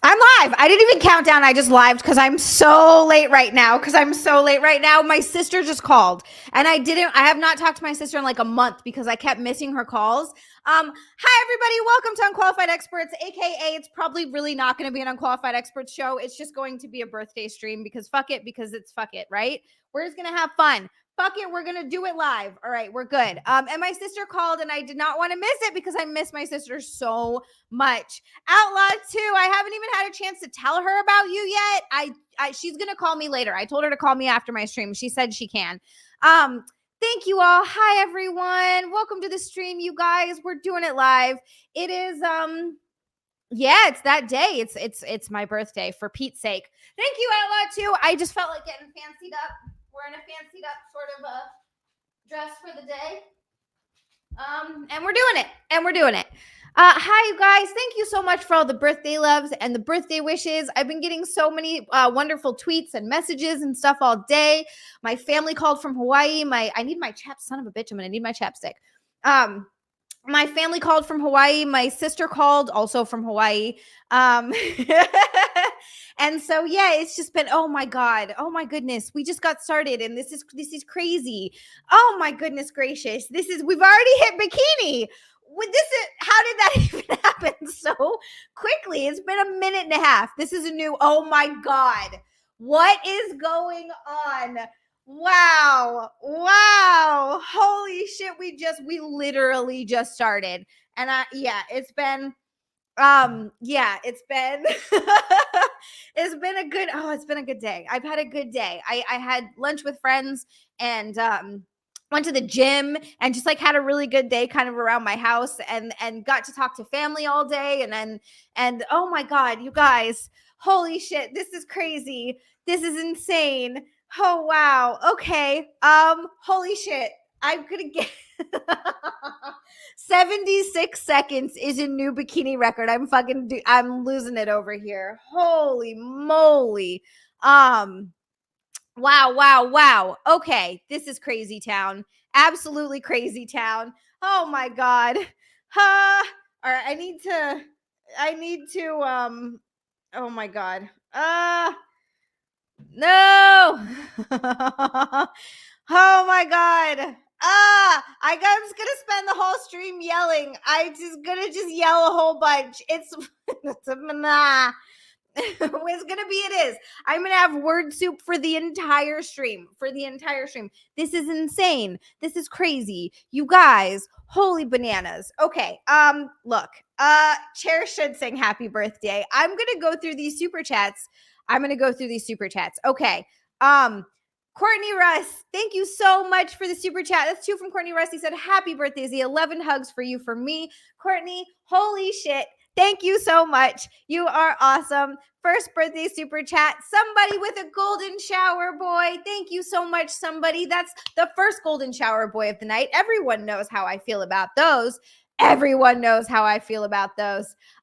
I'm live. I didn't even count down. I just lived because I'm so late right now. My sister just called and I have not talked to my sister in like a month because I kept missing her calls. Hi everybody. Welcome to Unqualified Experts, AKA it's probably really not going to be an Unqualified Experts show. It's just going to be a birthday stream because fuck it, right? We're just going to have fun. Fuck it, we're gonna do it live. All right, we're good. And my sister called and I did not want to miss it because I miss my sister so much. Outlaw 2, I haven't even had a chance to tell her about you yet. She's gonna call me later. I told her to call me after my stream. She said she can. Thank you all. Hi everyone. Welcome to the stream, you guys. We're doing it live. It is yeah, it's that day. It's my birthday, for Pete's sake. Thank you, Outlaw 2. I just felt like getting fancied up. We're in a fancied up sort of dress for the day. And we're doing it. Hi, you guys. Thank you so much for all the birthday loves and the birthday wishes. I've been getting so many wonderful tweets and messages and stuff all day. My family called from Hawaii. I need my son of a bitch. I'm going to need my chapstick. My family called from Hawaii. My sister called also from Hawaii. And so, yeah, it's just been, oh my God. Oh my goodness. We just got started and this is crazy. Oh my goodness gracious. We've already hit bikini. How did that even happen so quickly? It's been a minute and a half. This is a new, oh my God. What is going on? Wow. Holy shit. We literally just started. And it's been it's been a good day. I've had a good day. I had lunch with friends and went to the gym and just like had a really good day kind of around my house and got to talk to family all day and oh my God, you guys, holy shit, this is crazy. This is insane. Oh wow. Okay. Holy shit. I'm gonna get 76 seconds is a new bikini record. I'm losing it over here. Holy moly. Wow. Okay, this is crazy town. Absolutely crazy town. Oh my God. All right, I need to oh my God. No. Oh my God. I'm just gonna spend the whole stream yelling. I'm just gonna yell a whole bunch. It's nah. It's gonna be it is. I'm gonna have word soup for the entire stream. This is insane. This is crazy. You guys, holy bananas. Okay. Look, Chair should sing happy birthday. I'm gonna go through these super chats. Okay. Courtney Russ, thank you so much for the super chat. That's 2 from Courtney Russ. He said, happy birthday, Z. 11 hugs for you from me. Courtney, holy shit. Thank you so much. You are awesome. First birthday super chat. Somebody with a golden shower boy. Thank you so much, somebody. That's the first golden shower boy of the night. Everyone knows how I feel about those.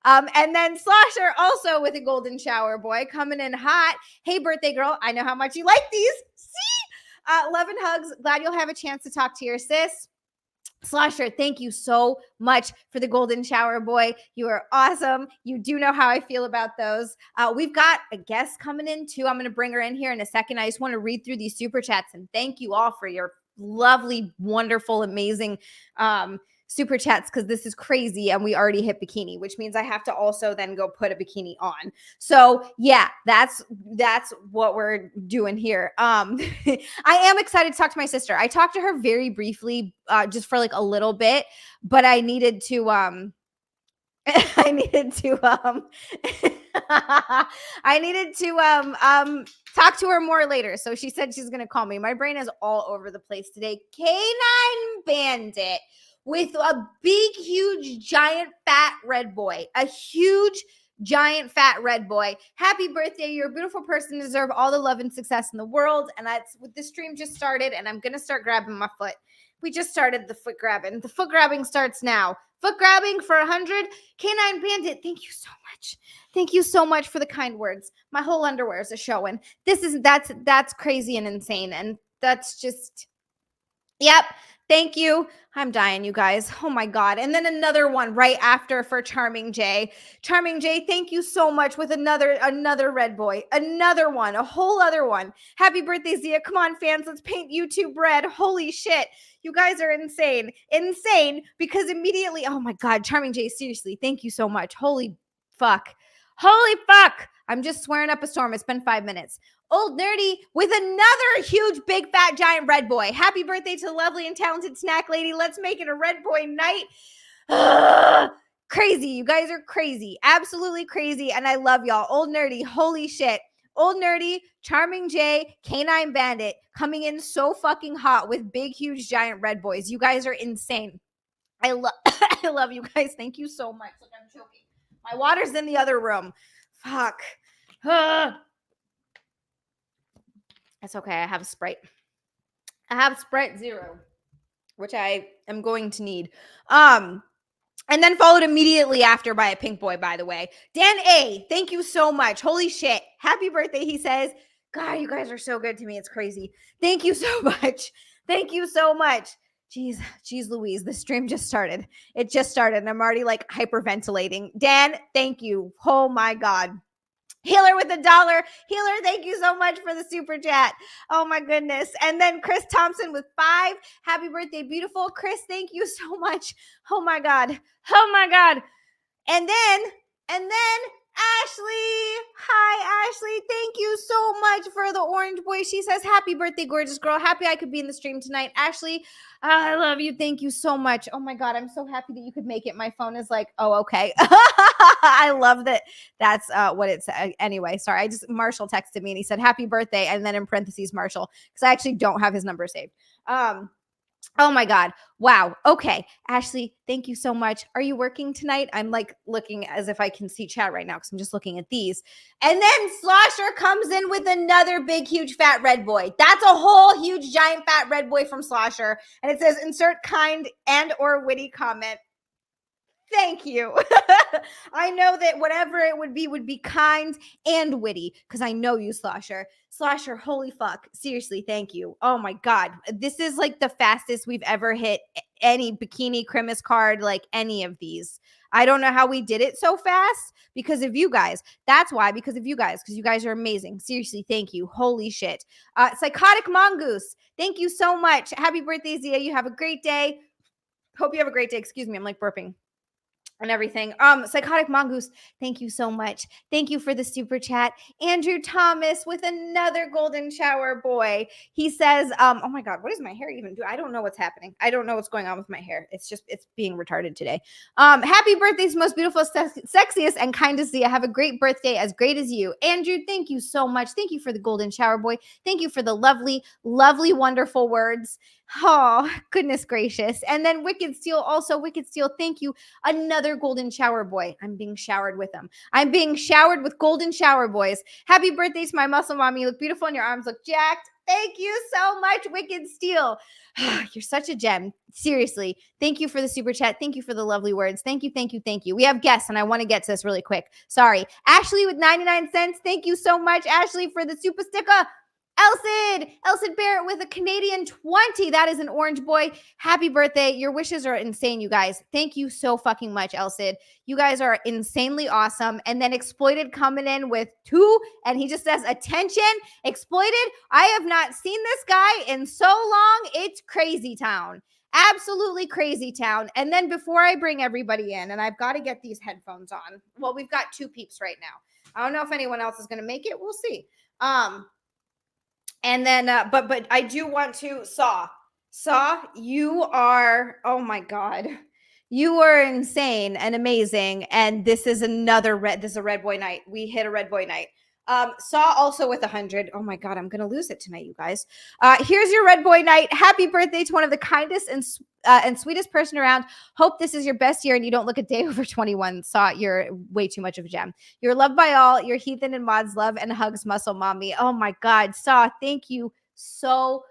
And then Slosher also with a golden shower boy coming in hot. Hey, birthday girl. I know how much you like these. See? 11 hugs. Glad you'll have a chance to talk to your sis. Slosher, thank you so much for the golden shower boy. You are awesome. You do know how I feel about those. We've got a guest coming in too. I'm going to bring her in here in a second. I just want to read through these super chats and thank you all for your lovely, wonderful, amazing super chats because this is crazy and we already hit bikini, which means I have to also then go put a bikini on. So yeah, that's what we're doing here. I am excited to talk to my sister. I talked to her very briefly, just for like a little bit, but I needed to talk to her more later. So she said she's gonna call me. My brain is all over the place today. Canine Bandit with a big, huge, giant, fat red boy. A huge, giant, fat red boy. Happy birthday. You're a beautiful person. Deserve all the love and success in the world. And that's what the stream just started. And I'm going to start grabbing my foot. We just started the foot grabbing. The foot grabbing starts now. Foot grabbing for 100. Canine Bandit, thank you so much. Thank you so much for the kind words. My whole underwear is a showing. That's crazy and insane. And that's just, yep. Thank you. I'm dying, you guys. Oh my God. And then another one right after for Charming J. Charming J, thank you so much with another red boy. Another one, a whole other one. Happy birthday, Zia. Come on, fans. Let's paint YouTube red. Holy shit. You guys are insane. Insane because immediately, oh my God, Charming J, seriously, thank you so much. Holy fuck. Holy fuck. I'm just swearing up a storm. It's been 5 minutes. Old Nerdy with another huge, big, fat, giant red boy. Happy birthday to the lovely and talented snack lady. Let's make it a red boy night. Crazy. You guys are crazy. Absolutely crazy. And I love y'all. Old Nerdy. Holy shit. Old Nerdy, Charming J, Canine Bandit coming in so fucking hot with big, huge, giant red boys. You guys are insane. I love you guys. Thank you so much. Look, I'm choking. My water's in the other room. Fuck. It's okay. I have Sprite. I have Sprite Zero, which I am going to need. And then followed immediately after by a pink boy, by the way. Dan A, thank you so much. Holy shit. Happy birthday, he says. God, you guys are so good to me. It's crazy. Thank you so much. Thank you so much. Jeez Louise, the stream just started. It just started, and I'm already like hyperventilating. Dan, thank you. Oh my God. Healer with $1. Healer, thank you so much for the super chat. Oh my goodness. And then Chris Thompson with 5. Happy birthday, beautiful. Chris, thank you so much. Oh my God. Oh my God. And then Ashley. Hi, Ashley. Thank you so much for the orange boy. She says, happy birthday, gorgeous girl. Happy I could be in the stream tonight. Ashley, I love you. Thank you so much. Oh my God. I'm so happy that you could make it. My phone is like, oh, okay. I love that. That's what it's anyway. Sorry. Marshall texted me and he said, happy birthday. And then in parentheses, Marshall, because I actually don't have his number saved. Oh my God. Wow. Okay. Ashley, thank you so much. Are you working tonight? I'm like looking as if I can see chat right now because I'm just looking at these. And then Slosher comes in with another big, huge, fat red boy. That's a whole huge, giant, fat red boy from Slosher. And it says, insert kind and or witty comment. Thank you. I know that whatever it would be kind and witty because I know you, Slosher. Slosher, holy fuck. Seriously, thank you. Oh my God. This is like the fastest we've ever hit any Bikini Christmas card, like any of these. I don't know how we did it so fast because of you guys. That's why, because of you guys, because you guys are amazing. Seriously, thank you. Holy shit. Psychotic Mongoose, thank you so much. Happy birthday, Zia. You have a great day. Hope you have a great day. Excuse me. I'm like burping and everything. Psychotic Mongoose, thank you so much. Thank you for the super chat. Andrew Thomas with another golden shower boy. He says, oh my God, what does my hair even do? I don't know what's happening. I don't know what's going on with my hair. It's being retarded today. Happy birthday to most beautiful, sexiest, and kindest Zia. Have a great birthday, as great as you. Andrew, thank you so much. Thank you for the golden shower boy. Thank you for the lovely, lovely, wonderful words. Oh, goodness gracious. And then Wicked Steel, also Wicked Steel, thank you. Another golden shower boy. I'm being showered with them. I'm being showered with golden shower boys. Happy birthday to my muscle mommy. You look beautiful and your arms look jacked. Thank you so much, Wicked Steel. You're such a gem. Seriously. Thank you for the super chat. Thank you for the lovely words. Thank you, thank you, thank you. We have guests, and I want to get to this really quick. Sorry. Ashley with 99 cents. Thank you so much, Ashley, for the super sticker. Elsid Barrett with a Canadian 20. That is an orange boy. Happy birthday. Your wishes are insane, you guys. Thank you so fucking much, Elsid. You guys are insanely awesome. And then Exploited coming in with 2, and he just says, attention, Exploited. I have not seen this guy in so long. It's crazy town. Absolutely crazy town. And then before I bring everybody in, and I've got to get these headphones on. Well, we've got 2 peeps right now. I don't know if anyone else is going to make it. We'll see. And then, but I do want to Saw, you are, oh my God, you are insane and amazing. And this is this is a red boy night. We hit a red boy night. Saw also with 100. Oh my God, I'm going to lose it tonight, you guys. Here's your red boy night. Happy birthday to one of the kindest and sweetest person around. Hope this is your best year and you don't look a day over 21. Saw, you're way too much of a gem. You're loved by all. Your Heathen and mods love and hugs muscle mommy. Oh my God, Saw, thank you so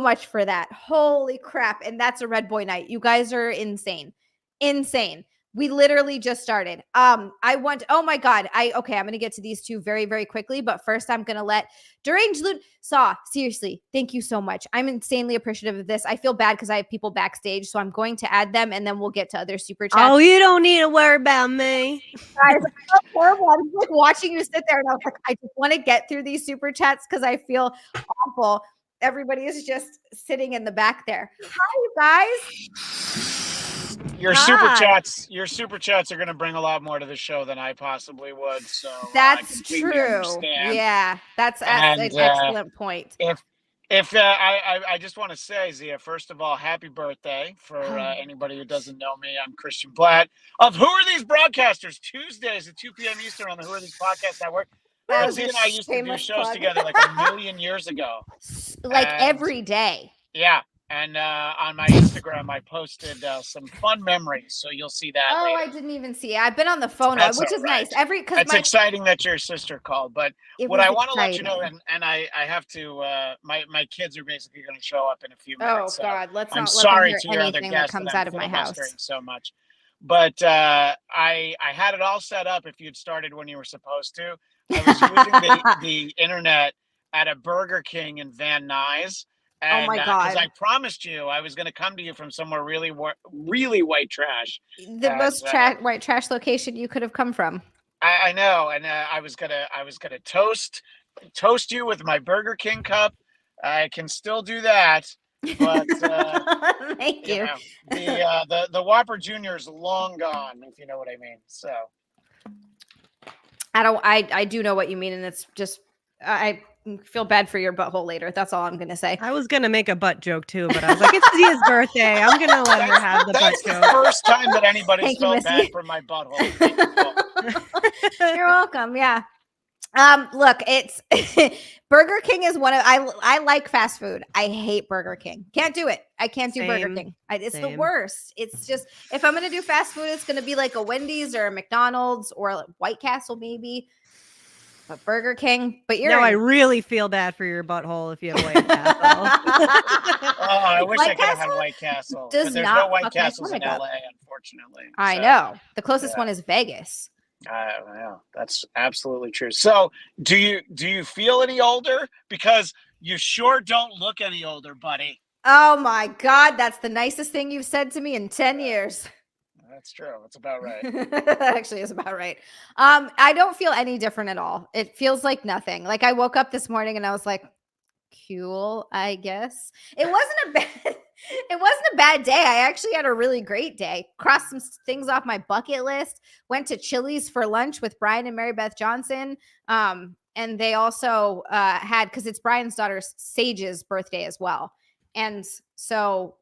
much for that. Holy crap. And that's a red boy night. You guys are insane. Insane. We literally just started. Oh my God. I'm going to get to these two very, very quickly. But first, I'm going to let Deranged Loot Saw. Seriously, thank you so much. I'm insanely appreciative of this. I feel bad because I have people backstage. So I'm going to add them and then we'll get to other super chats. Oh, you don't need to worry about me. Guys, I felt horrible. I was like watching you sit there and I was like, I just want to get through these super chats because I feel awful. Everybody is just sitting in the back there. Hi, you guys. Your super chats are going to bring a lot more to the show than I possibly would. So that's true. Understand. Yeah, that's an excellent point. I just want to say, Xia, first of all, happy birthday for anybody who doesn't know me. I'm Christian Blat of Who Are These Broadcasters? Tuesdays at 2 p.m. Eastern on the Who Are These Podcast Network. Xia and I used to do shows together like a million years ago. Every day. Yeah. And on my Instagram, I posted some fun memories, so you'll see that. Oh, later. I didn't even see it. I've been on the phone, which is nice. It's exciting that your sister called. But what I want to let you know, and I have to, my kids are basically going to show up in a few minutes. Oh God, let's not. I'm sorry to your other guests that comes out of my house so much. But I had it all set up. If you'd started when you were supposed to, I was using the internet at a Burger King in Van Nuys. And, oh my God! Because I promised you I was going to come to you from somewhere really white trash. The most white trash location you could have come from. I know, and I was gonna toast you with my Burger King cup. I can still do that, but thank you. The Whopper Junior is long gone, if you know what I mean. So I do know what you mean, and it's just I feel bad for your butthole later. That's all I'm going to say. I was going to make a butt joke too, but I was like, it's Xia's birthday. I'm going to let her have the butt joke. That's the first time that anybody's felt bad for my butthole. You're welcome. Yeah. Look, it's Burger King is one of I like fast food. I hate Burger King. Can't do it. I can't do Burger King. It's the worst. It's just if I'm going to do fast food, it's going to be like a Wendy's or a McDonald's or a White Castle maybe. But Burger King, I really feel bad for your butthole if you have White Castle. I wish I could have had White Castle. There's no White Castles in LA, unfortunately. I know. The closest one is Vegas. Yeah, that's absolutely true. So, do you feel any older? Because you sure don't look any older, buddy. Oh my God, that's the nicest thing you've said to me in 10 years. That's true. That's about right. That actually is about right. I don't feel any different at all. It feels like nothing. Like I woke up this morning and I was like, cool, I guess. It wasn't a bad day. I actually had a really great day. Crossed some things off my bucket list. Went to Chili's for lunch with Brian and Mary Beth Johnson. And they also had, because it's Brian's daughter Sage's birthday as well. And so,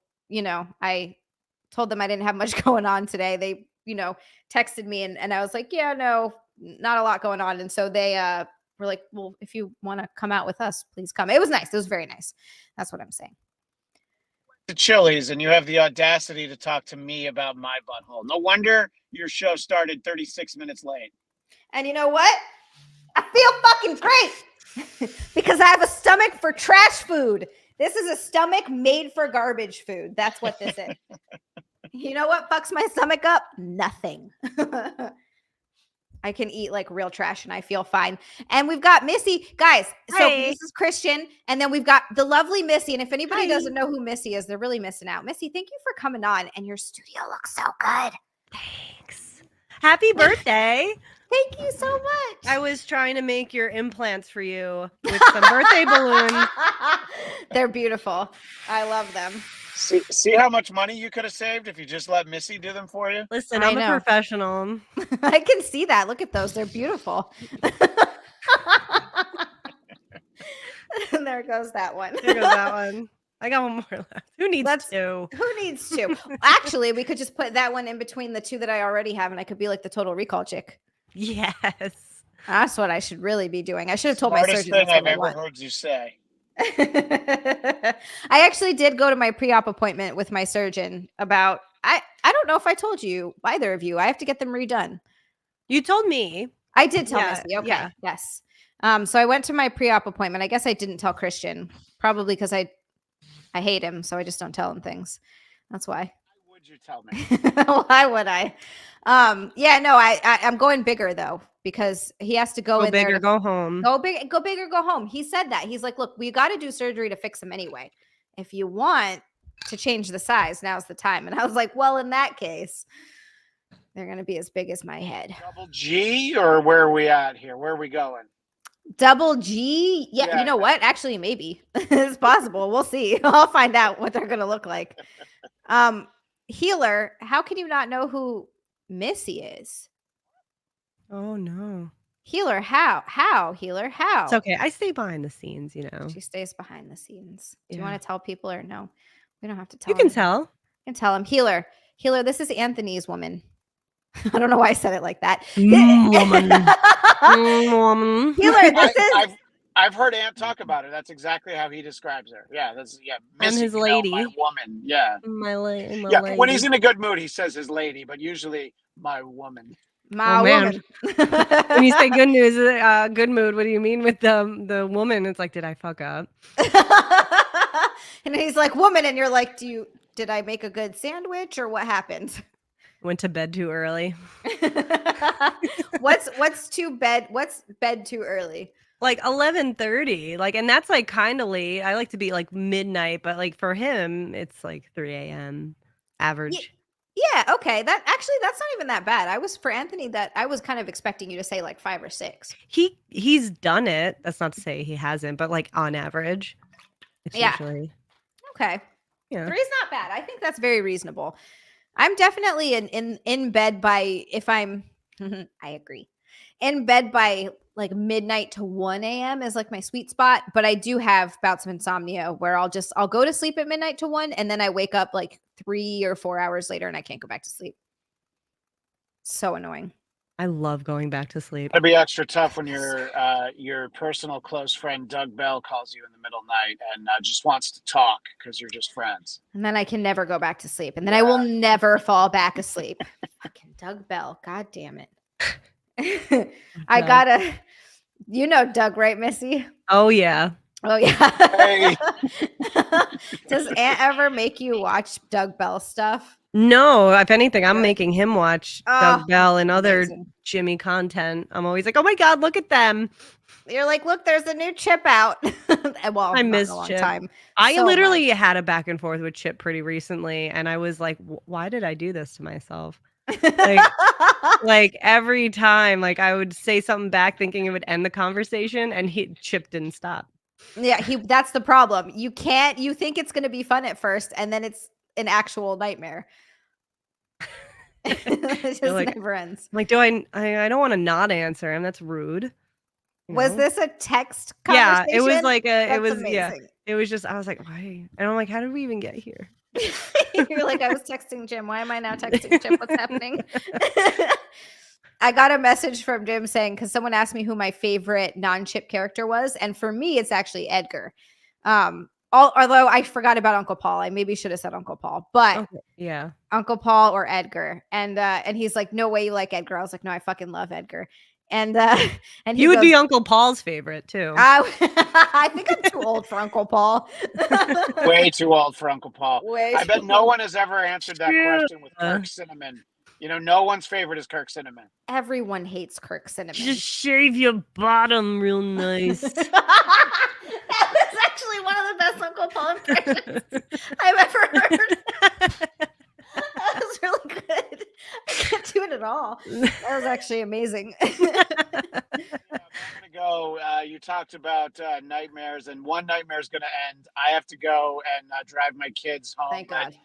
I told them I didn't have much going on today. They, texted me and I was like, yeah, no, not a lot going on. And so they were like, well, if you want to come out with us, please come. It was nice. It was very nice. That's what I'm saying. To Chili's and you have the audacity to talk to me about my butthole. No wonder your show started 36 minutes late. And you know what? I feel fucking great because I have a stomach for trash food. This is a stomach made for garbage food. That's what this is. You know what fucks my stomach up? Nothing. I can eat like real trash and I feel fine. And we've got Missy. Guys, so this is Christian. And then we've got the lovely Missy. And if anybody doesn't know who Missy is, they're really missing out. Missy, thank you for coming on. And your studio looks so good. Thanks. Happy birthday. Thank you so much. I was trying to make your implants for you with some birthday balloons. They're beautiful. I love them. See how much money you could have saved if you just let Missy do them for you? Listen, I'm a professional. I can see that. Look at those. They're beautiful. And there goes that one. There goes that one. I got one more left. Who needs two? Who needs two? Actually, we could just put that one in between the two that I already have, and I could be like the Total Recall chick. Yes. That's what I should really be doing. I should have told my surgeon. Smartest thing I've ever heard you say. I actually did go to my pre-op appointment with my surgeon about, I don't know if I told you, either of you. I have to get them redone. You told me. I did tell Missy. Okay. Yeah. Yes. So I went to my pre-op appointment. I guess I didn't tell Christian, probably because I hate him. So I just don't tell him things. That's why. would you tell me? Why would I? Yeah, no, I'm going bigger though, because he has to go Go in big there or to go home. go big or go home. He said that. He's like, look, we got to do surgery to fix him anyway. If you want to change the size, now's the time. And I was like, well, in that case, they're going to be as big as my head. Double G, or where are we at here? Where are we going? Double G? Yeah, you know what? Actually, maybe it's possible. We'll see. I'll find out what they're going to look like. Healer, how can you not know who Missy is? Oh no. Healer, how? Healer, how? It's okay. I stay behind the scenes, you know. She stays behind the scenes. Do you Yeah. want to tell people or no? We don't have to tell You can him. tell. You can tell him. Healer, this is Anthony's woman. I don't know why I said it like that. Woman. Woman. Healer, this is. I've heard Ant talk about her. That's exactly how he describes her. Yeah, I'm Missy, his lady. my woman. Yeah. My lady. When he's in a good mood, he says his lady, but usually my woman. My man. woman. When you say good news, good mood, what do you mean with the woman? It's like, did I fuck up? And he's like, woman, and you're like, did I make a good sandwich or what happened? Went to bed too early. What's bed too early? Like 11:30. Like, and that's like kind of late. I like to be like midnight, but like for him, it's like 3 a.m. average. Yeah, okay. That's not even that bad. For Anthony, that I was kind of expecting you to say like 5 or 6. He's done it. That's not to say he hasn't, but like on average, it's usually okay. Yeah, 3 is not bad. I think that's very reasonable. I'm definitely in bed by if I'm. I agree. In bed by like midnight to 1 a.m. is like my sweet spot, but I do have bouts of insomnia where I'll go to sleep at midnight to 1 and then I wake up like 3 or 4 hours later and I can't go back to sleep. So annoying. I love going back to sleep. It'd be extra tough when your personal close friend Doug Bell calls you in the middle of the night and just wants to talk because you're just friends. And then I can never go back to sleep. And then I will never fall back asleep. Fucking Doug Bell. God damn it. I gotta, Doug, right, Missy? Oh yeah. Hey. Does Aunt ever make you watch Doug Bell stuff? No, if anything, I'm making him watch Doug Bell and other Jimmy content. I'm always like, oh my God, look at them. You're like, look, there's a new Chip out. Well, I miss Chip. Time. I literally had a back and forth with Chip pretty recently, and I was like, why did I do this to myself? Like every time, like I would say something back thinking it would end the conversation, and Chip didn't stop. Yeah, that's the problem. You think it's going to be fun at first, and then it's an actual nightmare. It just never ends. Like, I don't want to not answer him. That's rude. Was this a text conversation? Yeah, it was like amazing. Yeah. It was just, I was like, why? And I'm like, how did we even get here? You're like, I was texting Jim. Why am I now texting Jim? What's happening? I got a message from Jim saying, because someone asked me who my favorite non-Chip character was. And for me, it's actually Edgar. Although I forgot about Uncle Paul. I maybe should have said Uncle Paul, but yeah, Uncle Paul or Edgar. And he's like, no way you like Edgar. I was like, no, I fucking love Edgar. And you would be Uncle Paul's favorite too. I think I'm too old for Uncle Paul. Way too old for Uncle Paul. I bet no one has ever answered that question with Kirk Cinnamon. No one's favorite is Kirk Cinnamon. Everyone hates Kirk Cinnamon. Just shave your bottom real nice. That was actually one of the best Uncle Paul impressions I've ever heard. That was really good. I can't do it at all. That was actually amazing. I'm gonna go. You talked about nightmares, and one nightmare is gonna end. I have to go and drive my kids home. Thank God.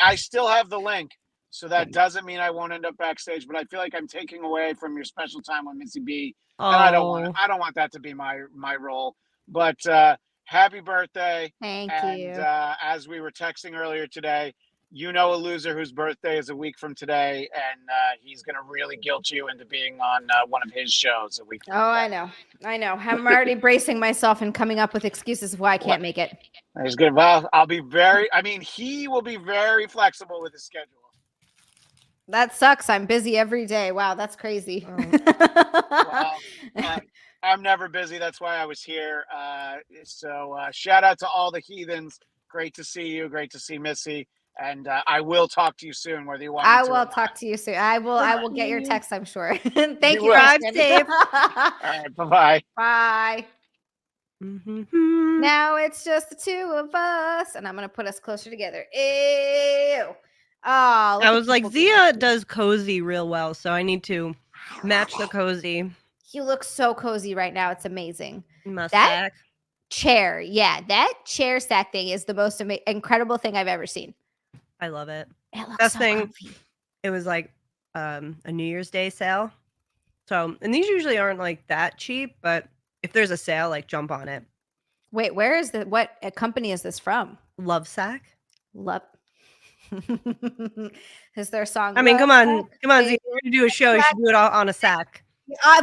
I still have the link, so that doesn't mean I won't end up backstage. But I feel like I'm taking away from your special time with Missy B, and I don't want that to be my role. But happy birthday! Thank you. As we were texting earlier today, a loser whose birthday is a week from today, and he's going to really guilt you into being on one of his shows a week from today. I know. I'm already bracing myself and coming up with excuses of why I can't make it. He's good. Well, he will be very flexible with his schedule. That sucks. I'm busy every day. Wow, that's crazy. Well, I'm never busy. That's why I was here. So shout out to all the Heathens. Great to see you. Great to see Missy. And I will talk to you soon, whether you want me I to. will talk to you soon. I will get your text, I'm sure. Thank you, will. Drive Christian. safe. All right, bye-bye. Bye. Mm-hmm. Now it's just the two of us, and I'm gonna put us closer together. Ew. Oh, I was like, Zia does cozy real well, so I need to match the cozy. He looks so cozy right now. It's amazing. Mustache. Chair, yeah, that chair stack thing is the most incredible thing I've ever seen. I love it. It looks Best so thing. comfy. It was like a New Year's Day sale. So, and these usually aren't like that cheap, but if there's a sale, like jump on it. Wait, where is the what company is this from? Love Sack. Love. Is their song? I mean, come on, Zia. We're baby. gonna do a show. You should do it all on a sack.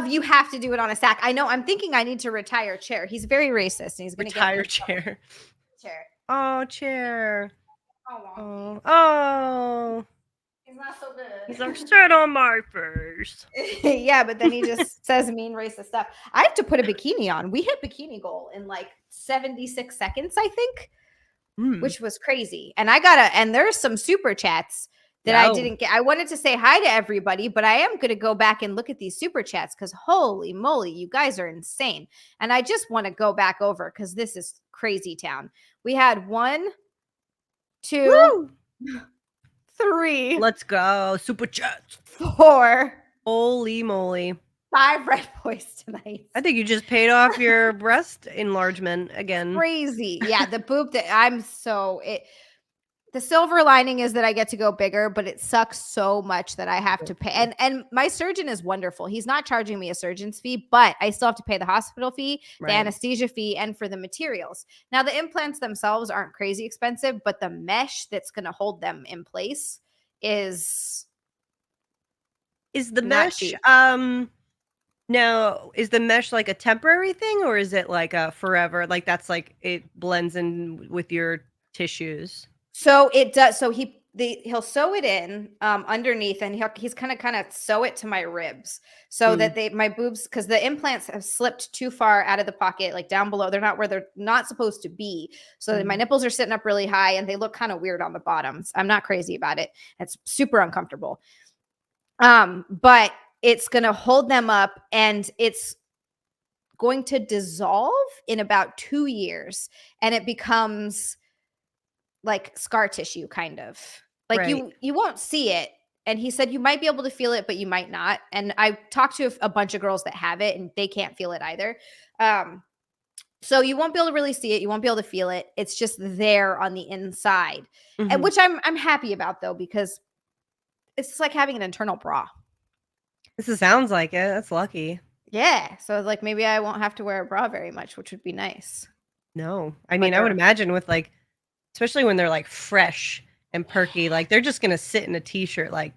You have to do it on a sack. I know. I'm thinking I need to retire chair. He's very racist, and he's going to Retire chair. Chair. Oh, chair. Oh, Oh. he's not so good. He's like, sit on my face. Yeah, but then he just says mean racist stuff. I have to put a bikini on. We hit bikini goal in like 76 seconds, I think, which was crazy. And and there's some super chats that I didn't get. I wanted to say hi to everybody, but I am going to go back and look at these super chats because holy moly, you guys are insane. And I just want to go back over because this is crazy town. We had 1, 2, 3. Let's go. Super chats. 4. Holy moly. 5 red boys tonight. I think you just paid off your breast enlargement again. Crazy. Yeah, the boob that the silver lining is that I get to go bigger, but it sucks so much that I have to pay. And my surgeon is wonderful. He's not charging me a surgeon's fee, but I still have to pay the hospital fee, the anesthesia fee, and for the materials. Now, the implants themselves aren't crazy expensive, but the mesh that's going to hold them in place is the not mesh cheap. Now, is the mesh like a temporary thing or is it like a forever? Like that's like it blends in with your tissues. So it does. So he'll sew it in underneath, and he's kind of sew it to my ribs so that my boobs, because the implants have slipped too far out of the pocket, like down below. They're not where they're not supposed to be. So my nipples are sitting up really high, and they look kind of weird on the bottoms. I'm not crazy about it. It's super uncomfortable. But it's going to hold them up, and it's going to dissolve in about 2 years, and it becomes like scar tissue, kind of like you won't see it. And he said you might be able to feel it, but you might not. And I talked to a bunch of girls that have it, and they can't feel it either. So you won't be able to really see it. You won't be able to feel it. It's just there on the inside, and which I'm happy about though, because it's like having an internal bra. This sounds like it. That's lucky. Yeah. So like maybe I won't have to wear a bra very much, which would be nice. No, I mean, I would imagine with like, especially when they're like fresh and perky, like they're just gonna sit in a t-shirt, like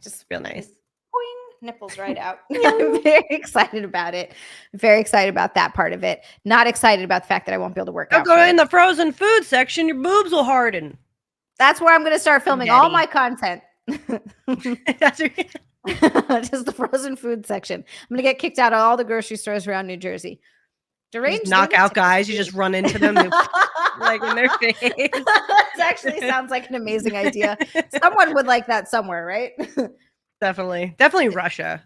just real nice. Boing, nipples right out. I'm very excited about it. Very excited about that part of it. Not excited about the fact that I won't be able to work out. Go in the frozen food section. Your boobs will harden. That's where I'm going to start filming all my content. That's just the frozen food section. I'm going to get kicked out of all the grocery stores around New Jersey. Deranged knockout guys. You just run into them like in their face. That actually sounds like an amazing idea. Someone would like that somewhere, right? Definitely Russia.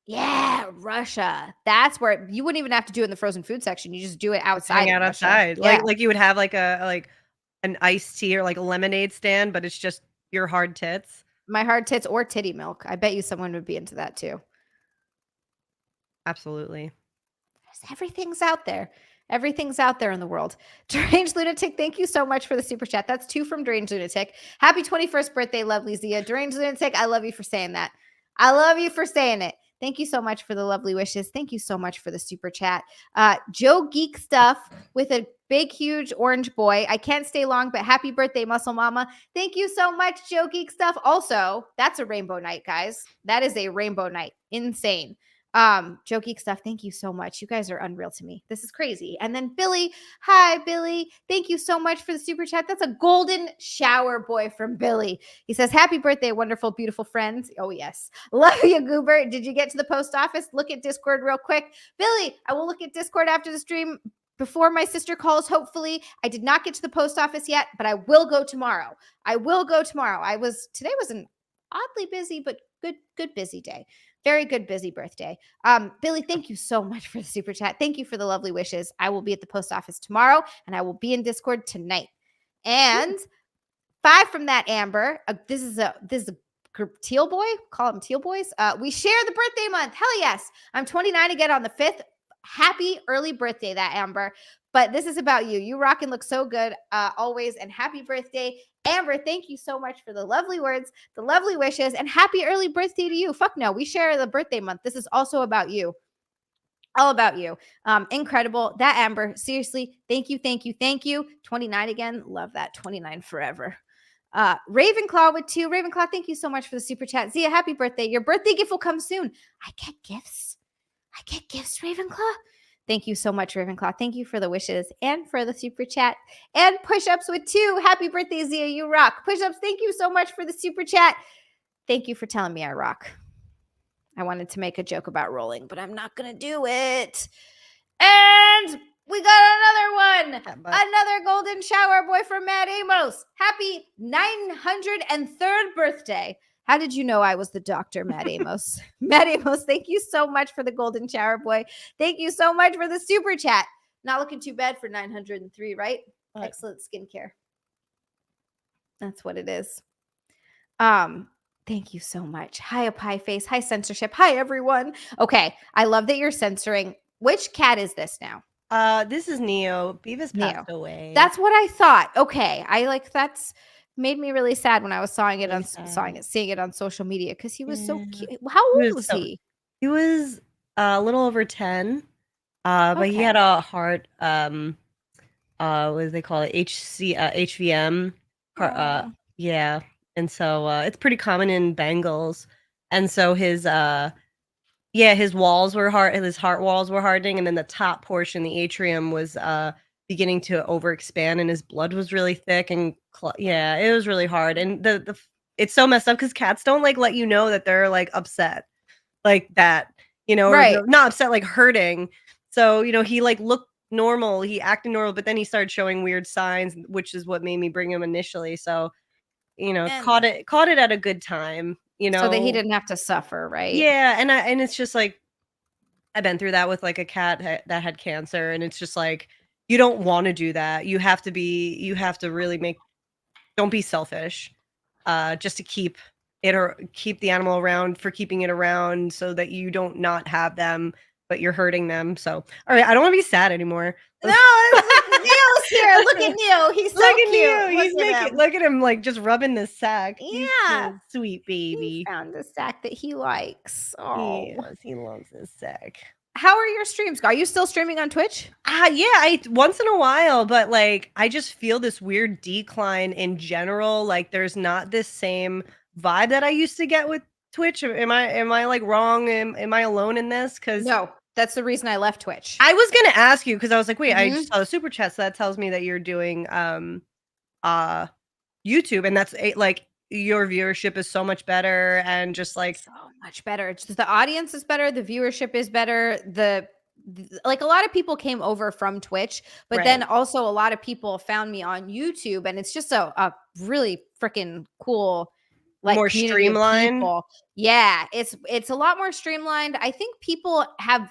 Yeah, Russia. That's where you wouldn't even have to do it in the frozen food section. You just do it outside. Hang out outside. Yeah. Like you would have like an iced tea or like a lemonade stand, but it's just your hard tits. My hard tits or titty milk. I bet you someone would be into that too. Absolutely. Everything's out there. Everything's out there in the world. Deranged Lunatic, thank you so much for the super chat. That's 2 from Deranged Lunatic. Happy 21st birthday, lovely Zia. Deranged Lunatic, I love you for saying that. I love you for saying it. Thank you so much for the lovely wishes. Thank you so much for the super chat. Joe Geek Stuff with a big, huge orange boy. I can't stay long, but happy birthday, Muscle Mama. Thank you so much, Joe Geek Stuff. Also, that's a rainbow night, guys. That is a rainbow night. Insane. Joe Geek Stuff, thank you so much. You guys are unreal to me. This is crazy. And then Billy, hi, Billy. Thank you so much for the super chat. That's a golden shower boy from Billy. He says, happy birthday, wonderful, beautiful friends. Oh, yes. Love you, Goober. Did you get to the post office? Look at Discord real quick. Billy, I will look at Discord after the stream. before my sister calls, hopefully. I did not get to the post office yet, but I will go tomorrow. Today was an oddly busy, but good busy day. Very good busy birthday. Billy, thank you so much for the super chat. Thank you for the lovely wishes. I will be at the post office tomorrow, and I will be in Discord tonight. And 5 from that Amber. This is a Teal Boy. Call them Teal Boys. We share the birthday month. Hell yes. I'm 29 again on the 5th. Happy early birthday, that Amber. But this is about you. You rock and look so good always. And happy birthday, Amber. Thank you so much for the lovely words, the lovely wishes, and happy early birthday to you. Fuck no. We share the birthday month. This is also about you. All about you. Incredible. That Amber. Seriously. Thank you. 29 again. Love that. 29 forever. Ravenclaw with 2. Ravenclaw, thank you so much for the super chat. Zia, happy birthday. Your birthday gift will come soon. I get gifts, Ravenclaw. Thank you so much, Ravenclaw. Thank you for the wishes and for the super chat. And push-ups with 2. Happy birthday, Zia. You rock. Push-ups, thank you so much for the super chat. Thank you for telling me I rock. I wanted to make a joke about rolling, but I'm not going to do it. And we got another one. Another golden shower boy from Matt Amos. Happy 903rd birthday. How did you know I was the doctor, Matt Amos? Matt Amos, thank you so much for the golden shower boy. Thank you so much for the super chat. Not looking too bad for 903, right? Excellent skincare. That's what it is. Thank you so much. Hi, a pie face. Hi, censorship. Hi, everyone. Okay. I love that you're censoring. Which cat is this now? This is Neo. Beavis passed away. That's what I thought. Okay. That's made me really sad when I was seeing it on social media because he was so cute. How old was he? He was a little over 10. But he had a heart what do they call it? HVM. Yeah. And so it's pretty common in Bengals. And so his walls were hard. His heart walls were hardening, and then the top portion, the atrium, was beginning to overexpand, and his blood was really thick. And it was really hard. And the it's so messed up because cats don't like let you know that they're like upset, like that, right? Not upset, like hurting. So he like looked normal, he acted normal, but then he started showing weird signs, which is what made me bring him initially. So caught it at a good time. So that he didn't have to suffer, right? Yeah, and it's just like I've been through that with like a cat that had cancer, and it's just like you don't want to do that. You have to really don't be selfish, just to keep it or keep the animal around for keeping it around, so that you don't not have them, but you're hurting them. So all right, I don't want to be sad anymore. No, Neo's here. Look at Neo. He's so cute. Neo. Look at him, like just rubbing the sack. Yeah, so sweet baby. He found the sack that he likes. Oh, he loves his sack. How are your streams? Are you still streaming on Twitch? Yeah, once in a while, but like I just feel this weird decline in general. Like there's not this same vibe that I used to get with Twitch. Am I like wrong? Am I alone in this? Because no. That's the reason I left Twitch. I was gonna ask you because I was like, wait, I just saw the super chat, so that tells me that you're doing YouTube, and that's like your viewership is so much better, and just like so much better. It's just the audience is better, the viewership is better. Like a lot of people came over from Twitch, but then also a lot of people found me on YouTube, and it's just a really freaking cool. Like more streamlined. Yeah, it's a lot more streamlined. I think people have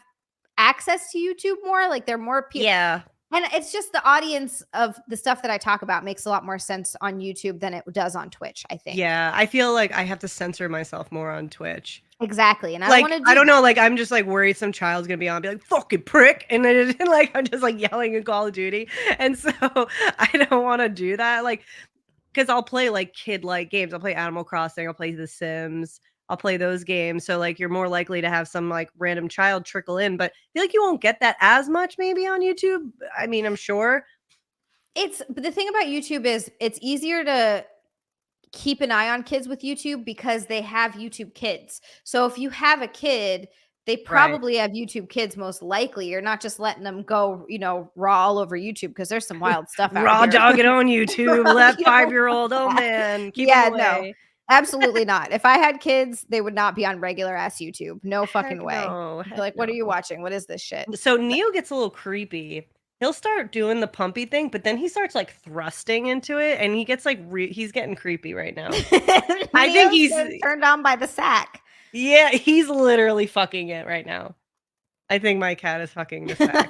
access to YouTube more. Like they're more people. Yeah. And it's just the audience of the stuff that I talk about makes a lot more sense on YouTube than it does on Twitch, I think. Yeah, I feel like I have to censor myself more on Twitch. Exactly. And I don't know, like I'm just like worried some child's gonna be on and be like, fucking prick. And then like I'm just like yelling in Call of Duty. And so I don't want to do that. Like, because I'll play like kid-like games. I'll play Animal Crossing, I'll play The Sims. I'll play those games. So like you're more likely to have some like random child trickle in, but I feel like you won't get that as much maybe on YouTube. I mean, I'm sure. But the thing about YouTube is it's easier to keep an eye on kids with YouTube because they have YouTube Kids. So if you have a kid, they probably have YouTube Kids most likely. You're not just letting them go, raw all over YouTube because there's some wild stuff out raw here. Raw dogging on YouTube. That 5-year-old. Oh man. Keep them away. No. Absolutely not. If I had kids, they would not be on regular ass YouTube. No fucking way. No, like, what are you watching? What is this shit? So Neo gets a little creepy. he'll start doing the pumpy thing, but then he starts like thrusting into it, and he gets like he's getting creepy right now. I think he's turned on by the sack. Yeah, he's literally fucking it right now. I think my cat is fucking the sack.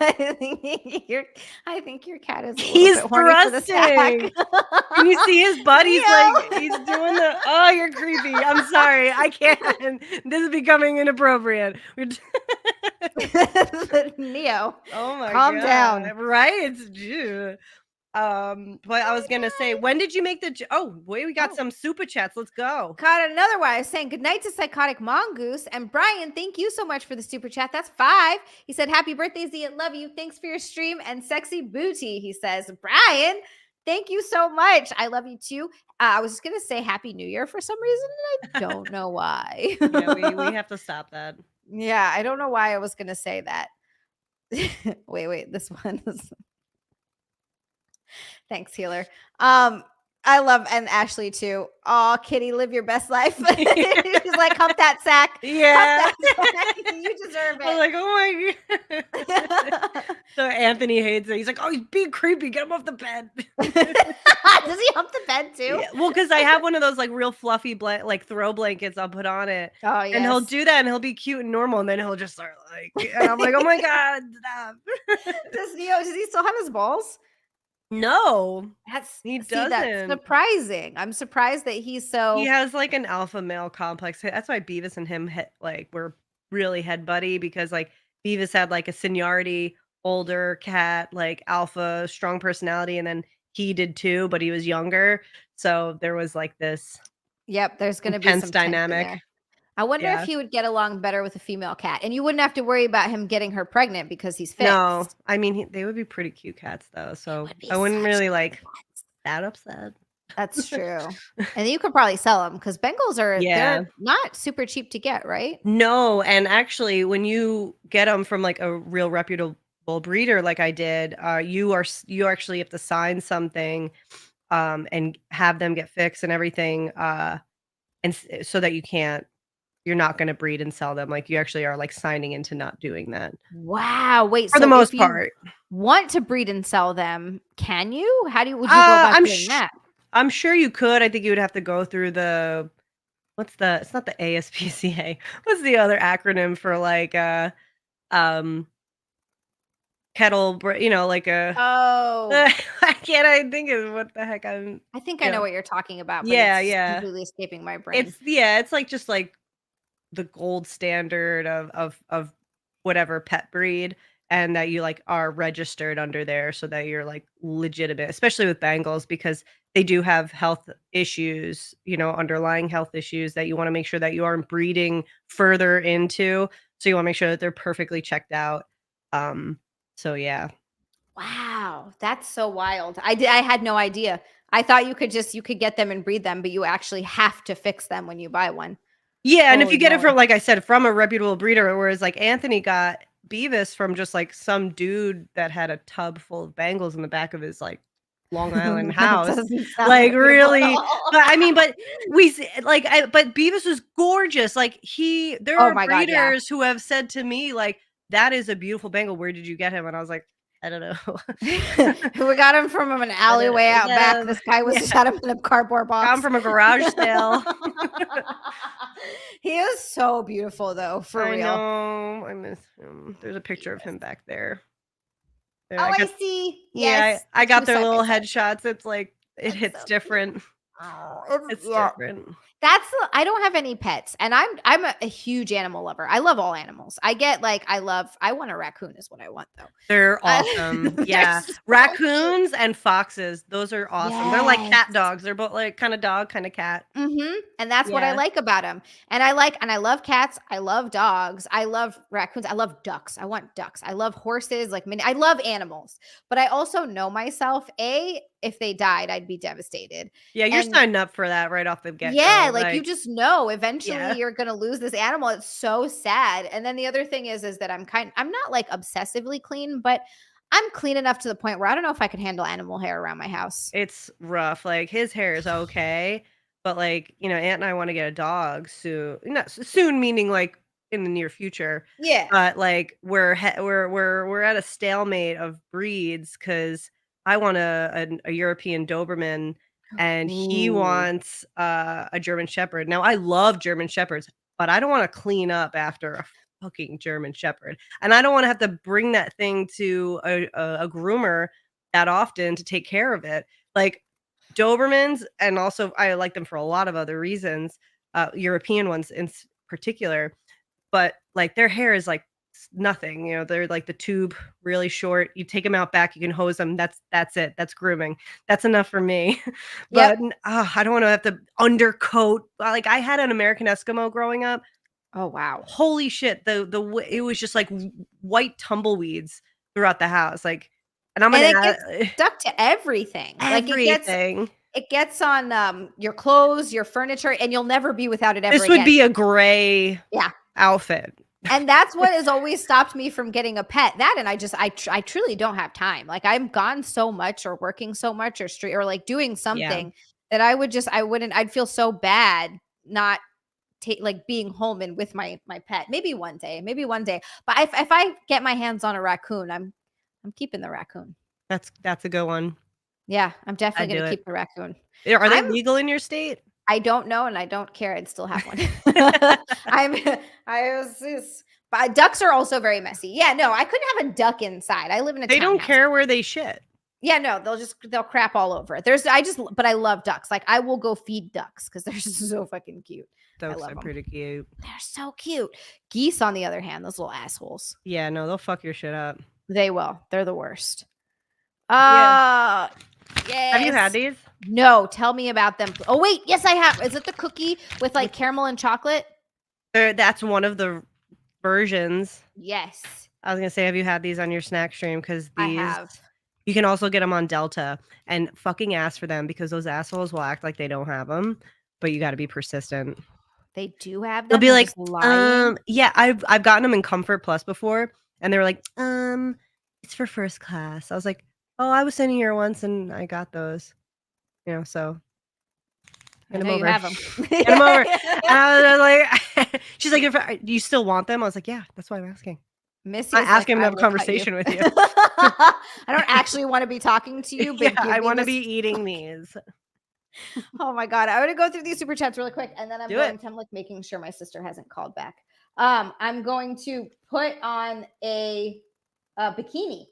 I think your cat is a little He's bit horny for the sack. thrusting. Can you see his butt? He's like, he's doing the, oh, you're creepy. I'm sorry. I can't. This is becoming inappropriate. Neo. Oh my Calm God. down. Right? But I was gonna say, when did you make the? Oh, wait, we got some super chats. Let's go. Caught another one. I was saying goodnight to Psychotic Mongoose. And Brian, thank you so much for the super chat. That's 5. He said, happy birthday, Zia. Love you. Thanks for your stream and sexy booty. He says, Brian, thank you so much. I love you too. I was just going to say happy new year for some reason. And I don't know why. Yeah, we have to stop that. Yeah, I don't know why I was going to say that. wait, this one is... Thanks, healer. I love, and Ashley too. Oh, Kitty, live your best life. She's like, hump that sack. Yeah. Hump that sack. You deserve it. I'm like, oh my God. So Anthony hates it. He's like, oh, he's being creepy. Get him off the bed. Does he hump the bed too? Yeah. Well, because I have one of those like real fluffy like throw blankets I'll put on it. Oh, yeah. And he'll do that and he'll be cute and normal. And then he'll just start like, and I'm like, oh my God, stop. Does he still have his balls? No, He doesn't. That's surprising. I'm surprised that he's so. He has like an alpha male complex. That's why Beavis and him were really head buddy, because like Beavis had like a seniority older cat, like alpha, strong personality, and then he did too, but he was younger. So there was like this. Yep, there's going to be some intense dynamic. I wonder if he would get along better with a female cat, and you wouldn't have to worry about him getting her pregnant because he's fixed. No, I mean they would be pretty cute cats though, so I wouldn't really like that upset. That's true, and you could probably sell them because Bengals they're not super cheap to get, right? No, and actually, when you get them from like a real reputable breeder, like I did, you actually have to sign something, and have them get fixed and everything, and so that you're not going to breed and sell them. Like you actually are like signing into not doing that. Wow. Wait, for the most part. Want to breed and sell them? Can you? Would you go about doing that? I'm sure you could. I think you would have to go through it's not the ASPCA. What's the other acronym for like kettle, like a I think is what the heck I think I know what you're talking about, but it's completely escaping my brain. It's like just like the gold standard of whatever pet breed, and that you like are registered under there so that you're like legitimate, especially with Bengals, because they do have health issues, underlying health issues that you want to make sure that you aren't breeding further into. So you want to make sure that they're perfectly checked out. So yeah. Wow, that's so wild. I had no idea. I thought you could get them and breed them, but you actually have to fix them when you buy one. Yeah, and if you get it from, like I said, from a reputable breeder, whereas like Anthony got Beavis from just like some dude that had a tub full of Bengals in the back of his like Long Island house. Like really, but I mean, but but Beavis was gorgeous. Like there are breeders who have said to me like, that is a beautiful Bengal. Where did you get him? And I was like, I don't know. We got him from an alleyway out back. This guy shot him in a cardboard box. Got him from a garage sale. He is so beautiful, though. For real. I know. I miss him. There's a picture of him back there. I see. Yeah, I got their little headshots. It's like it hits different. It's different. I don't have any pets, and I'm a huge animal lover. I love all animals. I want a raccoon is what I want though. They're awesome. Yeah. Raccoons and foxes. Those are awesome. Yes. They're like cat dogs. They're both like kind of dog, kind of cat. Mm-hmm. And that's what I like about them. And I love cats. I love dogs. I love raccoons. I love ducks. I want ducks. I love horses. I love animals, but I also know myself. If they died, I'd be devastated. Yeah, you're signed up for that right off the get-go. Yeah, like you just know eventually you're gonna lose this animal. It's so sad. And then the other thing is that I'm not like obsessively clean, but I'm clean enough to the point where I don't know if I could handle animal hair around my house. It's rough. Like his hair is okay, but like Aunt and I want to get a dog soon. Not soon, meaning like in the near future. Yeah. But like we're at a stalemate of breeds because I want a European Doberman and he Ooh. wants a German Shepherd. Now I love German Shepherds, but I don't want to clean up after a fucking German Shepherd, and I don't want to have to bring that thing to a groomer that often to take care of it. Like Dobermans, and also I like them for a lot of other reasons, European ones in particular, but like their hair is like nothing, you know, they're like the tube really short. You take them out back, you can hose them. That's it. That's grooming. That's enough for me. Yep. But I don't want to have to undercoat. Like I had an American Eskimo growing up. Oh wow. Holy shit. It was just like white tumbleweeds throughout the house. Like, and I'm And gonna it gets stuck to everything. Like everything. it gets on your clothes, your furniture, and you'll never be without it ever This would again. be a gray Yeah. outfit. And that's what has always stopped me from getting a pet. That and I truly don't have time. Like I'm gone so much or working so much or like doing something that I'd feel so bad not like being home and with my pet. Maybe one day. But if I get my hands on a raccoon, I'm keeping the raccoon. That's a good one. Yeah, I'm definitely I'd going do to it. keep the raccoon. Are they legal in your state? I don't know, and I don't care. I'd still have one. But ducks are also very messy. Yeah, no, I couldn't have a duck inside. I live in a They don't townhouse. care where they shit. Yeah, no, they'll crap all over it. But I love ducks. Like I will go feed ducks because they're so fucking cute. Ducks are pretty cute. They're so cute. Geese, on the other hand, those little assholes. Yeah, no, they'll fuck your shit up. They will. They're the worst. Yeah. Yes. Have you had these? No, tell me about them. Oh wait, yes, I have. Is it the cookie with like caramel and chocolate? That's one of the versions. Yes. I was gonna say, have you had these on your snack stream? Because these, I have. you can also get them on Delta, and fucking ask for them because those assholes will act like they don't have them, but you got to be persistent. They do have them. They'll be like, lying. yeah, I've gotten them in Comfort Plus before, and they were like, it's for first class. I was like, oh, I was sitting here once and I got those, you know, so get them over. You have them. Get them over. And I was like, she's like, do you still want them? I was like, yeah, that's why I'm asking. Missy, I'm asking to have a conversation with you. I don't actually want to be talking to you, but yeah, I want to be eating these. Oh my god, I want to go through these super chats really quick, and then I'm like making sure my sister hasn't called back. I'm going to put on a bikini,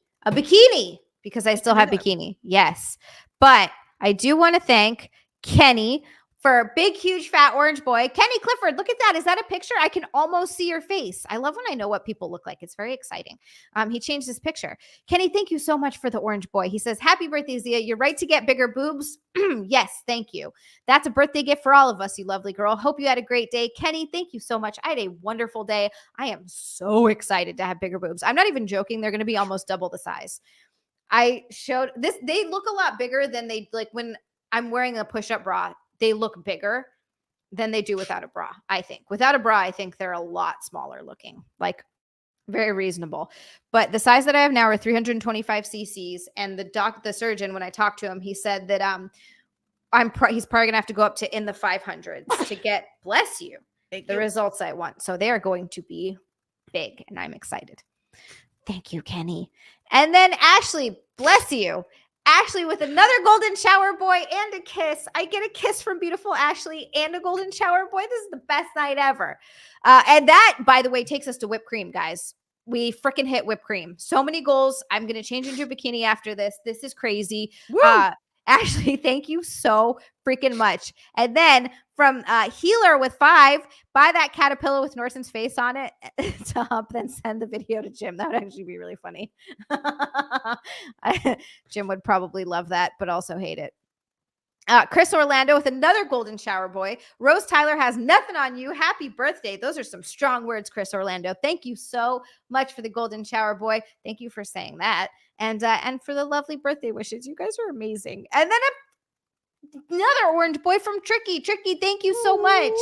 because I still have bikini. Yes, but I do want to thank Kenny for big, huge, fat orange boy. Kenny Clifford, look at that. Is that a picture? I can almost see your face. I love when I know what people look like. It's very exciting. He changed his picture. Kenny, thank you so much for the orange boy. He says, happy birthday, Zia. You're right to get bigger boobs. Yes, thank you. That's a birthday gift for all of us, you lovely girl. Hope you had a great day. Kenny, thank you so much. I had a wonderful day. I am so excited to have bigger boobs. I'm not even joking. They're going to be almost double the size. I showed this. They look a lot bigger than they like when I'm wearing a push-up bra. They look bigger than they do without a bra, I think. Without a bra, I think they're a lot smaller looking, like very reasonable. But the size that I have now are 325 cc's. And the surgeon, when I talked to him, he said that he's probably going to have to go up to in the 500s to get, bless you, the results I want. So they are going to be big, and I'm excited. Thank you, Kenny. And then Ashley, bless you. Ashley with another golden shower boy and a kiss. I get a kiss from beautiful Ashley and a golden shower boy. This is the best night ever. And that, by the way, takes us to whipped cream, guys. We freaking hit whipped cream. So many goals. I'm going to change into a bikini after this. This is crazy. Ashley, thank you so freaking much. And then from Healer with 5, buy that caterpillar with Norton's face on it to hump, then send the video to Jim. That would actually be really funny. Jim would probably love that, but also hate it. Chris Orlando with another golden shower boy. Rose Tyler has nothing on you. Happy birthday. Those are some strong words, Chris Orlando. Thank you so much for the golden shower boy. Thank you for saying that. And for the lovely birthday wishes. You guys are amazing. And then another orange boy from Tricky. Tricky, thank you so much.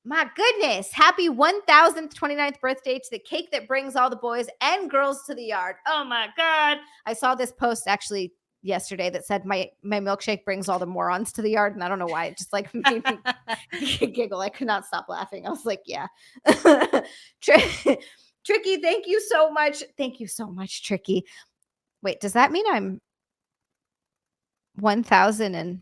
My goodness. Happy 1000th 29th birthday to the cake that brings all the boys and girls to the yard. Oh my God. I saw this post actually yesterday that said my milkshake brings all the morons to the yard, and I don't know why it just like made me giggle. I could not stop laughing. I was like, yeah. Tricky, thank you so much. Thank you so much, Tricky. Wait, does that mean I'm 1,029?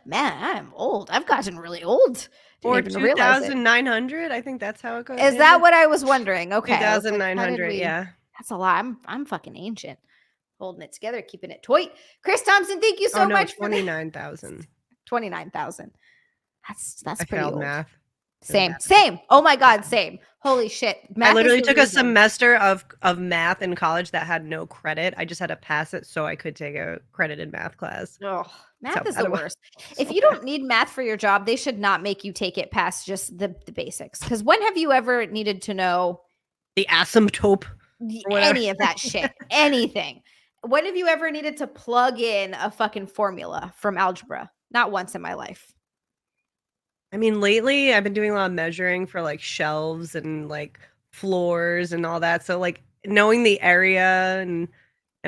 Man, I'm old. I've gotten really old. Or Didn't even realize it. 2,900. I think that's how it goes. Is that what I was wondering? Okay. 2,900, yeah. That's a lot. I'm fucking ancient. Holding it together, keeping it tight. Chris Thompson, thank you so much for 29,000. 29,000. That's I pretty failed old. math. Same. Oh my God, same. Holy shit. Math I literally is the took a reason. semester of math in college that had no credit. I just had to pass it so I could take a credited math class. Oh, math So is bad the it was. worst. If you don't need math for your job, they should not make you take it past just the basics. Because when have you ever needed to know The asymptote. whatever. any of that shit? Anything. When have you ever needed to plug in a fucking formula from algebra? Not once in my life. I mean, lately I've been doing a lot of measuring for like shelves and like floors and all that. So like knowing the area and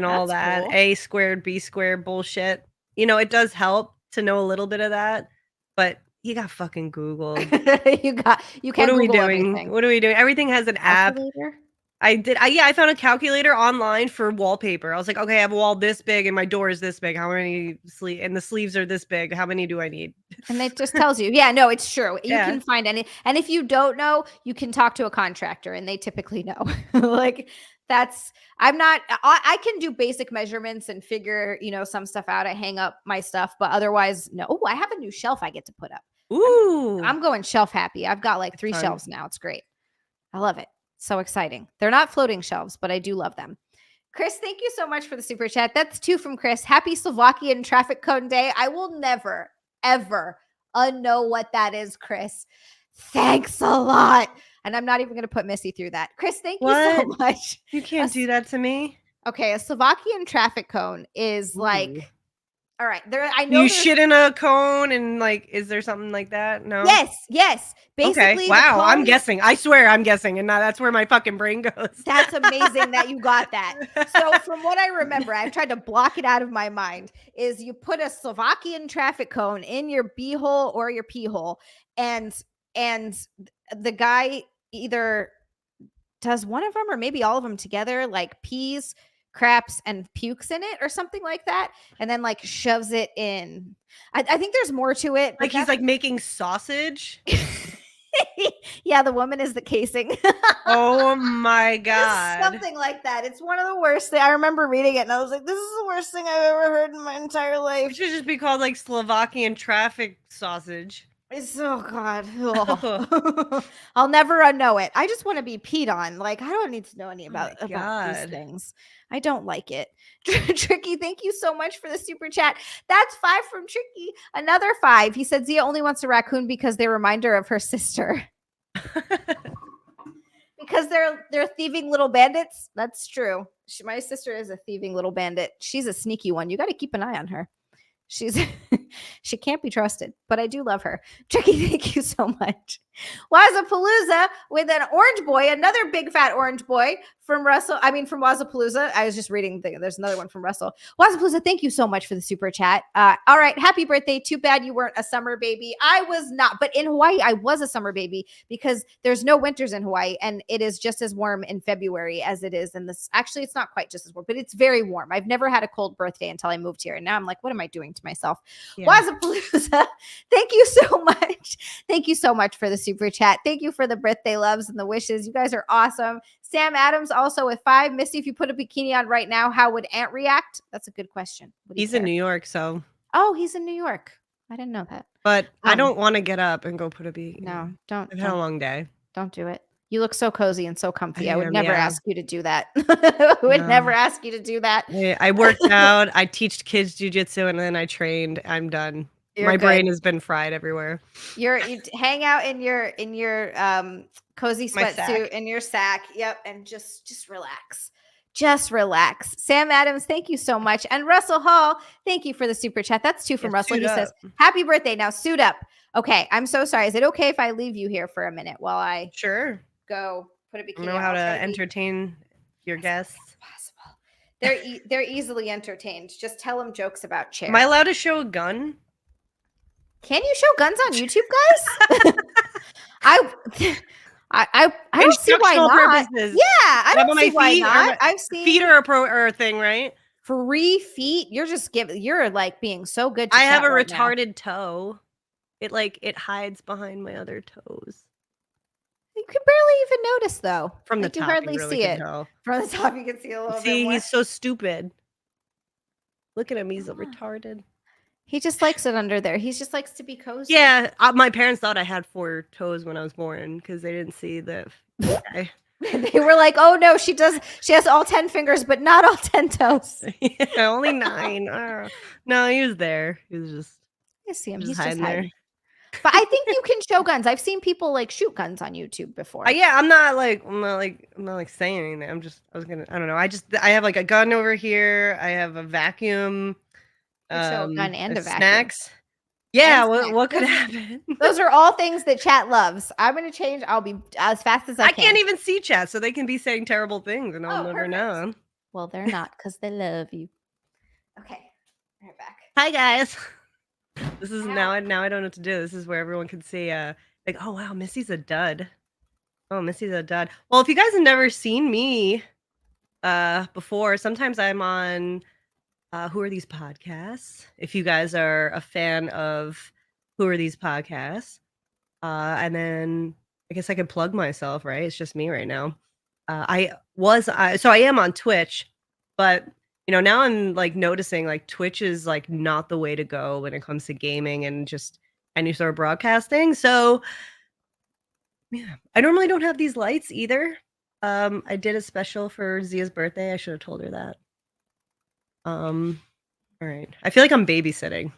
all That's that, cool. A squared, B squared bullshit. You know, it does help to know a little bit of that, but you got fucking Google. you can What are we Google doing? everything. What are we doing? Everything has an app. Calculator? I found a calculator online for wallpaper. I was like, okay, I have a wall this big and my door is this big. How many and the sleeves are this big. How many do I need? And it just tells you. Yeah, no, it's true. You Yeah. can find any. And if you don't know, you can talk to a contractor and they typically know. Like I can do basic measurements and figure, some stuff out. I hang up my stuff, but otherwise, no. Oh, I have a new shelf I get to put up. Ooh. I'm going shelf happy. I've got like 3 Fun. shelves now. It's great. I love it. So exciting. They're not floating shelves, but I do love them. Chris, thank you so much for the super chat. That's 2 from Chris. Happy Slovakian Traffic Cone Day. I will never, ever unknow what that is, Chris. Thanks a lot. And I'm not even going to put Missy through that. Chris, thank you so much. You can't do that to me. Okay, a Slovakian traffic cone is like, Ooh. all right, I know you shit in a cone and like, is there something like that? No. Yes. Basically, Okay. Wow. I'm cone- guessing. I swear I'm guessing, and now that's where my fucking brain goes. That's amazing that you got that. So from what I remember, I've tried to block it out of my mind, is you put a Slovakian traffic cone in your b-hole or your p-hole, and the guy either does one of them or maybe all of them together, like peas, craps, and pukes in it or something like that, and then like shoves it in. I think there's more to it. Like he's like making sausage. Yeah, the woman is the casing. Oh my God. Something like that. It's one of the worst things. I remember reading it and I was like, this is the worst thing I've ever heard in my entire life. It should just be called like Slovakian traffic sausage. It's God. I'll never unknow it. I just want to be peed on. Like, I don't need to know any about these things. I don't like it. Tricky, thank you so much for the super chat. That's 5 from Tricky. Another 5. He said Zia only wants a raccoon because they remind her of her sister. Because they're thieving little bandits. That's true. My sister is a thieving little bandit. She's a sneaky one. You got to keep an eye on her. She can't be trusted, but I do love her. Tricky, thank you so much. Wazapalooza with an orange boy, another big fat orange boy from Wazapalooza. I was just reading, there's another one from Russell. Wazapalooza, thank you so much for the super chat. All right, happy birthday. Too bad you weren't a summer baby. I was not, but in Hawaii, I was a summer baby because there's no winters in Hawaii, and it is just as warm in February as it is in this. Actually, it's not quite just as warm, but it's very warm. I've never had a cold birthday until I moved here, and now I'm like, what am I doing to myself? Yeah. Wazapalooza, thank you so much. Thank you so much for the super chat. Thank you for the birthday loves and the wishes. You guys are awesome. Sam Adams also with 5. Misty, if you put a bikini on right now, how would Ant react? That's a good question. He's in New York, so. Oh, he's in New York. I didn't know that. But I don't want to get up and go put a bikini. No, don't. I've had a long day. Don't do it. You look so cozy and so comfy. I would never ask you to do that. Never ask you to do that. I worked out. I teach kids jujitsu, and then I trained. I'm done. My brain has been fried everywhere. You hang out in your cozy sweatsuit in your sack. Yep, and just relax. Just relax. Sam Adams, thank you so much. And Russell Hall, thank you for the super chat. That's 2 from Russell. He says, happy birthday. Now suit up. Okay, I'm so sorry. Is it okay if I leave you here for a minute while I go put a bikini on? Know how to entertain your guests. Possible. They're easily entertained. Just tell them jokes about chair. Am I allowed to show a gun? Can you show guns on YouTube, guys? I don't see why Instructional not. purposes. Yeah, I Am don't I see why feet or not. my- I've seen Feet are a thing, right? free feet. You're like being so good to I have chat a right now. retarded toe. It hides behind my other toes. You can barely even notice though. From the Like, you top, hardly you really see can it. tell. From the top, you can see a little bit See, more. he's so stupid. Look at him, he's Ah. retarded. He just likes it under there. He just likes to be cozy. Yeah, my parents thought I had 4 toes when I was born because they didn't see the guy. They were like, "Oh no, she has all 10 fingers, but not all 10 toes." Yeah, only 9. No, he was there. He was just I see him. just He's just hiding there. hiding. But I think you can show guns. I've seen people like shoot guns on YouTube before. Yeah, I'm not saying anything. I don't know. I have like a gun over here. I have a vacuum. You show a gun and a vacuum. Snacks. Yeah, And what could snacks. happen? Those are all things that chat loves. I'm gonna change. I'll be as fast as I can. I can't even see chat, so they can be saying terrible things, and I'll never perfect. know. Well, they're not because they love you. Okay, right back. Hi guys. This is now I don't know what to do. This is where everyone can see like, oh wow, Missy's a dud. Oh, Missy's a dud. Well, if you guys have never seen me before, sometimes I'm on Who Are These Podcasts? If you guys are a fan of Who Are These Podcasts? And then I guess I could plug myself, right? It's just me right now. So I am on Twitch, but now I'm like noticing like Twitch is like not the way to go when it comes to gaming and just any sort of broadcasting. So yeah, I normally don't have these lights either. I did a special for Zia's birthday. I should have told her that. All right. I feel like I'm babysitting.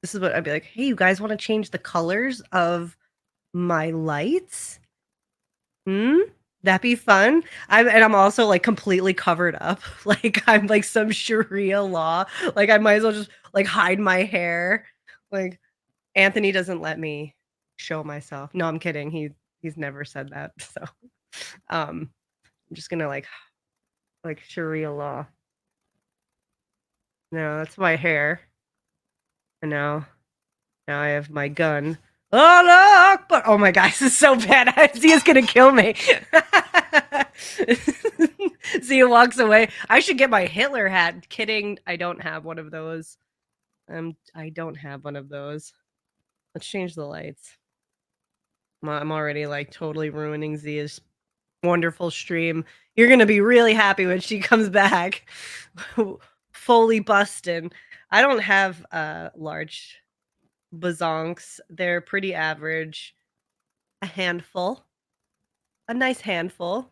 This is what I'd be like, hey, you guys want to change the colors of my lights? That'd be fun. I'm also like completely covered up. Like I'm like some Sharia law. Like I might as well just like hide my hair. Like Anthony doesn't let me show myself. No, I'm kidding. He's never said that. So I'm just gonna like Sharia law. No, that's my hair. And now I have my gun. Oh look! But oh my gosh, this is so bad. Zia's gonna kill me. Zia walks away. I should get my Hitler hat. Kidding. I don't have one of those. I don't have one of those. Let's change the lights. I'm already like totally ruining Zia's wonderful stream. You're gonna be really happy when she comes back. Fully busted. I don't have large bazonks. They're pretty average. A handful. A nice handful.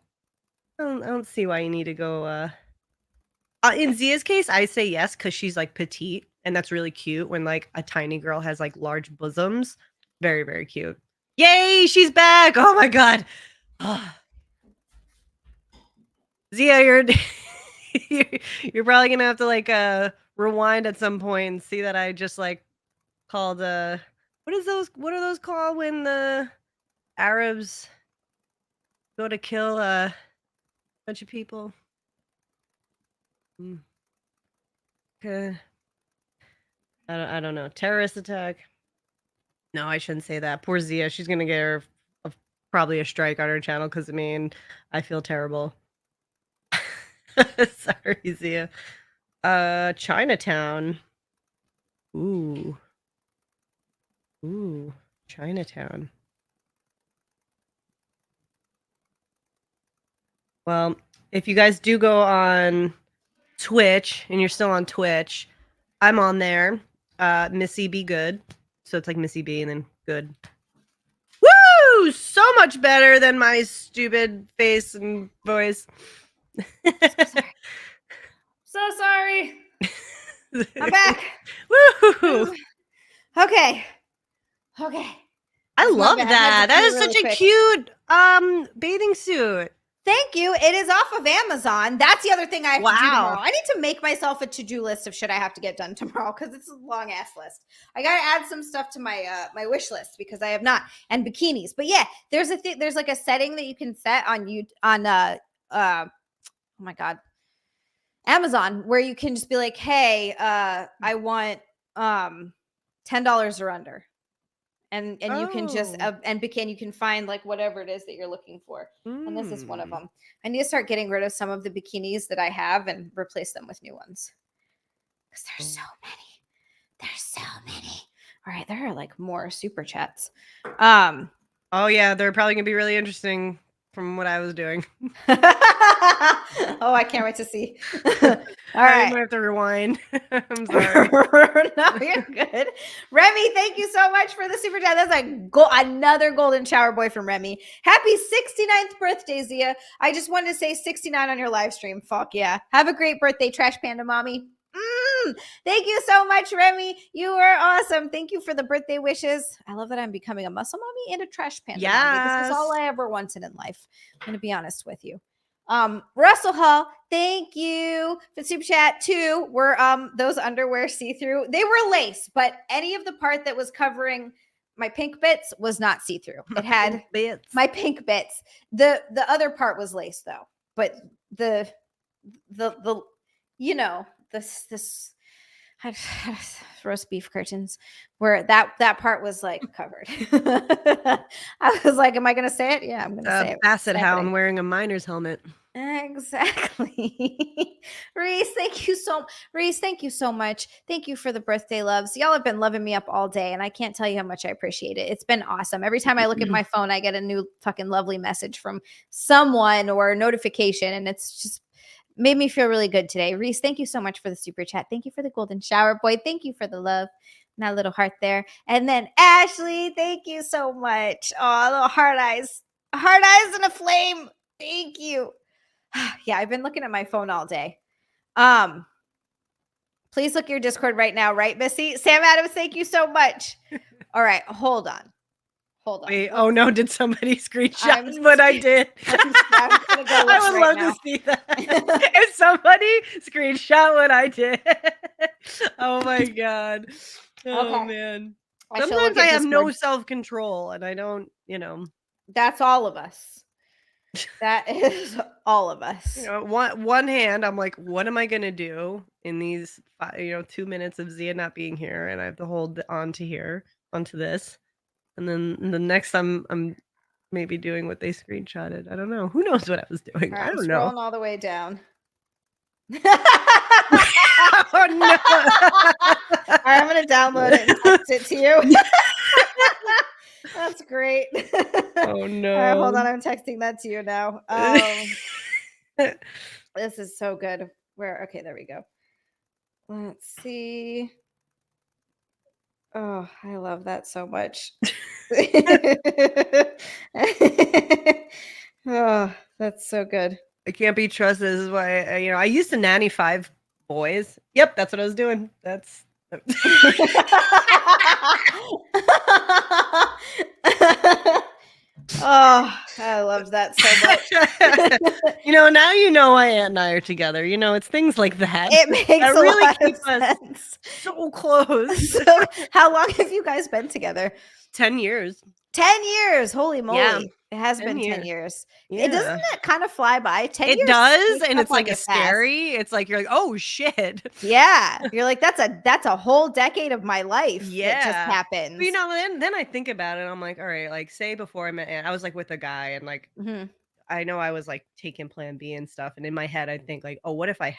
I don't see why you need to go in Zia's case, I say yes because she's like petite, and that's really cute when like a tiny girl has like large bosoms. Very, very cute. Yay, she's back! Oh my god. Zia, you're probably gonna have to like rewind at some point and see that I just like called what are those called when the Arabs go to kill a bunch of people? Okay. I don't know. Terrorist attack. No, I shouldn't say that. Poor Zia. She's gonna get her probably a strike on her channel because of me, and I feel terrible. Sorry, Zia. Chinatown. Ooh, Chinatown. Well, if you guys do go on Twitch and you're still on Twitch, I'm on there. Missy Be Good. So it's like Missy B and then good. Woo! So much better than my stupid face and voice. So sorry. I'm back. Woo! Okay. I love bad. that. That is Really such a quick. cute bathing suit. Thank you. It is off of Amazon. That's the other thing I have to do Wow. tomorrow. I need to make myself a to-do list of shit I have to get done tomorrow because it's a long ass list. I gotta add some stuff to my my wish list because I have not, and bikinis. But yeah, there's a thing. There's like a setting that you can set on oh my god. Amazon, where you can just be like, hey, I want $10 or under. And you can just you can find like whatever it is that you're looking for. And this is one of them. I need to start getting rid of some of the bikinis that I have and replace them with new ones. Because there's so many. There's so many. All right, there are like more super chats. Oh yeah, they're probably gonna be really interesting from what I was doing. Oh, I can't wait to see. All right. I might have to rewind. I'm sorry. No, you're good. Remy, thank you so much for the super chat. That's another golden shower boy from Remy. Happy 69th birthday, Zia. I just wanted to say 69 on your live stream. Fuck yeah. Have a great birthday, Trash Panda Mommy. Thank you so much, Remy. You are awesome. Thank you for the birthday wishes. I love that I'm becoming a muscle mommy and a trash panda mommy. This is all I ever wanted in life. I'm going to be honest with you. Russell Hall, thank you for the super chat. 2 were those underwear see-through. They were lace, but any of the part that was covering my pink bits was not see-through. It had my pink bits. The other part was lace though. But the you know, this roast beef curtains where that part was like covered. I was like, am I gonna say it? Yeah, I'm gonna say it. Basset hound wearing a miner's helmet. Exactly. Reese, thank you so much. Thank you for the birthday loves. Y'all have been loving me up all day, and I can't tell you how much I appreciate it. It's been awesome. Every time I look at my phone, I get a new fucking lovely message from someone or a notification, and it's just made me feel really good today. Reese, thank you so much for the super chat. Thank you for the golden shower boy. Thank you for the love. And that little heart there. And then Ashley, thank you so much. Oh, little heart eyes. Heart eyes and a flame. Thank you. Yeah, I've been looking at my phone all day. Please look at your Discord right now, right, Missy? Sam Adams, thank you so much. All right, hold on. Wait, oh no, did somebody screenshot what I did? I would love to see that. If somebody screenshot what I did. Oh my God. Oh man. Sometimes I have no self-control and I don't, That's all of us. That is all of us. One hand, I'm like, what am I gonna do in these 2 minutes of Zia not being here, and I have to hold on to this. And then the next I'm maybe doing what they screenshotted. I don't know. Who knows what I was doing? Right, I don't know. Scrolling all the way down. Oh no! All right, I'm gonna download it and text it to you. That's great. Oh no! All right, hold on, I'm texting that to you now. This is so good. Okay, there we go. Let's see. Oh, I love that so much. Oh, that's so good. I can't be trusted. This is why I used to nanny 5 boys. Yep, that's what I was doing. That's Oh, I love that so much. Now Aunt and I are together. It's things like that. It makes that a really lot keep of us sense. so close. So, how long have you guys been together? 10 years. 10 years. Holy moly. Yeah, it has been 10 years. Yeah. It doesn't that kind of fly by? 10 years. It does, and it's like scary. It's like you're like, oh shit. Yeah. You're like, that's a whole decade of my life. Yeah. That just happened. But then I think about it, I'm like, all right, like say before I met Aunt, I was like with a guy and like I know I was like taking plan B and stuff. And in my head, I think like, oh, what if I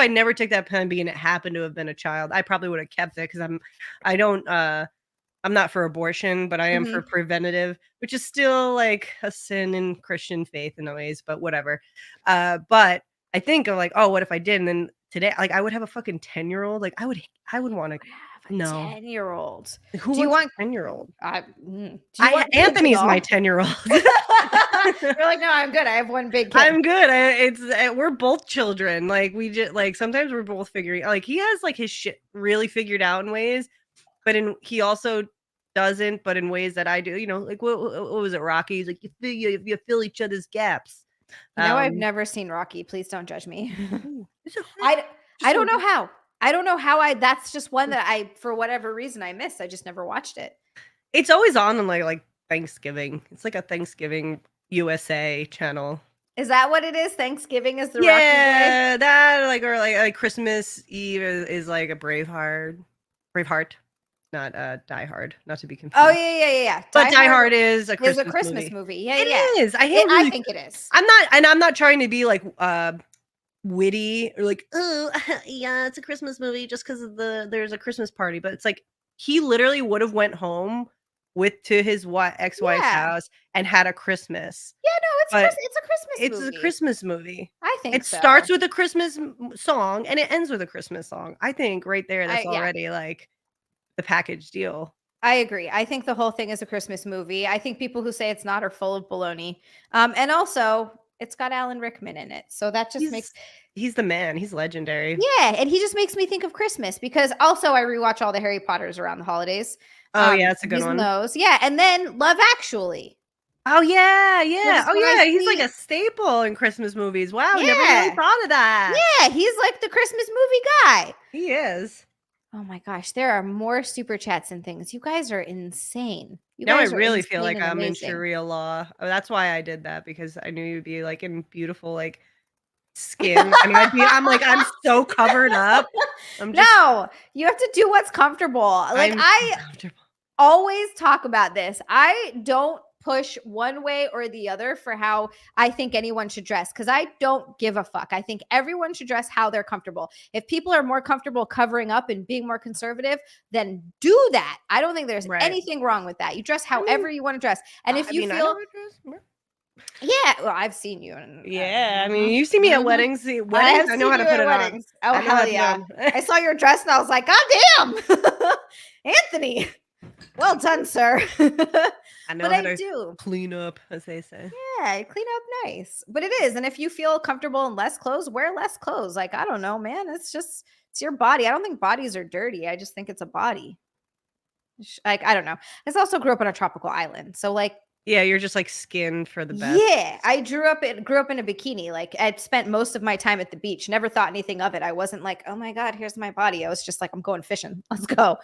never took that plan B and it happened to have been a child? I probably would have kept it because I'm not for abortion, but I am for preventative, which is still like a sin in Christian faith in ways, but whatever. But I think of like, oh, what if I did? And then today, like I would have a fucking 10-year-old. Like I would want to have a 10-year-old. Who do you want a 10-year-old? Anthony's my 10-year-old. You're like, no, I'm good. I have one big kid. I'm good. We're both children. Like we just like sometimes we're both figuring. Like he has like his shit really figured out in ways, but he also doesn't. But in ways that I do, like what was it, Rocky? He's like you fill each other's gaps. I've never seen Rocky. Please don't judge me. I don't know how. That's just one that I, for whatever reason, I missed. I just never watched it. It's always on like Thanksgiving. It's like a Thanksgiving USA channel. Is that what it is? Thanksgiving is the Rocky Day? Yeah, that like or like Christmas Eve is like a Braveheart, not Die Hard, not to be confused. Oh yeah. But Die Hard is a Christmas movie. Yeah, It yeah. is. I think it is. I'm not trying to be like witty or like, oh yeah, it's a Christmas movie just because of there's a Christmas party, but it's like he literally would have went home to his ex-wife's house and had a Christmas. Yeah, no, it's a Christmas It's movie. a Christmas movie. I think it so. starts with a Christmas song and it ends with a Christmas song. I think right there, that's already like the package deal. I agree. I think the whole thing is a Christmas movie. I think people who say it's not are full of baloney. And also, it's got Alan Rickman in it, so that just makes he's the man. He's legendary. Yeah, and he just makes me think of Christmas because also I rewatch all the Harry Potters around the holidays. Oh yeah, it's a good one. Those, yeah, and then Love Actually. Oh yeah. He's like a staple in Christmas movies. Wow, never really thought of that. Yeah, he's like the Christmas movie guy. He is. Oh my gosh, there are more super chats and things. You guys are insane. Now I really feel like I'm in Sharia law. Oh, that's why I did that, because I knew you'd be like in beautiful like skin, and I'm so covered up. No, you have to do what's comfortable. Like I always talk about this. I don't push one way or the other for how I think anyone should dress, because I don't give a fuck. I think everyone should dress how they're comfortable. If people are more comfortable covering up and being more conservative, then do that. I don't think there's anything wrong with that. You dress however you want to dress. And if you feel yeah, well, I've seen you. I mean, you see me at weddings. I know how to put it on. Oh, hell yeah. I saw your dress and I was like, God damn. Anthony. Well done, sir. I know how to clean up, as they say. Yeah, clean up nice. But it is. And if you feel comfortable in less clothes, wear less clothes. Like, I don't know, man. It's your body. I don't think bodies are dirty. I just think it's a body. Like, I don't know. I also grew up on a tropical island. So, like, yeah, you're just like skinned for the best. Yeah, I grew up in a bikini. Like, I'd spent most of my time at the beach. Never thought anything of it. I wasn't like, oh my God, here's my body. I was just like, I'm going fishing. Let's go.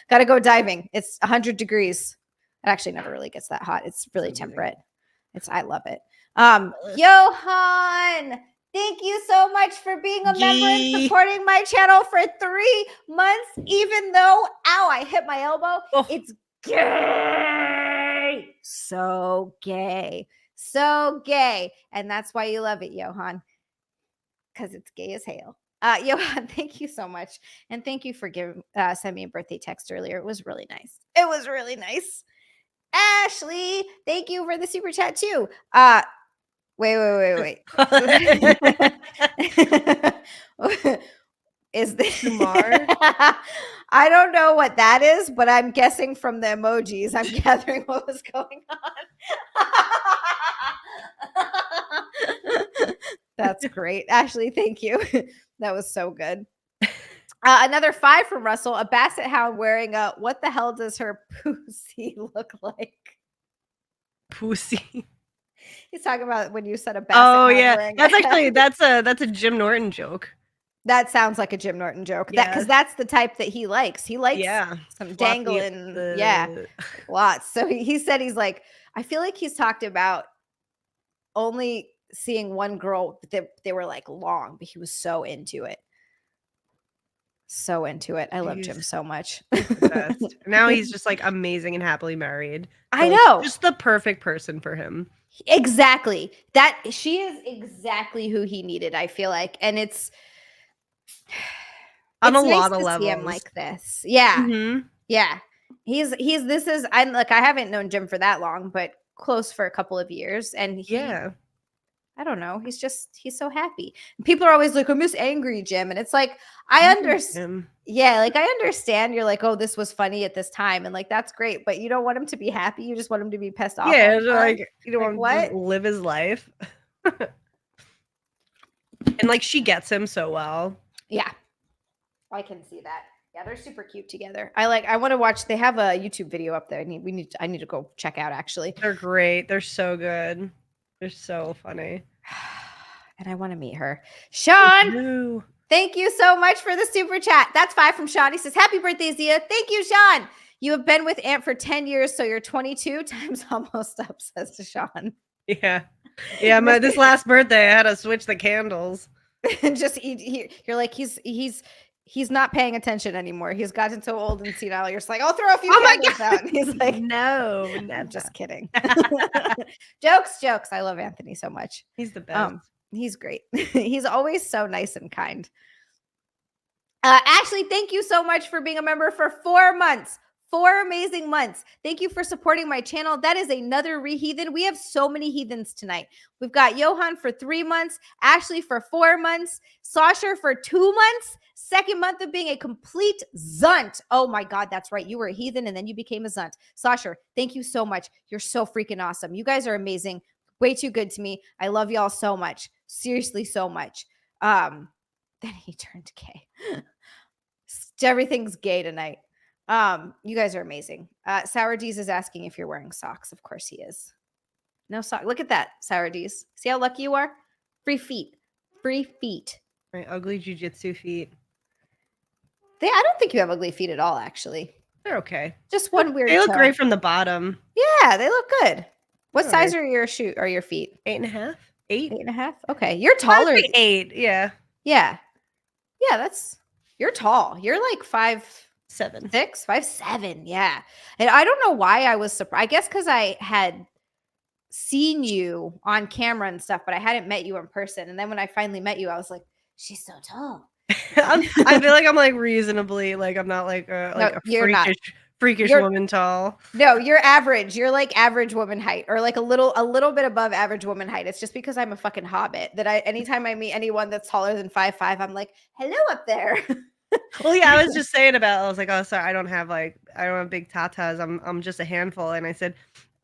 Gotta go diving. It's 100 degrees. It actually never really gets that hot. It's really temperate. I love it. Johan, thank you so much for being a member and supporting my channel for 3 months, even though, ow, I hit my elbow. Oh. It's gay. So gay. And that's why you love it, Johan, because it's gay as hell. Johan, thank you so much. And thank you for sending me a birthday text earlier. It was really nice. Ashley, thank you for the super chat too. Wait. Is this Kumar? I don't know what that is, but I'm guessing from the emojis, I'm gathering what was going on. That's great. Ashley, thank you. That was so good. Another 5 from Russell. A basset hound wearing a what the hell does her pussy look like? Pussy. He's talking about when you said a basset hound. Oh yeah, that's a Jim Norton joke. That sounds like a Jim Norton joke. Yeah. Because that's the type that he likes. He likes some dangling, lots. So he said he's like, I feel like he's talked about only seeing one girl that they were like long, but he was so into it. I love Jim so much. Now he's just like amazing and happily married. I know. Just the perfect person for him. Exactly. She is exactly who he needed, I feel like. And it's on a lot of levels. See him like this. Yeah. Mm-hmm. Yeah. I haven't known Jim for that long, but close for a couple of years. And I don't know. He's so happy. People are always like, I miss angry Jim. And it's like, I understand. Yeah. Like I understand. You're like, oh, this was funny at this time. And like, that's great. But you don't want him to be happy. You just want him to be pissed off. Yeah. Like you don't want him to live his life. And like, she gets him so well. Yeah. I can see that. Yeah. They're super cute together. I want to watch. They have a YouTube video up there. I need to go check out actually. They're great. They're so good. They're so funny. And I want to meet her. Sean, thank you so much for the super chat. That's 5 from Sean. He says, happy birthday, Zia. Thank you, Sean. You have been with Ant for 10 years, so you're 22 times almost up, says to Sean. Yeah. Yeah, this last birthday, I had to switch the candles. Just you're like he's not paying attention anymore. He's gotten so old and senile. You're just like, I'll throw a few candles out. And he's like, no, I'm just kidding. Jokes. I love Anthony so much. He's the best. He's great. He's always so nice and kind. Ashley, thank you so much for being a member for 4 months. 4 amazing months. Thank you for supporting my channel. That is another heathen. We have so many heathens tonight. We've got Johan for 3 months, Ashley for 4 months, Sasha for 2 months, second month of being a complete zunt. Oh my God, that's right. You were a heathen and then you became a zunt. Sasha, thank you so much. You're so freaking awesome. You guys are amazing. Way too good to me. I love y'all so much. Seriously, so much. Then he turned gay. Everything's gay tonight. You guys are amazing. Sour D's is asking if you're wearing socks. Of course he is. No sock. Look at that, Sour D's. See how lucky you are? Free feet. My ugly jujitsu feet. I don't think you have ugly feet at all, actually. They're okay. Just one weird. They look great from the bottom. Yeah, they look good. What size are your feet? 8.5. 8. 8.5. Okay, you're taller. 8. Yeah. Yeah. You're tall. You're like 5'7", 5'7". Yeah. And I don't know why I was surprised. I guess because I had seen you on camera and stuff, but I hadn't met you in person. And then when I finally met you, I was like, she's so tall. I feel like I'm like reasonably, like I'm not like a freakish woman tall. No, you're average. You're like average woman height, or like a little bit above average woman height. It's just because I'm a fucking hobbit that anytime I meet anyone that's taller than 5'5", I'm like, hello up there. Well, yeah, I was just saying I was like, oh, sorry, I don't have big tatas. I'm just a handful. And I said,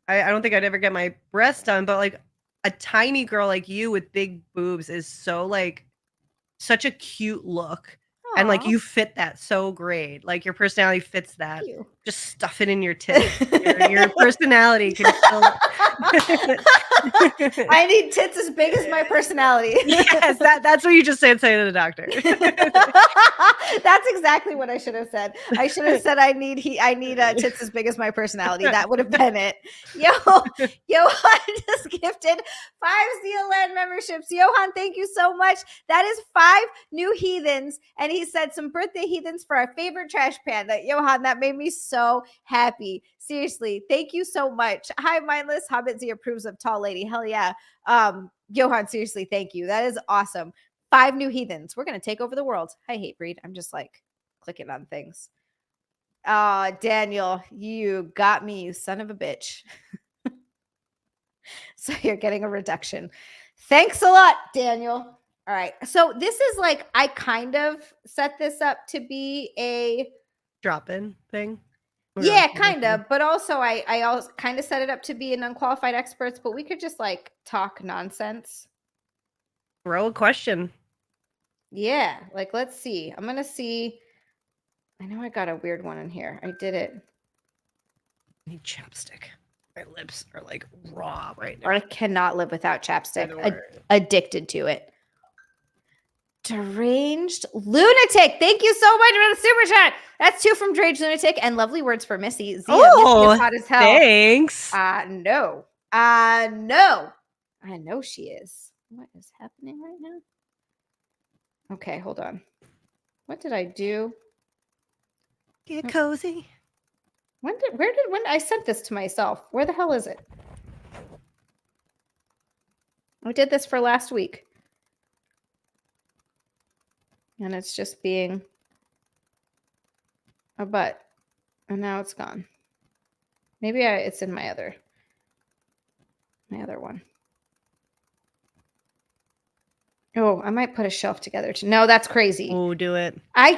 I don't think I'd ever get my breasts done, but like a tiny girl like you with big boobs is so like such a cute look. Aww. And like you fit that so great. Like your personality fits that. Just stuff it in your tits. your personality can still I need tits as big as my personality. Yes, that's what you just say to the doctor. That's exactly what I should have said. I should have said I need tits as big as my personality. That would have been it. Johan just gifted 5 XiaLand memberships. Johan, thank you so much. That is 5 new heathens, and he said some birthday heathens for our favorite trash panda. Johan, that made me so happy. Seriously, thank you so much. Hi, mindless. Hobbit Z approves of tall lady. Hell yeah. Johan, seriously, thank you. That is awesome. 5 new heathens. We're going to take over the world. Hi, Hatebreed. I'm just like clicking on things. Daniel, you got me, you son of a bitch. So you're getting a reduction. Thanks a lot, Daniel. All right. So this is like, I kind of set this up to be a drop-in thing. Yeah, kind of. But also I also kind of set it up to be an unqualified experts, but we could just like talk nonsense. Throw a question. Yeah. Like, let's see. I'm going to see. I know I got a weird one in here. I did it. I need chapstick. My lips are like raw right now. I cannot live without chapstick. Addicted to it. Deranged Lunatic. Thank you so much for the super chat. That's 2 from Deranged Lunatic and lovely words for Missy. Zia, oh, Missy is hot as hell. Thanks. No. I know she is. What is happening right now? Okay, hold on. What did I do? Get cozy. When I sent this to myself? Where the hell is it? I did this for last week. And it's just being a butt. And now it's gone. Maybe it's in my other one. Oh, I might put a shelf together too. No, that's crazy. Oh, do it. I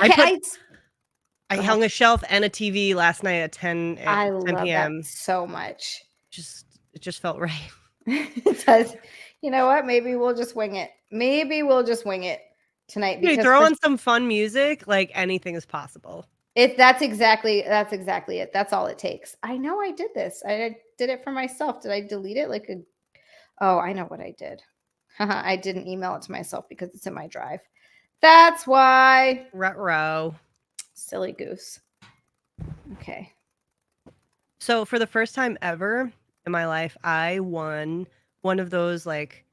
hung a shelf and a TV last night at 10 p.m. I love that so much. It just felt right. It does. You know what? Maybe we'll just wing it. Tonight. You throw on some fun music, like anything is possible. That's exactly it. That's all it takes. I know I did this. I did it for myself. Did I delete it? Oh, I know what I did. I didn't email it to myself because it's in my drive. That's why. Ruh-roh. Silly goose. Okay. So for the first time ever in my life, I won one of those like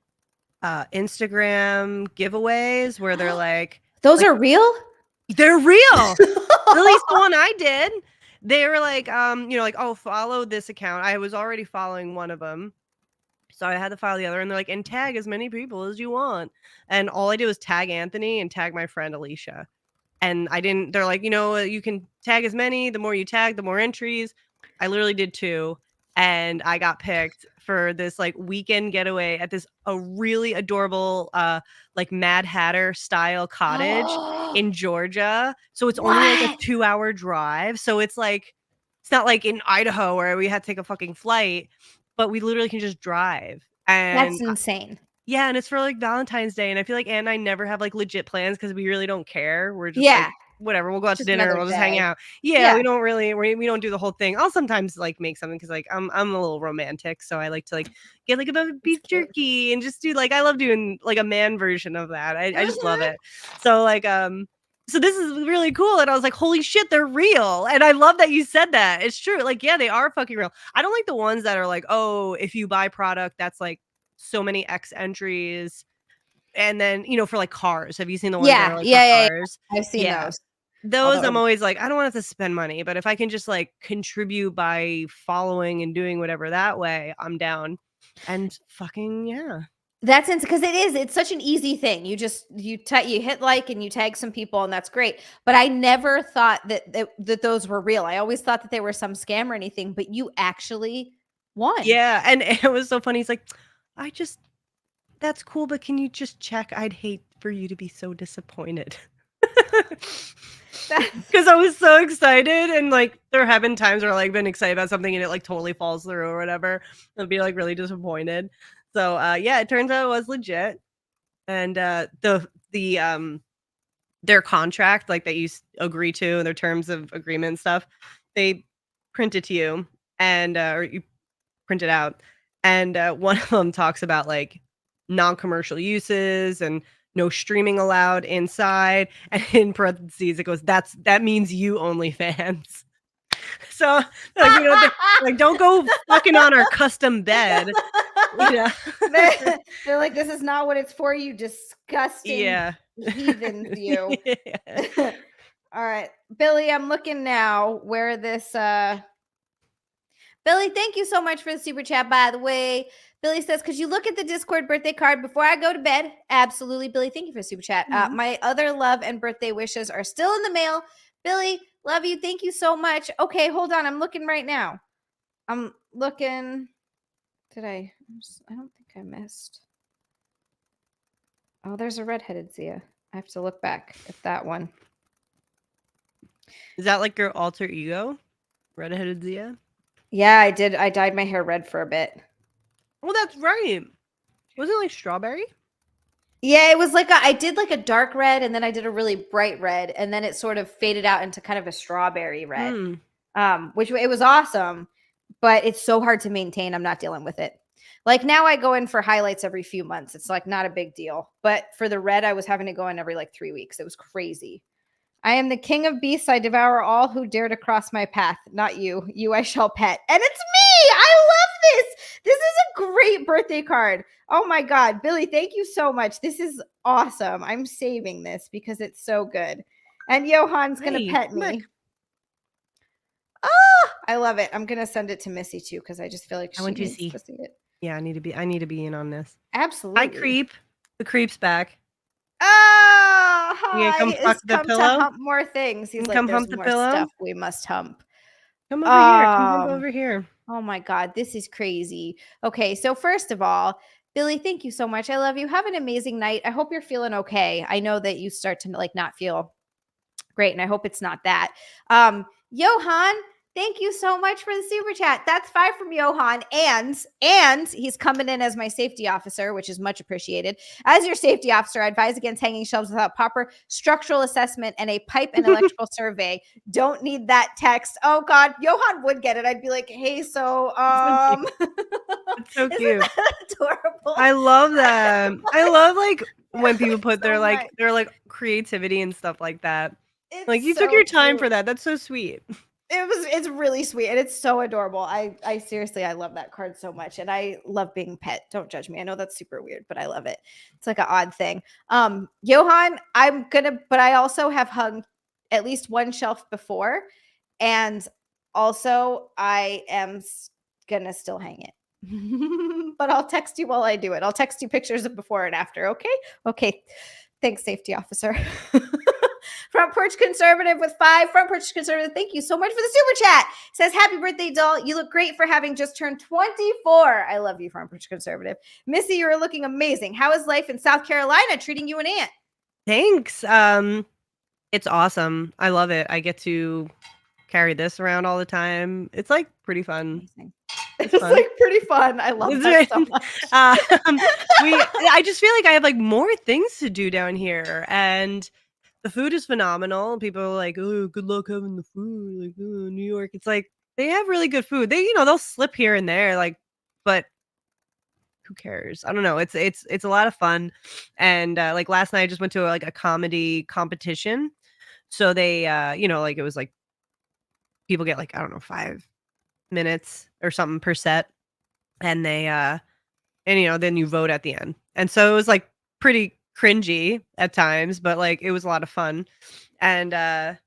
Instagram giveaways where they're like, Those are real? they're real. At least the one I did. They were like, like, oh, follow this account. I was already following one of them. So I had to follow the other, and they're like, and tag as many people as you want. And all I did was tag Anthony and tag my friend Alicia. And they're like, you can tag as many, the more you tag, the more entries. I literally did 2. And I got picked for this like weekend getaway at a really adorable, like Mad Hatter style cottage in Georgia. So it's only like a 2-hour drive. So it's not like in Idaho where we had to take a fucking flight, but we literally can just drive. And That's insane. Yeah, and it's for like Valentine's Day, and I feel like Ann and I never have like legit plans because we really don't care. We're just like, whatever, we'll go out to dinner, we'll just hang out. Yeah, we don't really, we don't do the whole thing. I'll sometimes like make something because like I'm a little romantic, so I like to like get like a beef jerky and just do like, I love doing like a man version of that. I just love it. So like so this is really cool, and I was like, holy shit, they're real. And I love that you said that. It's true. Like, yeah, they are fucking real. I don't like the ones that are like, oh, if you buy product that's like so many X entries, and then for like cars. Have you seen the ones that are like for cars? I've seen those. Those I'm always like, I don't want to have to spend money, but if I can just like contribute by following and doing whatever that way, I'm down. And fucking yeah. That's because it's such an easy thing. You hit like and you tag some people, and that's great. But I never thought that those were real. I always thought that they were some scam or anything, but you actually won. Yeah, and it was so funny. He's like, that's cool, but can you just check? I'd hate for you to be so disappointed. Because I was so excited, and like there have been times where I've been excited about something and it like totally falls through or whatever. I'll be like really disappointed. So yeah, it turns out it was legit. And their contract, like that you agree to, their terms of agreement and stuff, they print it to you, and or you print it out, and one of them talks about like non-commercial uses and no streaming allowed inside, and in parentheses it goes, that means you only fans. So like, don't go fucking on our custom bed. Yeah. They're like, this is not what it's for, you disgusting heathens, you. Yeah. All right, Billy, I'm looking now where this Billy, thank you so much for the super chat, by the way. Billy says, could you look at the Discord birthday card before I go to bed? Absolutely, Billy. Thank you for the super chat. My other love and birthday wishes are still in the mail. Billy, love you. Thank you so much. Okay, hold on. I'm looking right now. I'm looking. I don't think I missed. Oh, there's a redheaded Zia. I have to look back at that one. Is that like your alter ego? Redheaded Zia? Yeah, I did. I dyed my hair red for a bit. Oh, that's right. Was it like strawberry? Yeah, it was like I did like a dark red, and then I did a really bright red, and then it sort of faded out into kind of a strawberry red, which it was awesome, but it's so hard to maintain. I'm not dealing with it. Like now I go in for highlights every few months. It's like not a big deal, but for the red, I was having to go in every like 3 weeks. It was crazy. I am the king of beasts. I devour all who dare to cross my path. Not you. You I shall pet. And it's me. I love this. This is a great birthday card. Oh my God. Billy, thank you so much. This is awesome. I'm saving this because it's so good. And Johan's going to pet me. Oh, I love it. I'm going to send it to Missy too because I just feel like she needs to see it. Yeah, I need to be in on this. Absolutely. Hi, Creep. The Creep's back. Oh, hi. You come fuck the pillow? To hump more things. He's like, there's more stuff we must hump. Come over here. Come over here. Oh my God, this is crazy. Okay, so first of all, Billy, thank you so much. I love you. Have an amazing night. I hope you're feeling okay. I know that you start to like not feel great, and I hope it's not that. Johan, thank you so much for the super chat. That's 5 from Johan. And he's coming in as my safety officer, which is much appreciated. As your safety officer, I advise against hanging shelves without proper structural assessment and a pipe and electrical survey. Don't need that text. Oh God, Johan would get it. I'd be like, hey, so it's so cute. Adorable. I love that. I love like when people put their creativity and stuff like that. It's like you took your time for that. That's so sweet. It's really sweet and it's so adorable. I seriously, I love that card so much, and I love being pet. Don't judge me. I know that's super weird, but I love it. It's like an odd thing. Johan, but I also have hung at least one shelf before, and also I am gonna still hang it. But I'll text you while I do it. I'll text you pictures of before and after. Okay. Thanks, safety officer. Front Porch Conservative with 5. Front Porch Conservative, thank you so much for the super chat. Says, happy birthday, doll. You look great for having just turned 24. I love you, Front Porch Conservative. Missy, you're looking amazing. How is life in South Carolina treating you and Aunt? Thanks. It's awesome. I love it. I get to carry this around all the time. It's like pretty fun. Amazing. It's like pretty fun. I love that so much. I just feel like I have like more things to do down here, and the food is phenomenal. People are like, "Oh, good luck having the food." Like, oh, New York. It's like they have really good food. They'll slip here and there, like, but who cares? I don't know. It's a lot of fun, and like last night I just went to a comedy competition. So they, like it was like people get like I don't know 5 minutes or something per set, and they then you vote at the end, and so it was like pretty cringy at times, but like it was a lot of fun. And I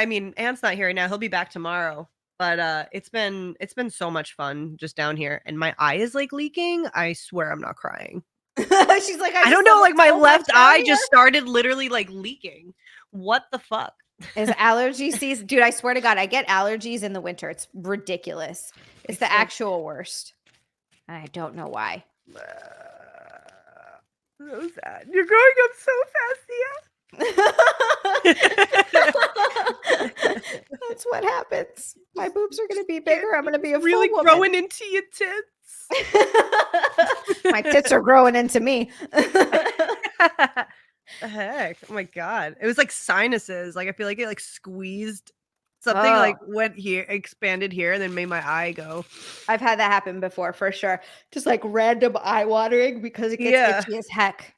mean Ant's not here right now, he'll be back tomorrow, but it's been so much fun just down here, and my eye is like leaking. I swear I'm not crying. She's like, I don't know, like my left eye just started literally like leaking. What the fuck? Is allergy season? Dude, I swear to God, I get allergies in the winter. It's ridiculous. It's the actual worst. And I don't know why. So sad. You're growing up so fast, Thea. That's what happens. My boobs are going to be bigger. I'm going to be a really full woman. Growing into your tits. My tits are growing into me. The heck? Oh my God. It was like sinuses. Like I feel like it like squeezed something, like went here, expanded here, and then made my eye go. I've had that happen before for sure. Just like random eye watering because it gets itchy as heck.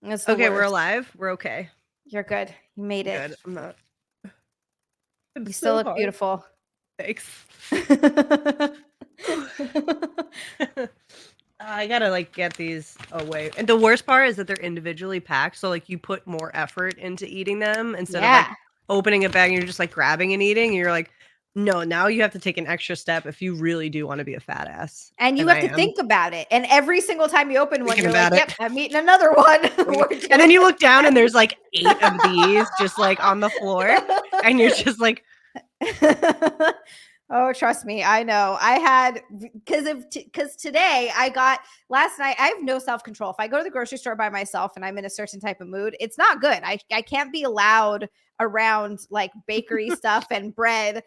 Okay, we're alive. We're okay. You're good. You made it. Good. I'm not. You still look beautiful. Thanks. I gotta like get these away. And the worst part is that they're individually packed. So like you put more effort into eating them instead of like opening a bag and you're just like grabbing and eating. And you're like, no, now you have to take an extra step if you really do want to be a fat ass. And you have to think about it. And every single time you open one, you're like, yep, I'm eating another one. And then you look down and there's like 8 of these just like on the floor. And you're just like, oh, trust me. I know. I had, because today last night, I have no self-control. If I go to the grocery store by myself and I'm in a certain type of mood, it's not good. I can't be allowed around like bakery stuff and bread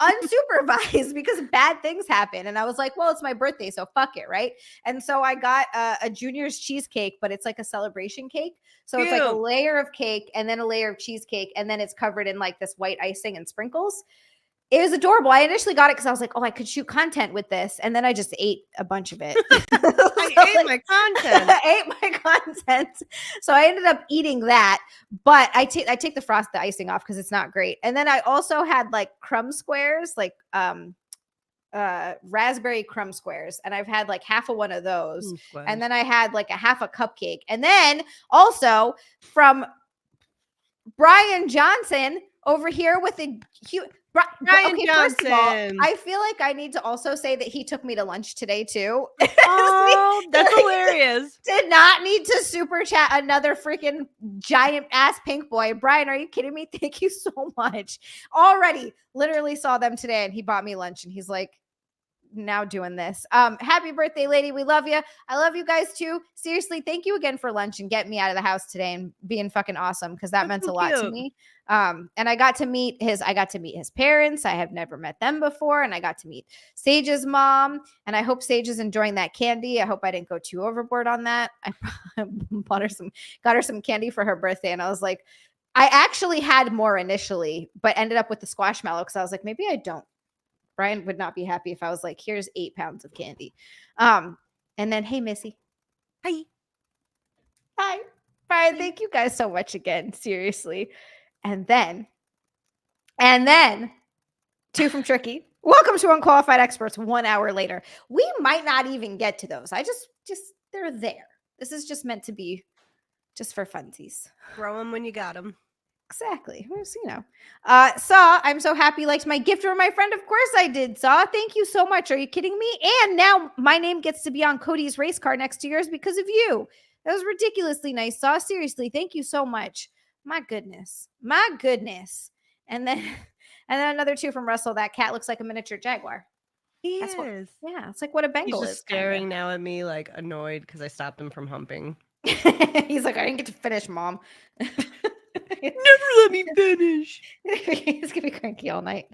unsupervised because bad things happen. And I was like, well, it's my birthday, so fuck it, right? And so I got a junior's cheesecake, but it's like a celebration cake. So it's like a layer of cake and then a layer of cheesecake, and then it's covered in like this white icing and sprinkles. It was adorable. I initially got it because I was like, oh, I could shoot content with this. And then I just ate a bunch of it. I ate my content. I ate my content. So I ended up eating that. But I take the icing off because it's not great. And then I also had like crumb squares, like raspberry crumb squares. And I've had like half of one of those. And then I had like a half a cupcake. And then also from Brian Johnson over here with a huge... Brian Johnson. First of all, I feel like I need to also say that he took me to lunch today too. Oh, that's hilarious. Did not need to super chat another freaking giant ass pink boy. Brian, are you kidding me? Thank you so much. Already literally saw them today and he bought me lunch and he's like, now doing this. Happy birthday, lady. We love you. I love you guys too. Seriously, thank you again for lunch and getting me out of the house today and being fucking awesome because that meant a lot to me. And I got to meet his parents. I have never met them before. And I got to meet Sage's mom. And I hope Sage is enjoying that candy. I hope I didn't go too overboard on that. I got her some candy for her birthday. And I was like, I actually had more initially, but ended up with the squashmallow because I was like, maybe I don't. Brian would not be happy if I was like, here's 8 pounds of candy. And then, hey, Missy. Hi. Brian, thank you guys so much again. Seriously. And then And then 2 from Tricky. Welcome to Unqualified Experts 1 hour later. We might not even get to those. I just they're there. This is just meant to be just for funsies. Throw them when you got them. Exactly. Saw, I'm so happy. Liked my gift from my friend. Of course I did, Saw. Thank you so much. Are you kidding me? And now my name gets to be on Cody's race car next to yours because of you. That was ridiculously nice, Saw. Seriously, thank you so much. My goodness. And then another 2 from Russell. That cat looks like a miniature jaguar. He That's is. It's like what a Bengal He's just is. staring now at me like annoyed because I stopped him from humping. He's like, I didn't get to finish, Mom. Never let me finish. He's gonna be cranky all night.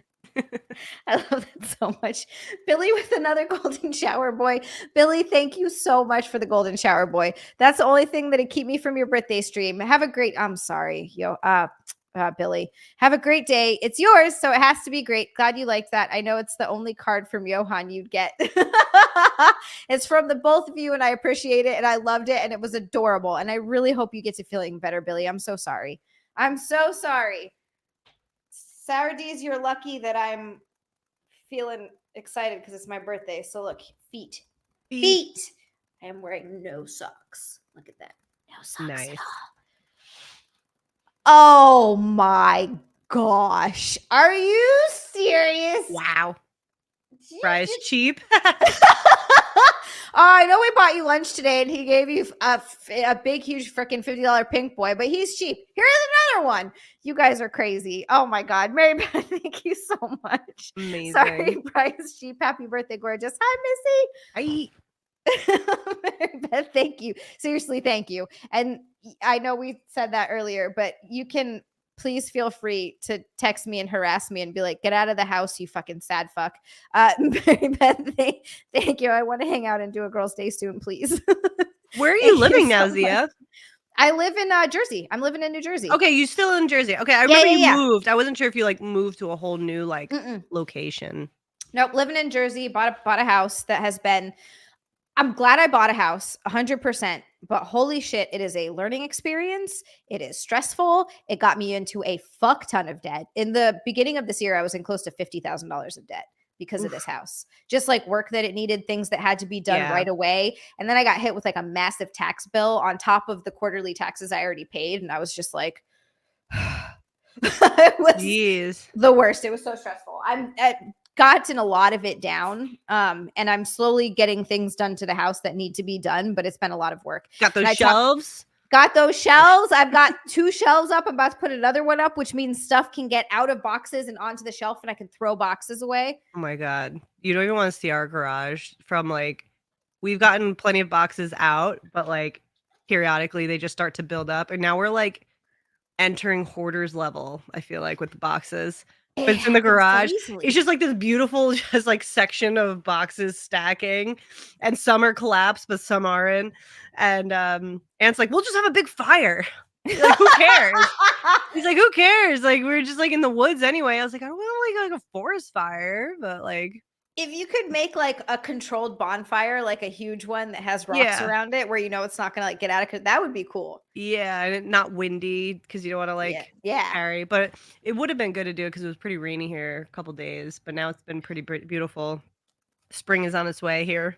I love that so much. Billy with another golden shower boy. Billy, thank you so much for the golden shower boy. That's the only thing that'd keep me from your birthday stream. Have a great, I'm sorry, Billy. Have a great day. It's yours, so it has to be great. Glad you liked that. I know it's the only card from Johan you'd get. It's from the both of you, and I appreciate it, and I loved it, and it was adorable. And I really hope you get to feeling better, Billy. I'm so sorry. Sour D's, you're lucky that I'm feeling excited because it's my birthday. So look, feet. I am wearing no socks. Look at that. No socks Nice. at all. Oh my gosh. Are you serious? Wow. Fries cheap. I know we bought you lunch today and he gave you a big, huge freaking $50 pink boy, but he's cheap. Here's another one. You guys are crazy. Oh my God. Mary Beth, thank you so much. Amazing. Sorry, Bryce cheap. Happy birthday, gorgeous. Hi, Missy. Mary Beth, thank you. Seriously, thank you. And I know we said that earlier, but you can please feel free to text me and harass me and be like, get out of the house, you fucking sad fuck. Mary Beth, thank you. I want to hang out and do a girl's day soon, please. Where are you living now, Zia? I live in Jersey. I'm living in New Jersey. Okay, you still in Jersey. Okay, I remember you moved. I wasn't sure if you like moved to a whole new like location. Nope, living in Jersey, bought a house that has been, I'm glad I bought a house 100%, but holy shit, it is a learning experience. It is stressful. It got me into a fuck ton of debt. In the beginning of this year, I was in close to $50,000 of debt because of this house. Just like work that it needed, things that had to be done right away. And then I got hit with like a massive tax bill on top of the quarterly taxes I already paid. And I was just like, it was the worst. It was so stressful. I'm gotten a lot of it down. And I'm slowly getting things done to the house that need to be done, but it's been a lot of work. Got those shelves? Got those shelves. I've got 2 shelves up. I'm about to put another one up, which means stuff can get out of boxes and onto the shelf and I can throw boxes away. Oh my God. You don't even want to see our garage from like, we've gotten plenty of boxes out, but like periodically they just start to build up. And now we're like entering hoarders level, I feel like, with the boxes. But it's in the garage. It's just like this beautiful just like section of boxes stacking, and some are collapsed, but some aren't. And Ant's like, we'll just have a big fire. Like, who cares? He's like, who cares? Like, we're just like in the woods anyway. I was like, I don't want like a forest fire, but like, if you could make like a controlled bonfire, like a huge one that has rocks around it where you know it's not going to like get out of, that would be cool. Yeah, and not windy because you don't want to like carry. But it would have been good to do it because it was pretty rainy here a couple days. But now it's been pretty beautiful. Spring is on its way here.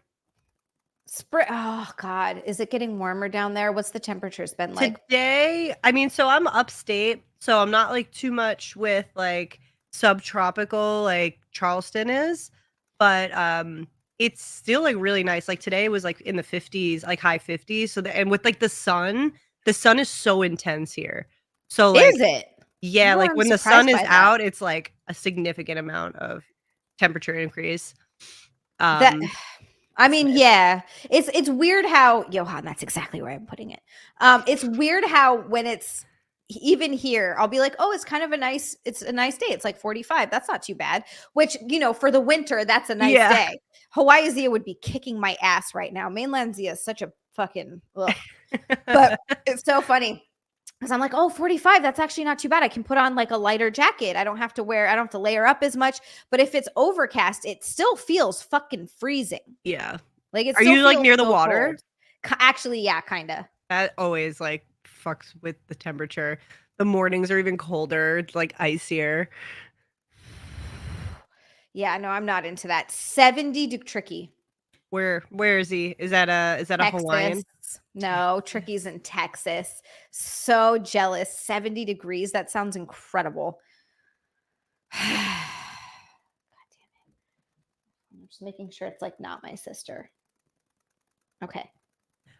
Spring. Oh God, is it getting warmer down there? What's the temperatures been like today? I mean, so I'm upstate, so I'm not like too much with like subtropical like Charleston is. But it's still like really nice. Like today was like in the 50s, like high 50s. So and with like the sun is so intense here. So like, is it? Yeah, like when the sun is out, it's like a significant amount of temperature increase. I mean, yeah, it's weird how Johan. That's exactly where I'm putting it. It's weird how when it's even here, I'll be like, oh, it's a nice day. It's like 45. That's not too bad. Which, you know, for the winter, that's a nice day. Hawaii Zia would be kicking my ass right now. Mainland Zia is such a fucking, ugh. But it's so funny because I'm like, oh, 45. That's actually not too bad. I can put on like a lighter jacket. I don't have to layer up as much. But if it's overcast, it still feels fucking freezing. Yeah. Like it's. Are you like near the water? Actually, yeah, kind of. That always like fucks with the temperature. The mornings are even colder, like icier. Yeah, no, I'm not into that. 70 Tricky. Where is he? Is that a Hawaiian? Texas. No, Tricky's in Texas. So jealous. 70 degrees. That sounds incredible. God damn it. I'm just making sure it's like not my sister. Okay.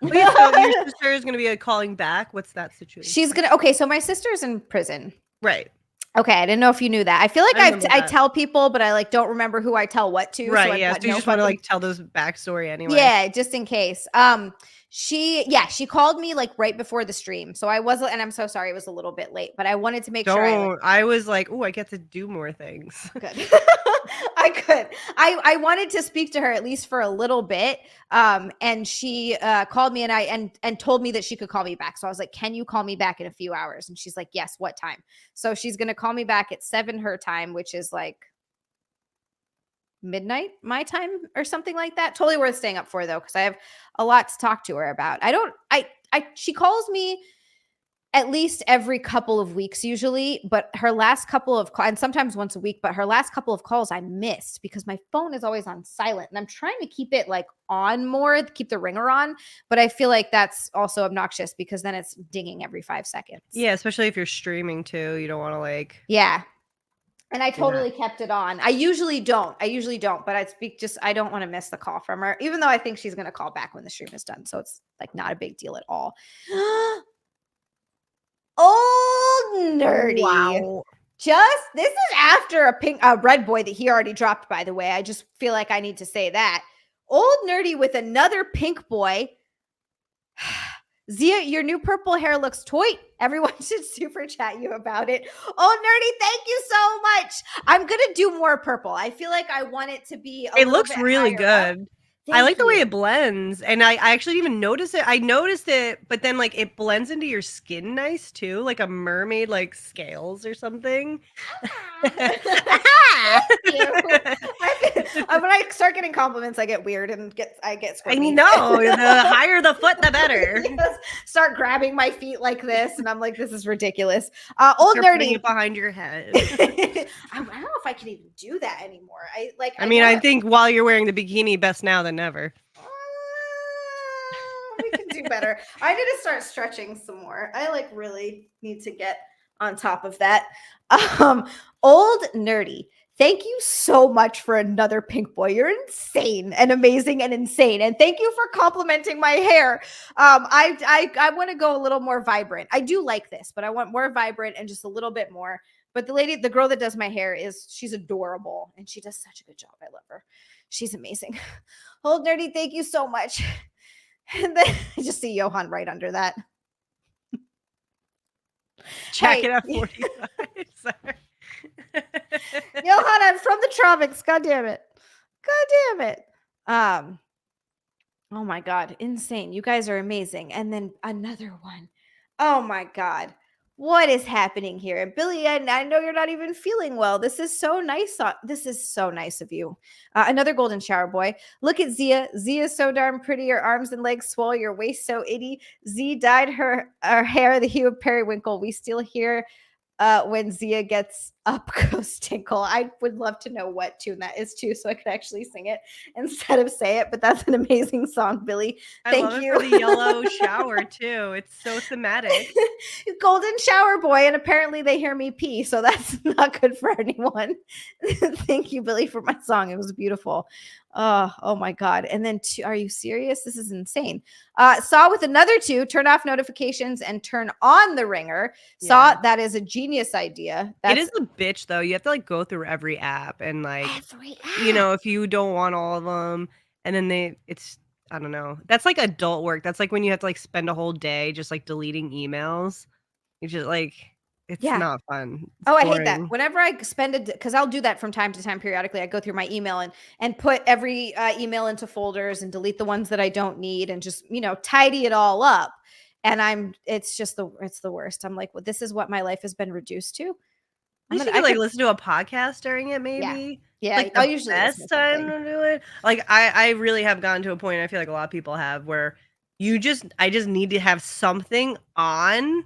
Wait, so your sister is going to be calling back? What's that situation? She's gonna. Okay, so my sister's in prison. Right. Okay, I didn't know if you knew that. I feel like I I remember that. tell people, but I like don't remember who I tell what to. Right. So Yeah. So you just want to like tell those backstory anyway. Yeah, just in case. She called me like right before the stream, so I wasn't, and I'm so sorry it was a little bit late, but I wanted to make sure. I was like, oh, I get to do more things. Good. I could. I wanted to speak to her at least for a little bit. And she called me and told me that she could call me back. So I was like, "Can you call me back in a few hours?" And she's like, "Yes, what time?" So she's gonna call me back at 7 her time, which is like midnight my time or something like that. Totally worth staying up for though, because I have a lot to talk to her about. She calls me at least every couple of weeks usually, but her last couple of and sometimes once a week, but her last couple of calls I missed because my phone is always on silent and I'm trying to keep it like on more, keep the ringer on, but I feel like that's also obnoxious because then it's dinging every 5 seconds. Yeah, especially if you're streaming too. You don't want to like. Yeah. And I totally kept it on. I usually don't, but I don't want to miss the call from her, even though I think she's going to call back when the stream is done. So it's like not a big deal at all. Old Nerdy. Wow. This is after a red boy that he already dropped, by the way. I just feel like I need to say that. Old Nerdy with another pink boy. Zia, your new purple hair looks toit. Everyone should super chat you about it. Old Nerdy, thank you so much. I'm going to do more purple. I feel like I want it to be It looks really good. I like the way it blends, and I actually didn't even notice it. I noticed it, but then like it blends into your skin nice too, like a mermaid like scales or something. Thank you. When I start getting compliments, I get weird and I get squirmy. I know, the higher the foot, the better. Yes. Start grabbing my feet like this, and I'm like, this is ridiculous. Old Nerdy it behind your head. I don't know if I can even do that anymore. I think while you're wearing the bikini, best now than never. We can do better. I need to start stretching some more. I like really need to get on top of that. Old Nerdy, thank you so much for another pink boy. You're insane and amazing and insane. And thank you for complimenting my hair. I want to go a little more vibrant. I do like this, but I want more vibrant and just a little bit more. But the girl that does my hair she's adorable and she does such a good job. I love her. She's amazing. Old Nerdy, thank you so much. And then I just see Johan right under that. Check it out 45. Sorry. Johan, I'm from the tropics. God damn it. Oh my God. Insane. You guys are amazing. And then another one. Oh my God. What is happening here? And Billy, I know you're not even feeling well. This is so nice. This is so nice of you. Another golden shower boy. Look at Zia. Zia's so darn pretty. Her arms and legs swole. Your waist so itty. Z dyed her hair the hue of periwinkle. We still hear when Zia gets up goes tinkle. I would love to know what tune that is too, so I could actually sing it instead of say it. But that's an amazing song, Billy. Thank you. I love it for the yellow shower too. It's so thematic. Golden shower boy, and apparently they hear me pee, so that's not good for anyone. Thank you, Billy, for my song. It was beautiful. Oh my God. And then are you serious? This is insane. Saw with another 2, turn off notifications and turn on the ringer. Saw that is a genius idea. It is a bitch though. You have to like go through every app and like if you don't want all of them, and then I don't know. That's like adult work. That's like when you have to like spend a whole day just like deleting emails. You just like it's not fun. It's boring. I hate that. Whenever I spend because I'll do that from time to time periodically. I go through my email and put every email into folders and delete the ones that I don't need and just, tidy it all up. And it's the worst. I'm like, well, this is what my life has been reduced to. I could listen to a podcast during it, maybe. Yeah. Like I'll usually best time to do it. Like I really have gotten to a point, I feel like a lot of people have, where I just need to have something on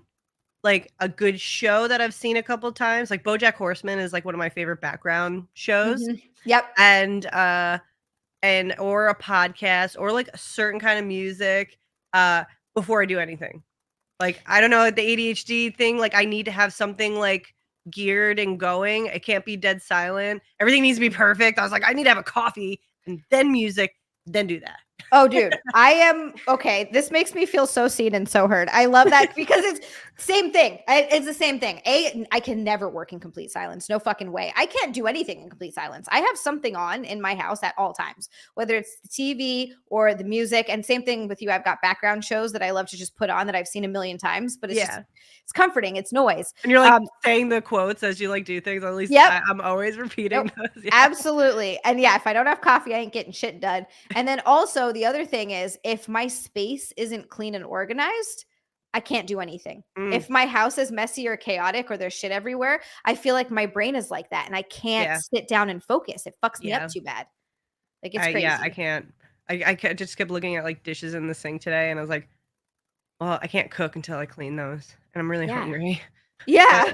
like a good show that I've seen a couple times. Like BoJack Horseman is like one of my favorite background shows. Yep. And or a podcast or like a certain kind of music before I do anything. Like, I don't know, the ADHD thing, like I need to have something like geared and going. It can't be dead silent. Everything needs to be perfect. I was like, I need to have a coffee and then music, then do that. Oh, dude, I am okay. This makes me feel so seen and so heard. I love that because it's same thing. It's the same thing. I can never work in complete silence. No fucking way. I can't do anything in complete silence. I have something on in my house at all times, whether it's the TV or the music. And same thing with you. I've got background shows that I love to just put on that I've seen a million times, but it's comforting. It's noise. And you're like saying the quotes as you like do things. At least I'm always repeating those. Yeah. Absolutely. And yeah, if I don't have coffee, I ain't getting shit done. And then also the other thing is if my space isn't clean and organized, I can't do anything. If my house is messy or chaotic or there's shit everywhere, I feel like my brain is like that and I can't sit down and focus. It fucks me up too bad. Like it's crazy. Yeah, I can't. I just kept looking at like dishes in the sink today and I was like, well, I can't cook until I clean those. And I'm really hungry. Yeah.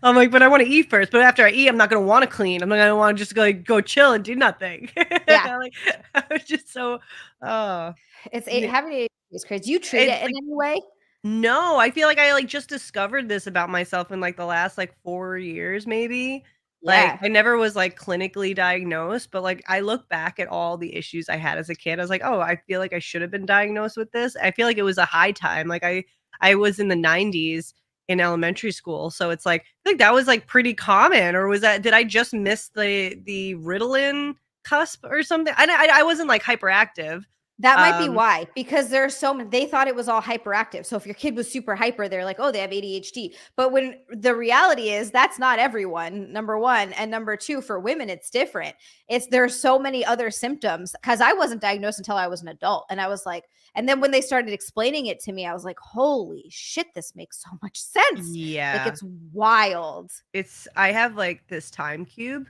I'm like, but I want to eat first. But after I eat, I'm not going to want to clean. I'm not going to want to just go chill and do nothing. Yeah. Like, I was just so, it's having ADHD is crazy. Do you treat it in any way? No, I feel like I like just discovered this about myself in like the last like 4 years, maybe. Like I never was like clinically diagnosed, but like I look back at all the issues I had as a kid. I was like, oh, I feel like I should have been diagnosed with this. I feel like it was a high time. Like I was in the 90s in elementary school. So it's like, I think that was like pretty common, or did I just miss the Ritalin cusp or something? I wasn't like hyperactive. That might be why, because there's so many, they thought it was all hyperactive. So if your kid was super hyper, they're like, oh, they have ADHD. But when the reality is that's not everyone, number one. And number two, for women, it's different. There's so many other symptoms because I wasn't diagnosed until I was an adult. And I was like, and then when they started explaining it to me, I was like, holy shit, this makes so much sense. Yeah. Like it's wild. I have like this time cube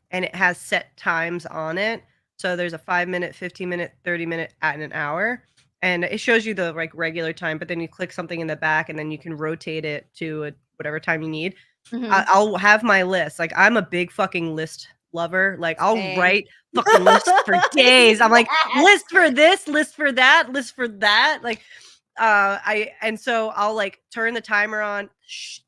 and it has set times on it. So there's a 5-minute, 15-minute, 30-minute, and an hour. And it shows you the like regular time, but then you click something in the back and then you can rotate it to whatever time you need. I'll have my list. Like I'm a big fucking list lover. Like I'll write fucking lists for days. I'm like, list for this, list for that, list for that. Like and so I'll like turn the timer on,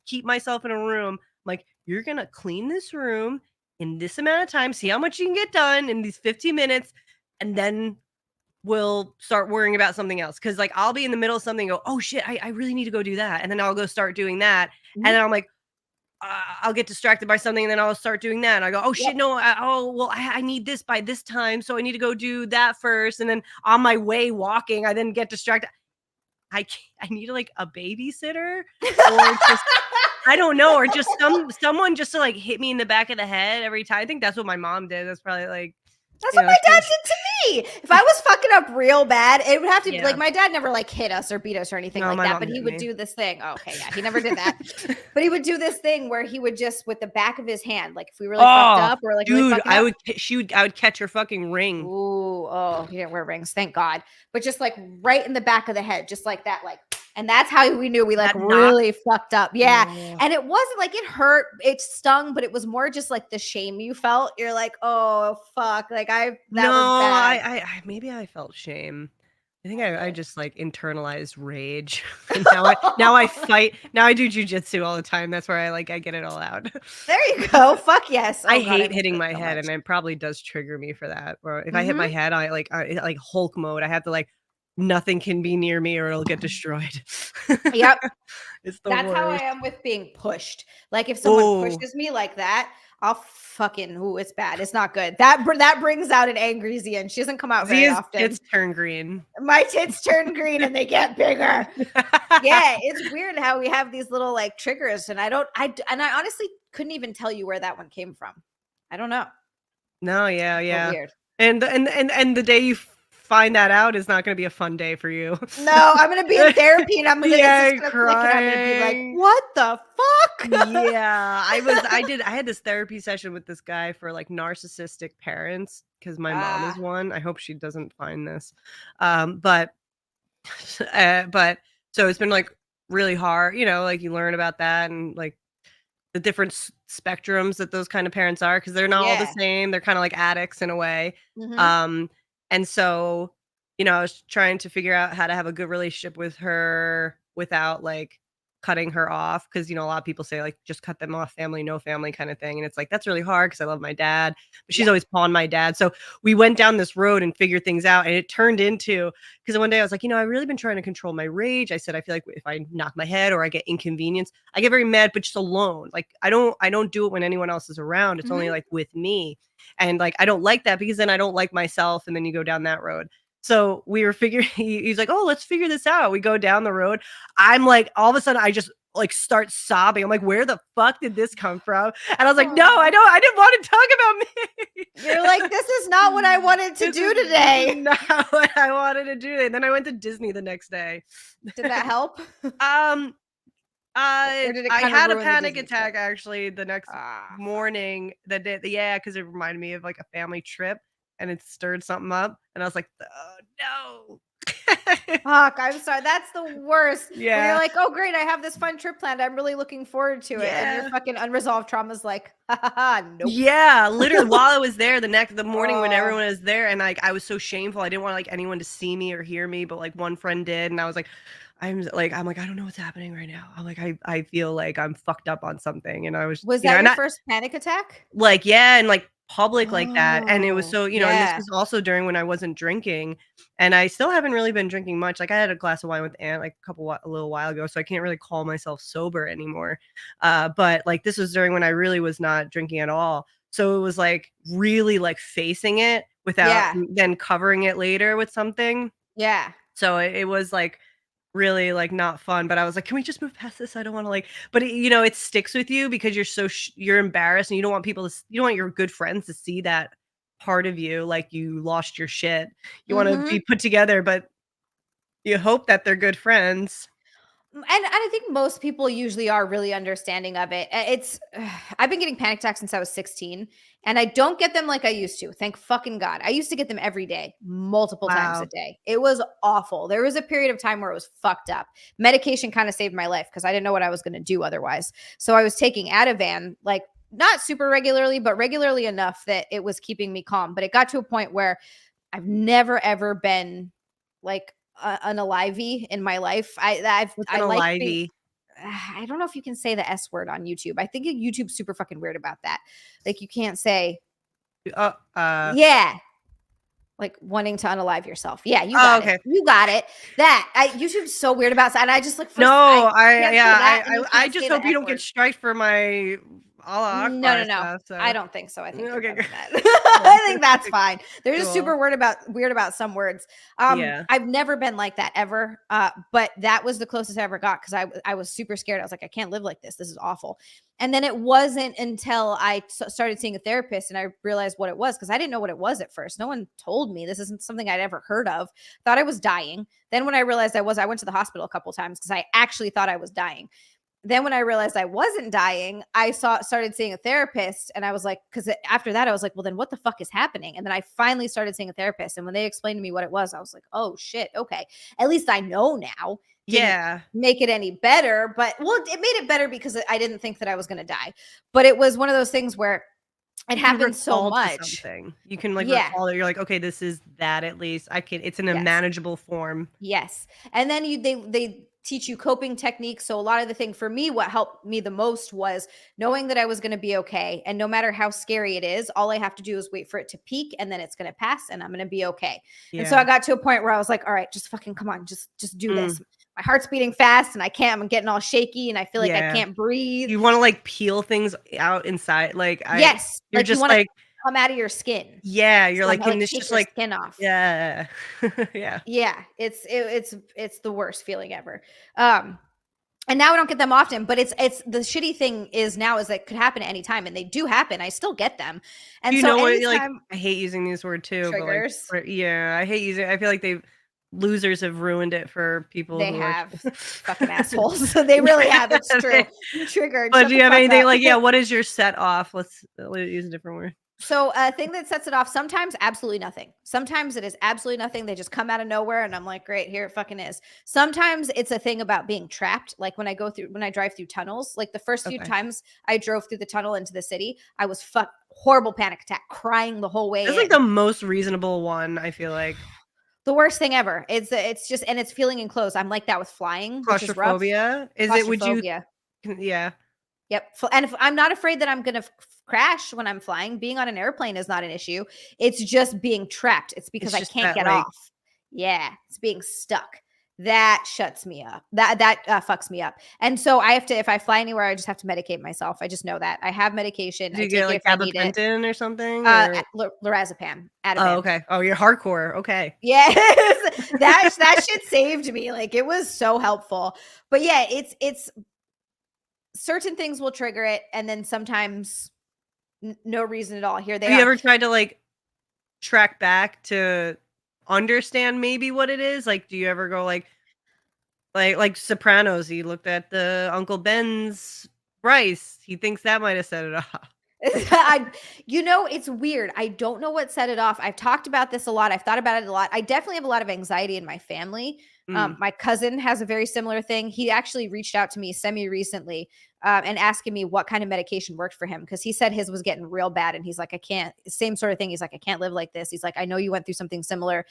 keep myself in a room. I'm like, you're gonna clean this room in this amount of time, see how much you can get done in these 15 minutes, and then we'll start worrying about something else. Cause like I'll be in the middle of something and go, oh shit, I really need to go do that. And then I'll go start doing that. And then I'm like, I'll get distracted by something and then I'll start doing that. And I go, oh shit, no, I need this by this time. So I need to go do that first. And then on my way walking, I then get distracted. I need like a babysitter or just I don't know, or just someone just to like hit me in the back of the head every time. I think that's what my mom did. That's probably like that's what my dad did to me. If I was fucking up real bad, it would have to be like my dad never like hit us or beat us or anything like that. But he would do this thing. Oh, okay, yeah, he never did that. But he would do this thing where he would just with the back of his hand, like if we really fucked up or like dude, really I would catch her fucking ring. Ooh, oh, he didn't wear rings, thank God. But just like right in the back of the head, just like that, like. And that's how we knew we like really fucked up. Yeah. Oh. And it wasn't like it hurt, it stung, but it was more just like the shame you felt. You're like, oh fuck. Like was bad. Maybe I felt shame. I think I just like internalized rage. And now I fight. Now I do jujitsu all the time. That's where I get it all out. There you go. Fuck yes. Oh, I hate hitting my head, and it probably does trigger me for that. Or if I hit my head, I like Hulk mode. I have to like. Nothing can be near me or it'll get destroyed. Yep. That's worst. How I am with being pushed. Like if someone pushes me like that, I'll fucking, it's bad. It's not good. That brings out an angry Zia, and she doesn't come out very often. Tits turn green. My tits turn green and they get bigger. Yeah, it's weird how we have these little like triggers, and I honestly couldn't even tell you where that one came from. I don't know. No, yeah. Weird. And the day you find that out is not going to be a fun day for you. No, I'm going to be in therapy and I'm going to crying. I'm going to be like, what the fuck? Yeah, I had this therapy session with this guy for like narcissistic parents because my mom is one. I hope she doesn't find this. But so it's been like really hard, like you learn about that and like the different spectrums that those kind of parents are because they're not all the Yeah. same. They're kind of like addicts in a way. Mhm. Um, and so, I was trying to figure out how to have a good relationship with her without like cutting her off because a lot of people say like just cut them off, family no family kind of thing, and it's like that's really hard because I love my dad, but she's Yeah. always pawing my dad. So we went down this road and figured things out, and it turned into because one day I was like, I've really been trying to control my rage. I said I feel like if I knock my head or I get inconvenienced, I get very mad, but just alone. Like I don't do it when anyone else is around. It's only Mhm. like with me, and like I don't like that because then I don't like myself, and then you go down that road. So we were figuring, he's like, oh, let's figure this out. We go down the road. I'm like, all of a sudden, I just like start sobbing. I'm like, where the fuck did this come from? And I was like, no, Aw. I didn't want to talk about me. You're like, this is not what I wanted to do This is today. not what I wanted to do. And then I went to Disney the next day. Did that help? Um, Or did it I kind of had a ruin the panic Disney attack trip? actually the next Ah, fuck. morning. That day, yeah, because it reminded me of like a family trip, and it stirred something up, and I was like, oh no. Fuck, I'm sorry. That's the worst. When you're Yeah, like, oh great, I have this fun trip planned. I'm really looking forward to it. And your yeah. fucking unresolved trauma's like, ha ha ha, nope. Yeah, literally while I was there the morning when Oh, everyone was there, and like I was so shameful. I didn't want like anyone to see me or hear me, but like one friend did, and I was like, I'm like, I don't know what's happening right now. I'm like, I feel like I'm fucked up on something. And I was, was that and your I first panic attack? like, yeah, and like public like that. And it was Oh, so, and this yeah. was also during when I wasn't drinking, and I still haven't really been drinking much. Like I had a glass of wine with Aunt like a little while ago, so I can't really call myself sober anymore. But like this was during when I really was not drinking at all. So it was like really like facing it without Yeah. then covering it later with something. Yeah. So it was like really like not fun, but I was like, can we just move past this? I don't want to like, but it sticks with you because you're so you're embarrassed and you don't want people to you don't want your good friends to see that part of you, like you lost your shit. You want to Mm-hmm. be put together, but you hope that they're good friends. And I think most people usually are really understanding of it. It's I've been getting panic attacks since I was 16, and I don't get them like I used to. Thank fucking God. I used to get them every day, multiple times a Wow. day. It was awful. There was a period of time where it was fucked up. Medication kind of saved my life because I didn't know what I was going to do otherwise. So I was taking Ativan like not super regularly, but regularly enough that it was keeping me calm. But it got to a point where I've never ever been like an alivey in my life. What's I an like being Olivey? I don't know if you can say the S word on YouTube. I think YouTube's super fucking weird about that. Like you can't say, Uh, uh, yeah, like wanting to unalive yourself. Yeah, you oh, got it. okay. You got it. YouTube's so weird about that. And I just like No, first I can't say yeah, that and you I can't just say the hope you F don't get word. striked for my Allah No, no, Akbar no. stuff. I So don't think so. I think you're okay, good good. with that. I think that's fine. They're just Cool. super weird about some words. Yeah. I've never been like that ever. But that was the closest I ever got because I was super scared. I was like, I can't live like this. This is awful. And then it wasn't until I started seeing a therapist and I realized what it was because I didn't know what it was at first. No one told me. This isn't something I'd ever heard of. Thought I was dying. Then when I realized I went to the hospital a couple times because I actually thought I was dying. Then when I realized I wasn't dying, I started seeing a therapist, and I was like, because after that I was like, well, then what the fuck is happening? And then I finally started seeing a therapist, and when they explained to me what it was, I was like, oh shit, okay, at least I know now. Didn't Yeah. make it any better, but well, it made it better because I didn't think that I was going to die. But it was one of those things where it You can happened so recall to much. something. You can, like, Yeah. recall that you're like, "Okay, this is that at least. It's in a Yes. manageable form." Yes. And then they teach you coping techniques. So a lot of the thing for me, what helped me the most was knowing that I was going to be okay. And no matter how scary it is, all I have to do is wait for it to peak and then it's going to pass and I'm going to be okay. And so Yeah. I got to a point where I was like, all right, just fucking come on, just do Mm, this. My heart's beating fast and I'm getting all shaky and I feel like I yeah. can't breathe. You wanna, like, peel things out inside, like, Yes. you're Like you just want to like come out of your skin. yeah, you're like, Somehow like and it's take just your like skin off. yeah. Yeah. Yeah, it's the worst feeling ever. And now I don't get them often, but it's the shitty thing is now is that could happen at any time, and they do happen. I still get them, and You so know what, like, anytime I hate using this word too, but, like, triggers, yeah, I hate using I feel like losers have ruined it for people they who are have fucking assholes. They really have. It's true. They You triggered. but Shut do the you have fuck anything up. like, yeah, what is your set off? Let's use a different word. So a thing that sets it off, sometimes absolutely nothing. Sometimes it is absolutely nothing. They just come out of nowhere and I'm like, great, here it fucking is. Sometimes it's a thing about being trapped. Like when I drive through tunnels, like the first few times I drove through the tunnel into the city, I was horrible panic attack, crying the whole way That's in. like the most reasonable one, I feel like. The worst thing ever. It's just, and it's feeling enclosed. I'm like that with flying, which is rough. Claustrophobia? Is it, would you, yeah. Yep. And if I'm not afraid that I'm going to crash when I'm flying, being on an airplane is not an issue. It's just being trapped. It's because I can't get off. Yeah. It's being stuck. That shuts me up. That fucks me up. And so I have to, if I fly anywhere, I just have to medicate myself. I just know that. I have medication. Do you get like gabapentin or something? Lorazepam. Oh, okay. Oh, you're hardcore. Okay. Yes. that shit saved me. Like it was so helpful. But yeah, it's certain things will trigger it, and then sometimes no reason at all. Here they are. Have you ever tried to like track back to understand maybe what it is? Like, do you ever go like Sopranos? He looked at the Uncle Ben's rice. He thinks that might have set it off. It's weird. I don't know what set it off. I've talked about this a lot. I've thought about it a lot. I definitely have a lot of anxiety in my family. My cousin has a very similar thing. He actually reached out to me semi-recently and asking me what kind of medication worked for him, because he said his was getting real bad. And he's like, I can't, same sort of thing. He's like, I can't live like this. He's like, I know you went through something similar.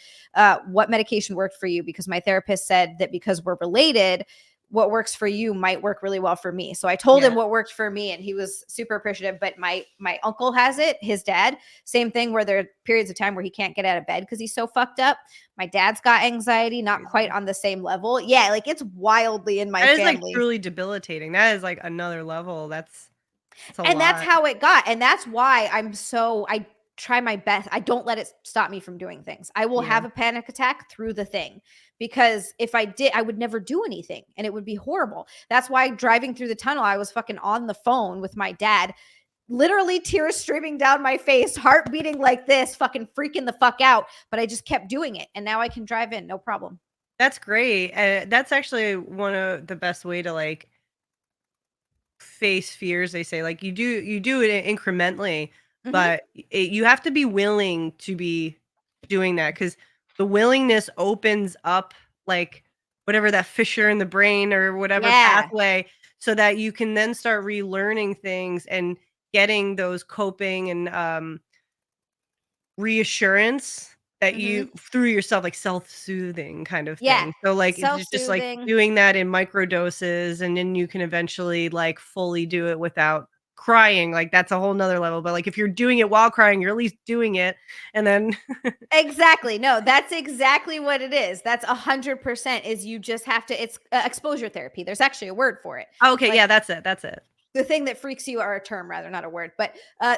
What medication worked for you? Because my therapist said that because we're related, what works for you might work really well for me. So I told him what worked for me and he was super appreciative. But my uncle has it, his dad, same thing, where there are periods of time where he can't get out of bed because he's so fucked up. My dad's got anxiety, not quite on the same level. Yeah, like it's wildly in my family. That is like truly debilitating. That is like another level. That's that's how it got. And that's why I try my best. I don't let it stop me from doing things. I will have a panic attack through the thing, because if I did, I would never do anything and it would be horrible. That's why driving through the tunnel, I was fucking on the phone with my dad, literally tears streaming down my face, heart beating like this, fucking freaking the fuck out. But I just kept doing it. And now I can drive in, no problem. That's great. That's actually one of the best way to like face fears. They say like you do it incrementally. But you have to be willing to be doing that, because the willingness opens up like whatever that fissure in the brain or whatever pathway, so that you can then start relearning things and getting those coping and reassurance that you through yourself, like self-soothing kind of thing. So like it's just like doing that in micro doses, and then you can eventually like fully do it without crying. Like that's a whole nother level. But like if you're doing it while crying, you're at least doing it. And then exactly. No, that's exactly what it is. That's 100% is you just have to, it's exposure therapy. There's actually a word for it. Okay. Like, yeah, that's it. The thing that freaks you, or a term rather, not a word, but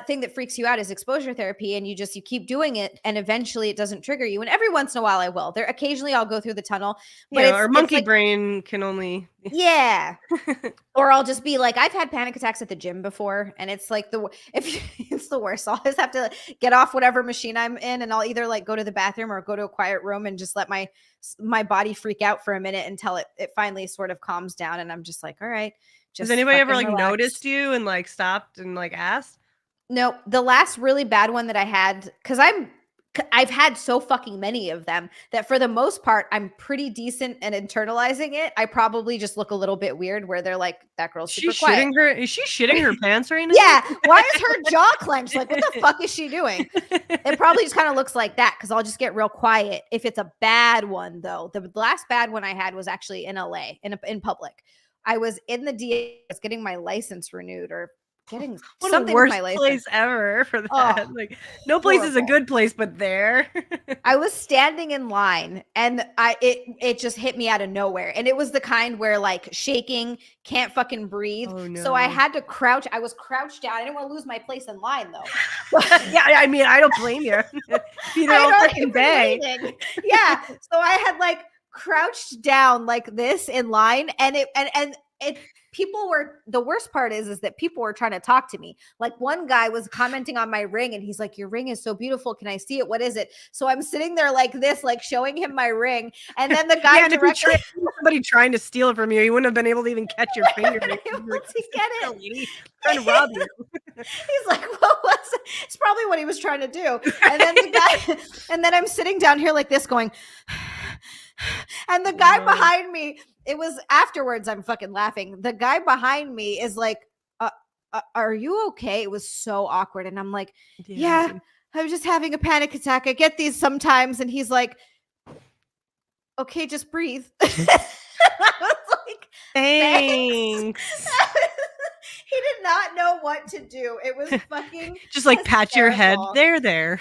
thing that freaks you out is exposure therapy. And you keep doing it and eventually it doesn't trigger you. And every once in a while I will. Occasionally I'll go through the tunnel. But our monkey brain can only. Yeah. Or I'll just be like, I've had panic attacks at the gym before. And it's like it's the worst. I'll just have to get off whatever machine I'm in. And I'll either like go to the bathroom or go to a quiet room and just let my body freak out for a minute until it finally sort of calms down. And I'm just like, all right. Has anybody ever like noticed you and like stopped and like asked? No, the last really bad one that I had, because I've had so fucking many of them that for the most part, I'm pretty decent at internalizing it. I probably just look a little bit weird where they're like, that girl's super quiet. Is she shitting her pants right now? Yeah. Why is her jaw clenched? Like, what the fuck is she doing? It probably just kind of looks like that, because I'll just get real quiet. If it's a bad one, though, the last bad one I had was actually in LA, in public. I was in the DA, getting my license renewed or getting something with my license. Place ever for that. Like no place is a good place, but there. I was standing in line and it just hit me out of nowhere. And it was the kind where like shaking, can't fucking breathe. Oh, no. So I had to crouch. I was crouched down. I didn't want to lose my place in line though. Yeah, I mean, I don't blame you. They're all fucking bang. Yeah. So I had like crouched down like this in line, and it the worst part is that people were trying to talk to me. Like one guy was commenting on my ring and he's like, your ring is so beautiful. Can I see it? What is it? So I'm sitting there like this, like showing him my ring. And then the guy and directly if somebody trying to steal it from you, you wouldn't have been able to even catch your finger. able to get it. Lady, trying to rob you. He's like, what was it? It's probably what he was trying to do. And then the guy, and then I'm sitting down here like this going, and the guy behind me, it was afterwards, I'm fucking laughing. The guy behind me is like, are you okay? It was so awkward. And I'm like, yeah, I was just having a panic attack. I get these sometimes. And he's like, okay, just breathe. I was like, thanks. He did not know what to do. It was fucking just like pat your head. There. There,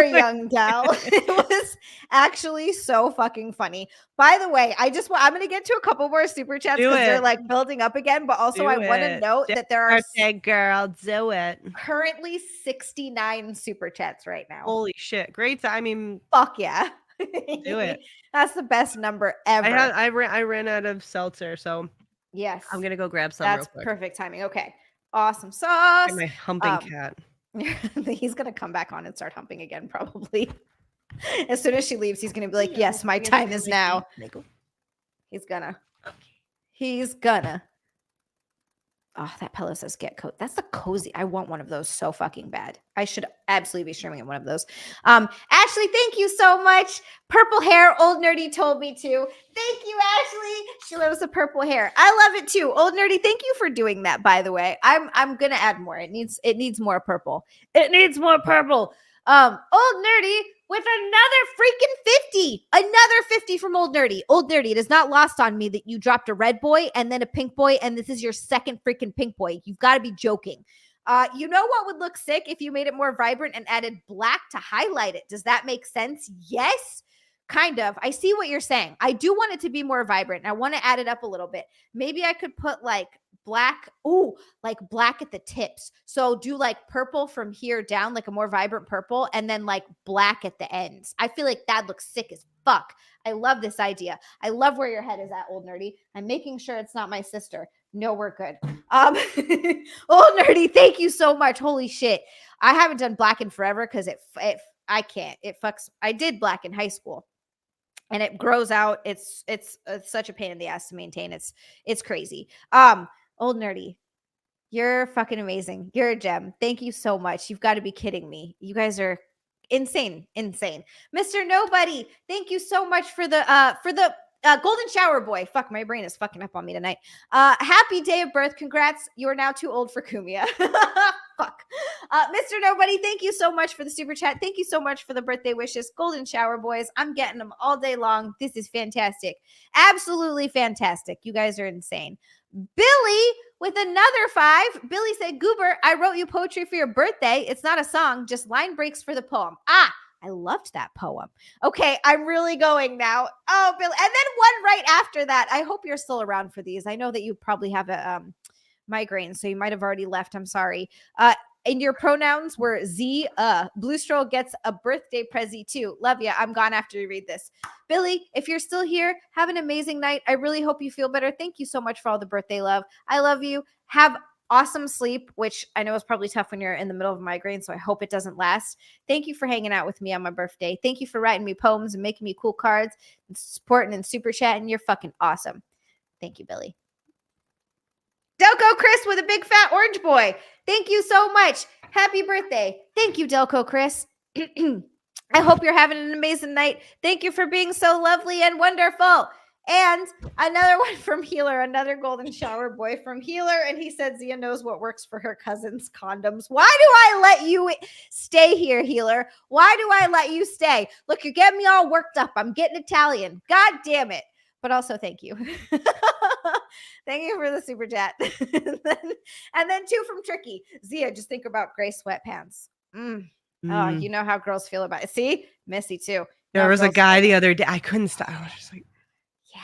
young gal. It was actually so fucking funny. By the way, I'm going to get to a couple more super chats because they're like building up again. But also, I want to note that there are girl, do it. Currently 69 super chats right now. Holy shit! Great. I mean, fuck yeah. Do it. That's the best number ever. I ran out of seltzer, so. Yes. I'm going to go grab some That's real quick. Perfect timing. Okay. Awesome sauce. And my humping cat. He's going to come back on and start humping again, probably. As soon as she leaves, he's going to be like, yes, my time is now. He's gonna. Oh, that pillow says get coat. That's the cozy. I want one of those so fucking bad. I should absolutely be streaming one of those. Ashley, thank you so much. Purple hair. Old Nerdy told me to. Thank you, Ashley. She loves the purple hair. I love it too. Old Nerdy, thank you for doing that, by the way. I'm gonna add more. It needs more purple. It needs more purple. Old Nerdy with another freaking 50. Another 50 from Old Nerdy. Old Nerdy, it is not lost on me that you dropped a red boy and then a pink boy, and this is your second freaking pink boy. You've got to be joking. You know what would look sick if you made it more vibrant and added black to highlight it? Does that make sense? Yes, kind of. I see what you're saying. I do want it to be more vibrant. I want to add it up a little bit. Maybe I could put like black, like black at the tips. So do like purple from here down, like a more vibrant purple, and then like black at the ends. I feel like that looks sick as fuck. I love this idea. I love where your head is at, Old Nerdy. I'm making sure it's not my sister. No, we're good. Old Nerdy, thank you so much. Holy shit. I haven't done black in forever because I can't. It fucks. I did black in high school. And it grows out. It's such a pain in the ass to maintain. It's crazy. Old Nerdy, you're fucking amazing. You're a gem. Thank you so much. You've got to be kidding me. You guys are insane. Mr. Nobody, thank you so much for the golden shower boy. Fuck, my brain is fucking up on me tonight. Happy day of birth. Congrats. You are now too old for Kumia. Fuck. Mr. Nobody, thank you so much for the super chat. Thank you so much for the birthday wishes. Golden shower boys. I'm getting them all day long. This is fantastic. Absolutely fantastic. You guys are insane. Billy with another 5. Billy said, Goober, I wrote you poetry for your birthday. It's not a song, just line breaks for the poem. I loved that poem. Okay, I'm really going now. Oh, Billy. And then one right after that. I hope you're still around for these. I know that you probably have a migraine, so you might have already left. I'm sorry. And your pronouns were Z. Blue Stroll gets a birthday prezi too. Love ya. I'm gone after you read this. Billy, if you're still here, have an amazing night. I really hope you feel better. Thank you so much for all the birthday love. I love you. Have awesome sleep, which I know is probably tough when you're in the middle of a migraine, so I hope it doesn't last. Thank you for hanging out with me on my birthday. Thank you for writing me poems and making me cool cards and supporting and super chatting. You're fucking awesome. Thank you, Billy. Delco Chris with a big fat orange boy. Thank you so much. Happy birthday. Thank you, Delco Chris. I hope you're having an amazing night. Thank you for being so lovely and wonderful. And another one from Healer, another golden shower boy from Healer. And he said Zia knows what works for her cousin's condoms. Why do I let you stay here, Healer? Why do I let you stay? Look, you're getting me all worked up. I'm getting Italian. God damn it. But also, thank you. Thank you for the super chat. and then 2 from Tricky. Zia, just think about gray sweatpants. Oh, you know how girls feel about it. See? Missy, too. There was a guy the other day. I couldn't stop. I was just like, yeah.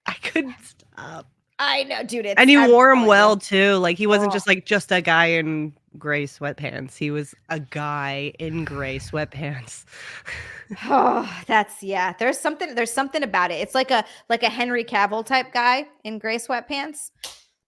I couldn't stop. I know, dude. And he wore them well, too. Like, he wasn't just a guy in gray sweatpants. He was a guy in gray sweatpants. There's something about it. It's like a Henry Cavill type guy in gray sweatpants.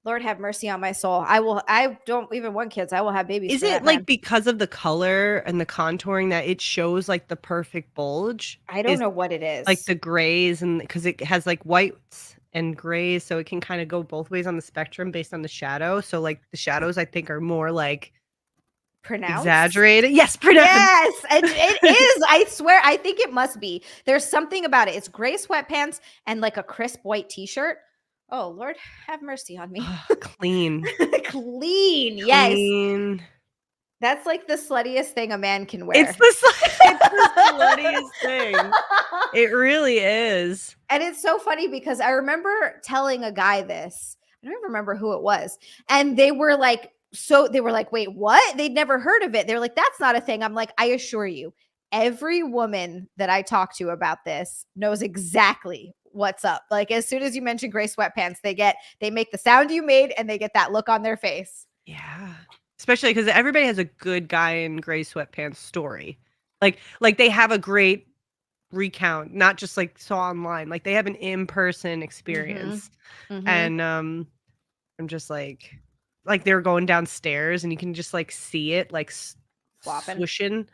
Lord have mercy on my soul. I don't even want kids. I will have babies. Is for it that like man. because of the color and the contouring that it shows like the perfect bulge? I don't Is know what it is. like the grays, and because it has like whites and grays, so it can kind of go both ways on the spectrum based on the shadow. So like the shadows, I think, are more like pronounced. exaggerated. Yes, pronounced. Yes, it is. I swear. I think it must be. There's something about it. It's gray sweatpants and like a crisp white t-shirt. Oh, Lord, have mercy on me. Clean. Clean. Yes. Clean. That's like the sluttiest thing a man can wear. It's the sluttiest thing. It really is. And it's so funny because I remember telling a guy this. I don't remember who it was. And they were like, wait, what? They'd never heard of it. They're like, that's not a thing. I'm like, I assure you, every woman that I talk to about this knows exactly what's up. Like as soon as you mention gray sweatpants, they make the sound you made and they get that look on their face. Yeah. Especially because everybody has a good guy in gray sweatpants story. Like they have a great recount, not just like saw online. Like they have an in-person experience. Mm-hmm. And I'm just like they were going downstairs and you can just like see it like flopping, swishing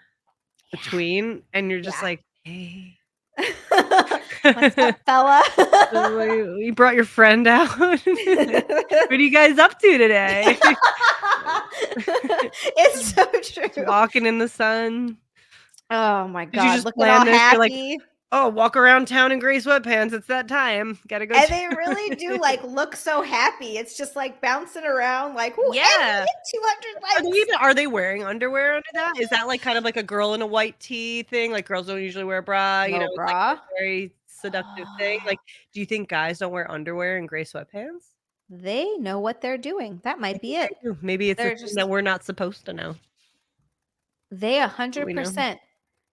between, and you're just like, hey. What's up, fella? You brought your friend out. What are you guys up to today? It's so true. Just walking in the sun. Oh my God. Did you just looking all happy. Like, oh, walk around town in gray sweatpants. It's that time. Gotta go. And they really do like look so happy. It's just like bouncing around like, yeah. 200 likes. Are they wearing underwear under that? Is that like kind of like a girl in a white tee thing? Like girls don't usually wear a bra, No you know, bra. It's like a very seductive thing. Like, do you think guys don't wear underwear and gray sweatpants? They know what they're doing. That might be it. Maybe it's just that we're not supposed to know. They 100%.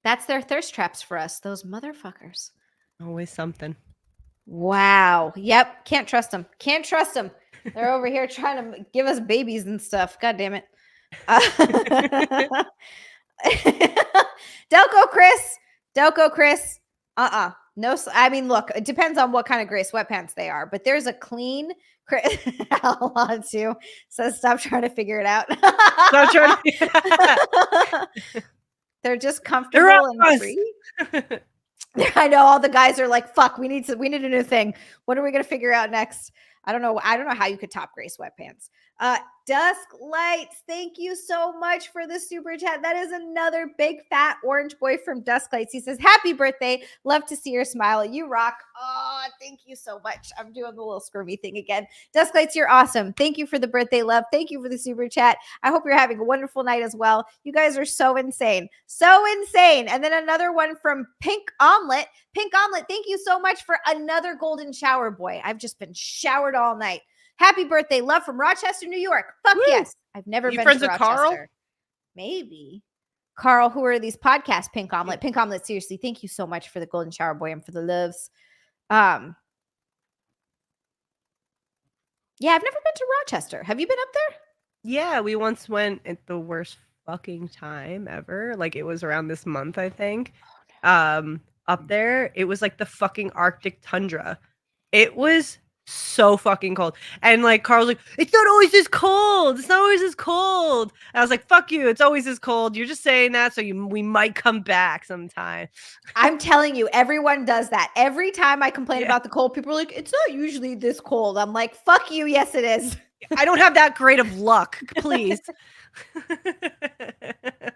That's their thirst traps for us. Those motherfuckers. Always something. Wow. Yep. Can't trust them. Can't trust them. They're over here trying to give us babies and stuff. God damn it. Delco Chris. No, I mean, look, it depends on what kind of gray sweatpants they are, but there's a clean Chris too. So stop trying to figure it out. Stop trying to They're just comfortable and free. I know all the guys are like, fuck, we need a new thing. What are we gonna figure out next? I don't know how you could top gray sweatpants. Dusk Lights, thank you so much for the super chat. That is another big fat orange boy from Dusk Lights. He says, happy birthday. Love to see your smile. You rock. Oh, thank you so much. I'm doing the little squirmy thing again. Dusk Lights, you're awesome. Thank you for the birthday love. Thank you for the super chat. I hope you're having a wonderful night as well. You guys are so insane. So insane. And then another one from Pink Omelet. Pink Omelet, thank you so much for another golden shower boy. I've just been showered all night. Happy birthday. Love from Rochester, New York. Fuck Woo. yes. I've never been friends to with Rochester. Carl? Maybe. Carl, who are these podcasts? Pink Omelet. Pink Omelet, seriously, thank you so much for the golden shower boy and for the loves. Yeah, I've never been to Rochester. Have you been up there? Yeah, we once went at the worst fucking time ever. Like it was around this month, I think. Up there, it was like the fucking Arctic tundra. It was so fucking cold. And like Carl's like, it's not always this cold. It's not always this cold. And I was like, fuck you. It's always this cold. You're just saying that so we might come back sometime. I'm telling you, everyone does that. Every time I complain about the cold, people are like, it's not usually this cold. I'm like, fuck you. Yes, it is. I don't have that great of luck. Please.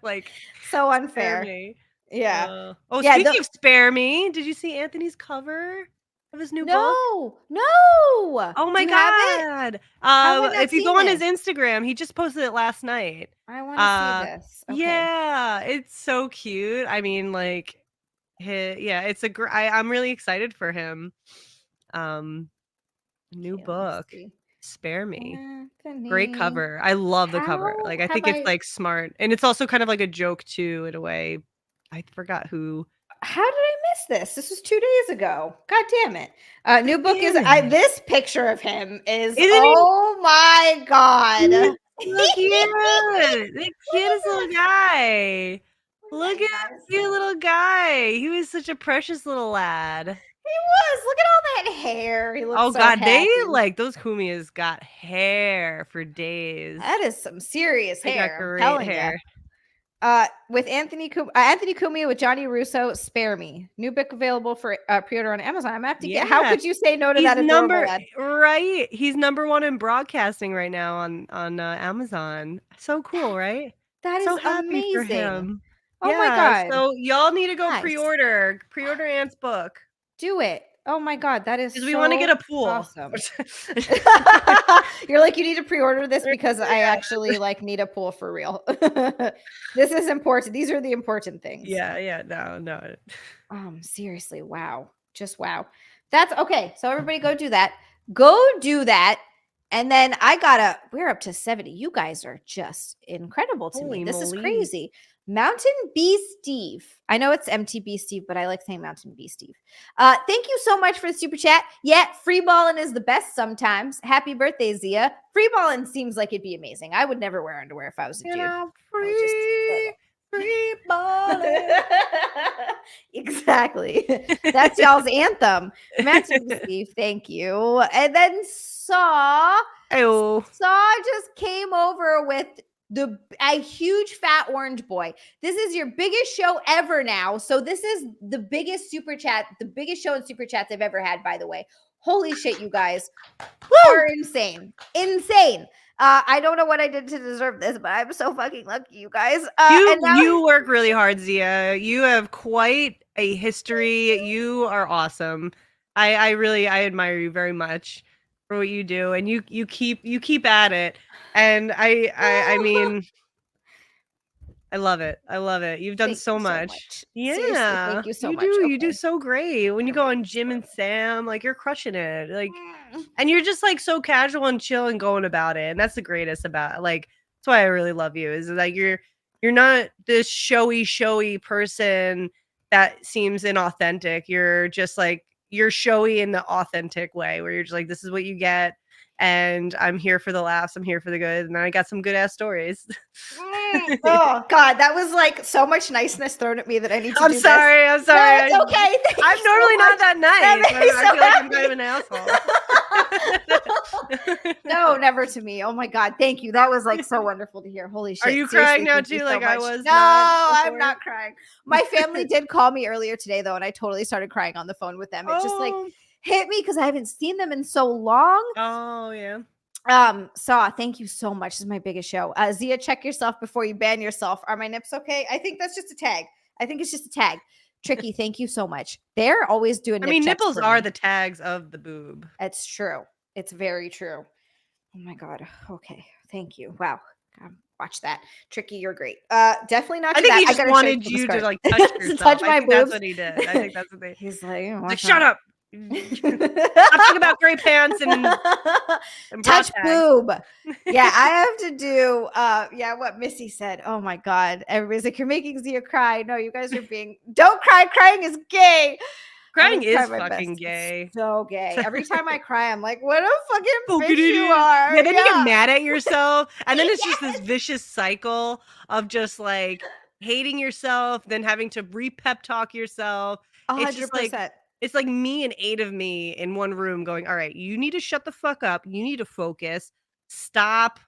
Like so unfair. Yeah. Speaking of Spare Me, did you see Anthony's cover of his new book? No. Oh my God. If you go on his Instagram, he just posted it last night. I want to see this. Okay. Yeah, it's so cute. I mean, like, it's I'm really excited for him. New book. Spare Me. Anthony. Great cover. I love the cover. Like, I think it's like smart. And it's also kind of like a joke too, in a way. I forgot who. How did I miss this? This was 2 days ago. God damn it. New book is this picture of him is my God. Look the cutest little guy. Look at that cute little guy. He was such a precious little lad. He was. Look at all that hair. He looks Oh so God, happy. those Kumias got hair for days. That is some serious They got hair. I'm great telling hair. you. With Anthony Cumia with Johnny Russo, Spare Me. New book available for pre-order on Amazon. I'm gonna have to get. How could you say no to that adorable lad? Right. He's #1 in broadcasting right now on Amazon. So cool, right? That So is happy for amazing. him. Oh my God. So y'all need to go Nice. pre-order Ant's book. Do it. Oh my God, that is Because we want to get a pool. Awesome. You're like, you need to pre-order this because I actually like need a pool for real. This is important. These are the important things. Yeah. No. Seriously, wow. Just wow. That's okay. So everybody go do that. Go do that. And then we're up to 70. You guys are just incredible to Holy me. This moly. is crazy. Mountain Bee Steve. I know it's MTB Steve, but I like saying Mountain Bee Steve. Thank you so much for the super chat. Yeah, free balling is the best sometimes. Happy birthday, Zia. Free balling seems like it'd be amazing. I would never wear underwear if I was a dude. Free balling. Exactly. That's y'all's anthem. Mountain Bee Steve, thank you. And then Saw just came over with a huge fat orange boy. This is your biggest show ever now. So this is the biggest super chat, the biggest show in super chats I've ever had, by the way. Holy shit, you guys are insane. I don't know what I did to deserve this, but I'm so fucking lucky, you guys. You work really hard, Zia. You have quite a history. You are awesome. I admire you very much for what you do, and you keep at it. And I mean, I love it. You've done so much. Yeah. Seriously, thank you so much. You do so great. When you go on Jim and Sam, like you're crushing it. Like, and you're just like so casual and chill and going about it. And that's the greatest about like that's why I really love you. Is like you're not this showy person that seems inauthentic. You're just like you're showy in the authentic way where you're just like, this is what you get. And I'm here for the laughs. I'm here for the good. And I got some good ass stories. Oh God, that was like so much niceness thrown at me that I need to I'm sorry. No, it's okay. I'm normally not that nice. I feel like I'm kind of an asshole. No, never to me. Oh my God, thank you. That was like so wonderful to hear. Holy shit. Are you crying now too? Like I was? No, I'm not crying. My family did call me earlier today though, and I totally started crying on the phone with them. It just like hit me because I haven't seen them in so long. Oh yeah. Saw, thank you so much. This is my biggest show. Zia, check yourself before you ban yourself. Are my nips okay? I think that's just a tag. I think it's just a tag. Tricky, thank you so much. They're always doing nipples are the tags of the boob. It's true. It's very true. Oh my God. Okay. Thank you. Wow. Watch that. Tricky, you're great. Definitely not. I think he just wanted you to like touch yourself. Touch my boobs. That's what he did. I think that's what they. He's like, shut up. I'm thinking about gray pants and touch boob. Yeah, I have to do what Missy said. Oh my God. Everybody's like, you're making Zia cry. No, you guys are don't cry. Crying is gay. Crying is fucking gay. It's so gay. Every time I cry, I'm like, what a fucking bitch you are. Yeah, then you get mad at yourself. And then it's just this vicious cycle of just like hating yourself, then having to re-pep talk yourself. 100%. It's just like it's like me and 8 of me in one room going, all right, you need to shut the fuck up. You need to focus. Stop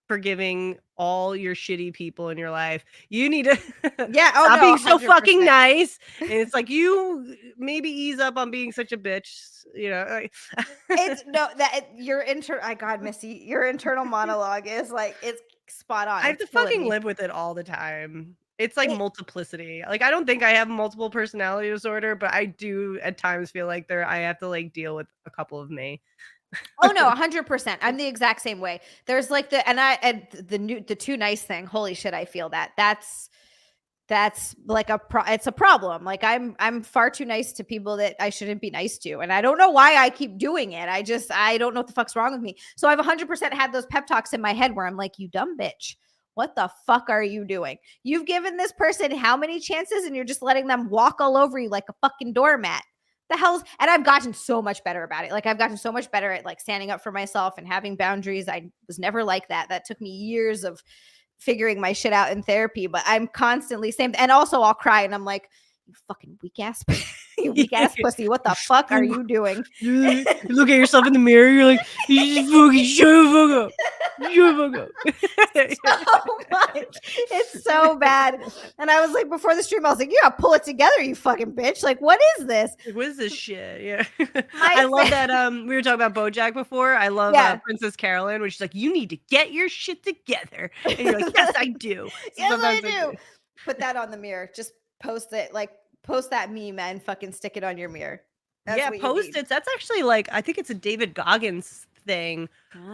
forgiving all your shitty people in your life. You need to stop being so fucking nice. And it's like, you maybe ease up on being such a bitch, you know. It's God, Missy, your internal monologue is like, it's spot on. I have to fucking live with it all the time. It's like multiplicity. Like, I don't think I have multiple personality disorder, but I do at times feel like I have to like deal with a couple of me. Oh no, 100%. I'm the exact same way. There's like the too nice thing. Holy shit, I feel that. That's like it's a problem. Like I'm far too nice to people that I shouldn't be nice to. And I don't know why I keep doing it. I don't know what the fuck's wrong with me. So I've 100% had those pep talks in my head where I'm like, you dumb bitch. What the fuck are you doing? You've given this person how many chances and you're just letting them walk all over you like a fucking doormat. The hell's, and I've gotten so much better about it. Like I've gotten so much better at like standing up for myself and having boundaries. I was never like that. That took me years of figuring my shit out in therapy, but I'm constantly same. And also I'll cry and I'm like, You fucking weak ass, you weak ass pussy. What the fuck are you doing? You look at yourself in the mirror. You're like, you just fucking shut the fuck up. Shut the fuck up. So much. It's so bad. And I was like, before the stream, I was like, you gotta pull it together, you fucking bitch. Like, what is this? Like, what is this shit? Yeah. I love that. We were talking about BoJack before. I love Princess Carolyn when she's like, you need to get your shit together. And you're like, yes, I do. So yes, I do. Put that on the mirror. Just post it. Like, post that meme and fucking stick it on your mirror. That's Post-its. That's actually like, I think it's a David Goggins thing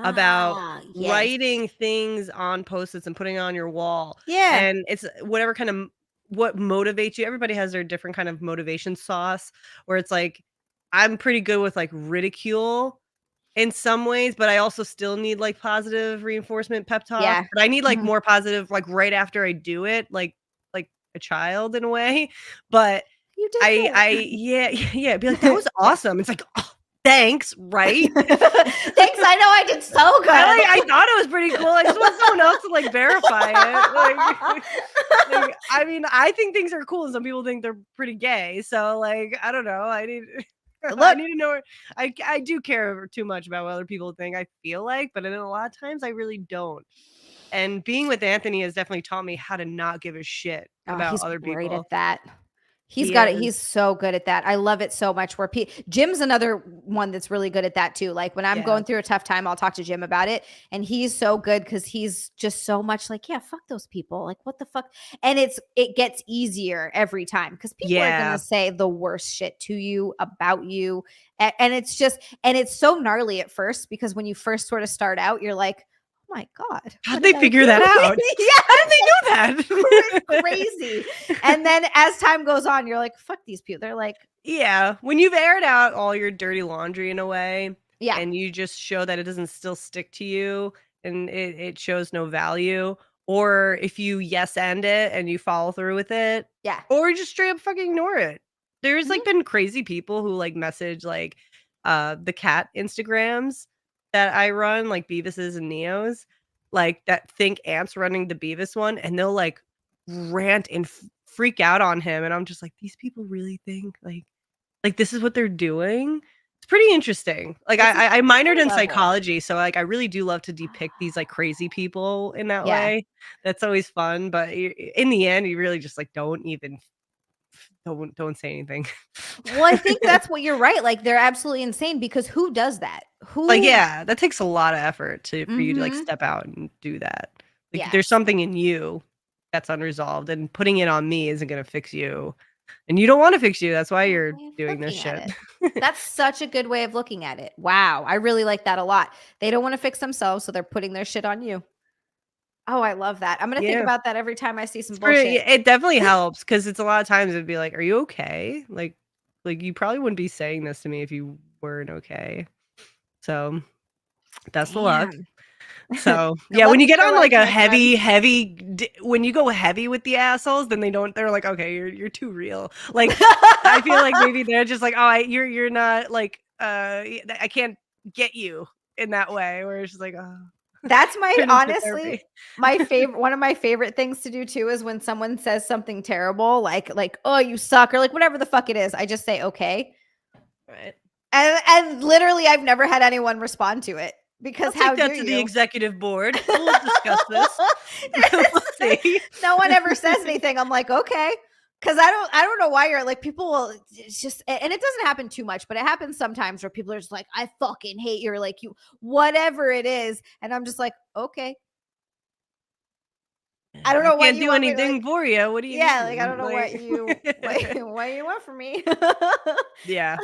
about writing things on Post-its and putting it on your wall. Yeah. And it's whatever kind of what motivates you. Everybody has their different kind of motivation sauce where it's like, I'm pretty good with like ridicule in some ways, but I also still need like positive reinforcement pep talk. Yeah. But I need like more positive, like right after I do it, like a child in a way. But you did yeah, be like, that was awesome. It's like, oh, thanks, right? Thanks, I know I did so good. I thought it was pretty cool. I just want someone else to like verify it. Like, I mean, I think things are cool, and some people think they're pretty gay. So like, I don't know. I need to know. I do care too much about what other people think. I feel like, but then a lot of times I really don't. And being with Anthony has definitely taught me how to not give a shit about other people. He's great at that. He's got it. He's so good at that. I love it so much. Where Jim's another one that's really good at that too. Like when I'm going through a tough time, I'll talk to Jim about it, and he's so good because he's just so much like, yeah, fuck those people. Like what the fuck? And it gets easier every time because people are gonna say the worst shit to you about you, and it's so gnarly at first because when you first sort of start out, you're like, my God. How'd they figure that out? How did they know that? It's crazy. And then as time goes on, you're like, fuck these people. They're like, yeah. When you've aired out all your dirty laundry in a way, yeah, and you just show that it doesn't still stick to you and it shows no value, or if you end it and you follow through with it, yeah, or just straight up fucking ignore it. There's like been crazy people who like message like the cat Instagrams that I run, like Beavis's and Neo's, like that think Ant's running the Beavis one, and they'll like rant and freak out on him, and I'm just like, these people really think like this is what they're doing. It's pretty interesting. Like I minored in psychology, so like I really do love to depict these like crazy people in that way. That's always fun, but in the end, you really just like don't say anything. Well, I think that's what you're right. Like they're absolutely insane because who does that? That takes a lot of effort for you to like step out and do that. Like there's something in you that's unresolved, and putting it on me isn't going to fix you. And you don't want to fix you. That's why you're doing this shit. That's such a good way of looking at it. Wow. I really like that a lot. They don't want to fix themselves, so they're putting their shit on you. Oh, I love that. I'm going to think about that every time I see some bullshit. It definitely helps because it's a lot of times it'd be like, are you okay? Like you probably wouldn't be saying this to me if you weren't okay. So that's the luck. So yeah, when you get on like a heavy, when you go heavy with the assholes, then they're like, okay, you're too real. Like I feel like maybe they're just like, oh, you're not like, I can't get you in that way. Where it's just like, oh. That's honestly my favorite. One of my favorite things to do too is when someone says something terrible, like oh you suck, or like whatever the fuck it is. I just say okay, right? And literally, I've never had anyone respond to it because I'll take that to the executive board. We'll discuss this. We'll see. No one ever says anything. I'm like okay. Because I don't know why you're like people will just, and it doesn't happen too much, but it happens sometimes where people are just like, I fucking hate you, or like you, whatever it is, and I'm just like, okay. I don't know why you do anything for you. What do you? Yeah, like I don't know what you want from me. yeah,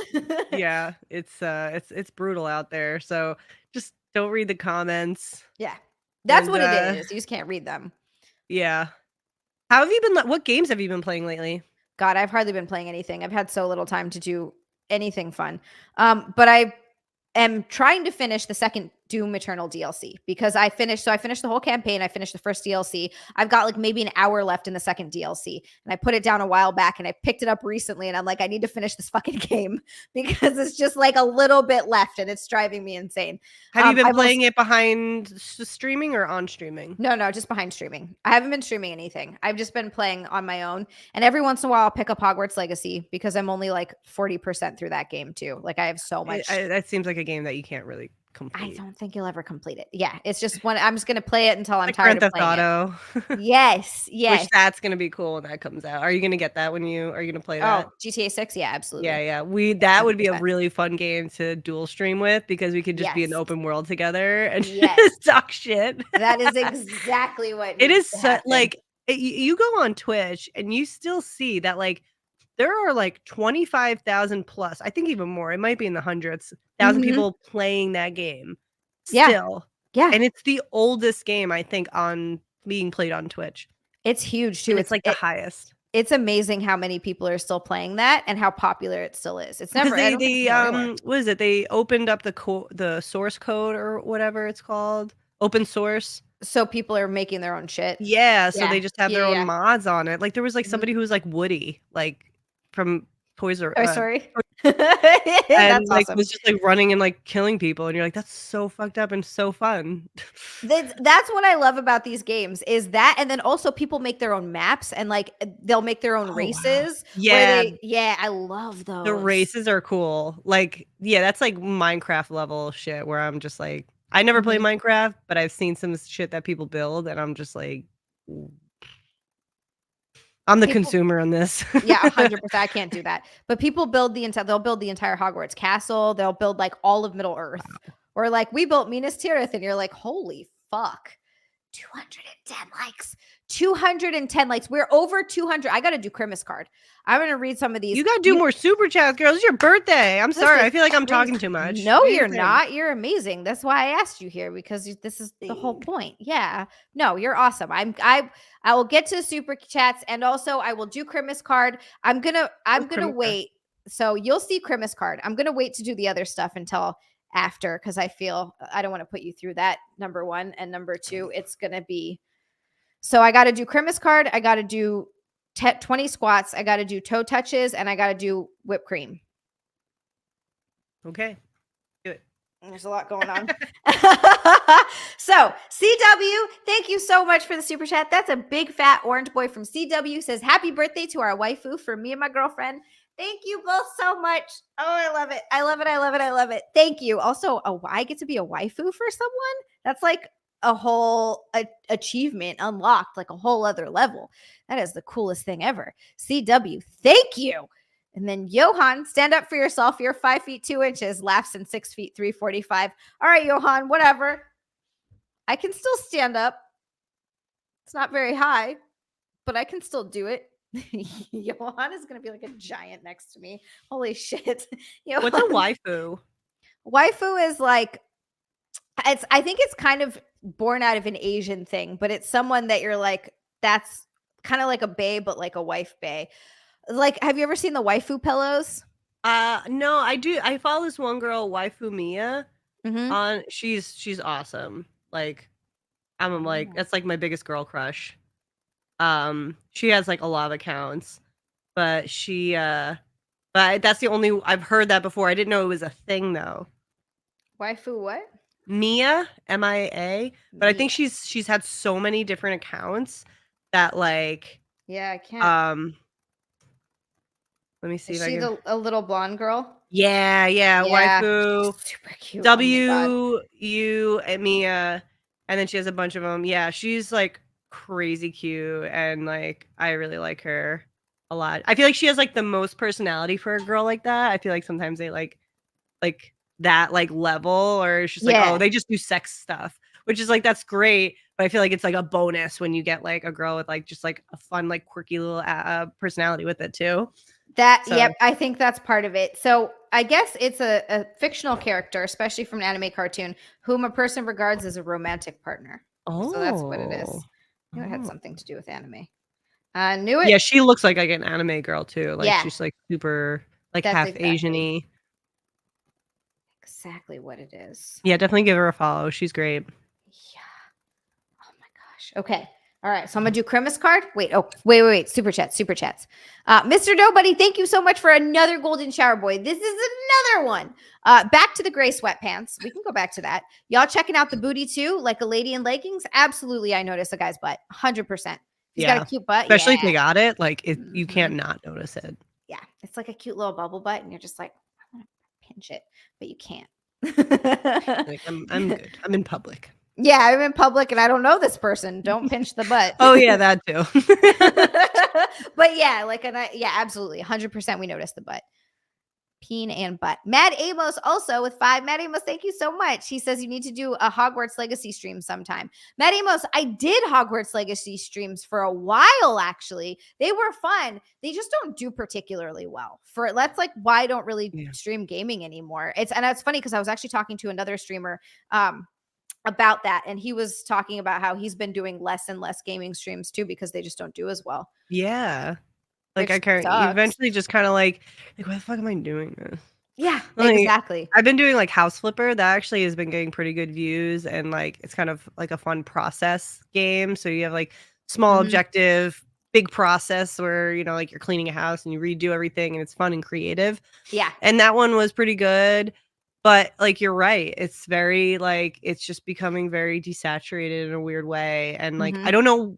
it's brutal out there. So just don't read the comments. Yeah, that's what it is. You just can't read them. Yeah. How have you been? What games have you been playing lately? God, I've hardly been playing anything. I've had so little time to do anything fun. But I am trying to finish the second Doom Eternal DLC because I finished the whole campaign. I finished the first DLC. I've got like maybe an hour left in the second DLC, and I put it down a while back, and I picked it up recently, and I'm like, I need to finish this fucking game because it's just like a little bit left, and it's driving me insane. Have you been playing it behind streaming or on streaming? No, just behind streaming. I haven't been streaming anything. I've just been playing on my own, and every once in a while I'll pick up Hogwarts Legacy because I'm only like 40% through that game too. Like I have so much. That seems like a game that you can't really complete. I don't think you'll ever complete it. Yeah, it's just one. I'm just gonna play it until I'm like tired of Grand playing Theft Auto. it. Yes. Which that's gonna be cool when that comes out. Are you gonna get that are you gonna play that? Oh, GTA 6? Yeah, absolutely. Yeah. That would be a really fun game to dual stream with because we could just be in open world together and just talk shit. That is exactly what it is. You go on Twitch and you still see that like there are like 25,000 plus, I think even more. It might be in the hundreds, thousand people playing that game still. Yeah. And it's the oldest game, I think, on being played on Twitch. It's huge too. It's like the highest. It's amazing how many people are still playing that and how popular it still is. It's never what is it? They opened up the source code or whatever it's called. Open source. So people are making their own shit. Yeah. So they just have their own mods on it. Like there was like somebody who was like Woody, like from Toys R Us. Oh, sorry. and that's like awesome. was just like running and like killing people, and you're like, that's so fucked up and so fun. That's what I love about these games is that, and then also people make their own maps and like they'll make their own races. Wow. Yeah, I love those. The races are cool. Like, yeah, that's like Minecraft level shit where I'm just like, I never played Minecraft, but I've seen some shit that people build, and I'm just like, I'm the consumer on this. Yeah, 100%. I can't do that. But people build they'll build the entire Hogwarts castle. They'll build like all of Middle Earth. Wow. Or like we built Minas Tirith, and you're like, holy fuck. 210 likes. 210 likes. We're over 200. I got to do Christmas card. I'm going to read some of these. You got to do more super chats, girls. It's your birthday. I'm sorry. I feel like I'm talking too much. No, you're not. You're amazing. That's why I asked you here because this is the whole point. Yeah. No, you're awesome. I will get to super chats, and also I will do Christmas card. I'm going to wait. So you'll see Christmas card. I'm going to wait to do the other stuff until after because I feel I don't want to put you through that, number one. And number two, it's going to be, so I got to do Christmas card. I got to do 20 squats. I got to do toe touches, and I got to do whipped cream. Okay. Do it. There's a lot going on. So CW, thank you so much for the super chat. That's a big fat orange boy from CW says, happy birthday to our waifu for me and my girlfriend. Thank you both so much. Oh, I love it. I love it. I love it. I love it. Thank you. Also, I get to be a waifu for someone. That's like a whole achievement unlocked, like a whole other level. That is the coolest thing ever. CW, thank you. And then Johan, stand up for yourself. You're 5 feet 2 inches. Laughs in 6 feet 345. All right, Johan, whatever. I can still stand up. It's not very high, but I can still do it. Johan is going to be like a giant next to me. Holy shit. Johan. What's a waifu? Waifu is like, I think it's kind of born out of an Asian thing, but it's someone that you're like, that's kind of like a bae, but like a wife bae. Like, have you ever seen the waifu pillows? No, I do. I follow this one girl, Waifu Mia. On she's awesome. Like, I'm like, that's like my biggest girl crush. She has like a lot of accounts, but but that's the only I've heard that before. I didn't know it was a thing though. Waifu what? Mia, MIA, but I think she's had so many different accounts that like I can't. Let me see Is if she I can. a little blonde girl? Yeah, waifu. Super cute. WU and Mia, and then she has a bunch of them. Yeah, she's like crazy cute, and like I really like her a lot. I feel like she has like the most personality for a girl like that. I feel like sometimes they like that like level, or it's just like, oh, they just do sex stuff, which is like, that's great, but I feel like it's like a bonus when you get like a girl with like just like a fun like quirky little personality with it too. Yep, I think that's part of it. So I guess it's a fictional character, especially from an anime cartoon, whom a person regards as a romantic partner. So that's what it is. I knew it had something to do with anime. I knew it. Yeah, she looks like an anime girl too. Like she's like super like half Asian-y. exactly what it is. Yeah, definitely give her a follow. She's great. Yeah. Oh my gosh. Okay. All right. So I'm gonna do Grimace card. Wait. Super chats. Mr. Nobody, thank you so much for another golden shower boy. This is another one. Back to the gray sweatpants. We can go back to that. Y'all checking out the booty too, like a lady in leggings? Absolutely. I notice a guy's butt. 100%. He's got a cute butt. Especially if yeah. they got it. Like you can't not notice it. Yeah. It's like a cute little bubble butt, and you're just like, I want to pinch it, but you can't. Like I'm good. I'm in public. Yeah, I'm in public and I don't know this person. Don't pinch the butt. Oh yeah, that too. But yeah, absolutely. 100% we noticed the butt. Peen and butt. Mad Amos also with 5. Mad Amos, thank you so much. He says you need to do a Hogwarts Legacy stream sometime. Mad Amos, I did Hogwarts Legacy streams for a while, actually. They were fun. They just don't do particularly well. That's like why I don't really stream gaming anymore. It's funny because I was actually talking to another streamer about that, and he was talking about how he's been doing less and less gaming streams too because they just don't do as well. Yeah. Like I can't. You eventually just kind of like why the fuck am I doing this? Yeah, like, exactly. I've been doing like House Flipper. That actually has been getting pretty good views, and like it's kind of like a fun process game. So you have like small objective, big process where like you're cleaning a house and you redo everything, and it's fun and creative. Yeah, and that one was pretty good. But like you're right, it's very like it's just becoming very desaturated in a weird way, and like I don't know.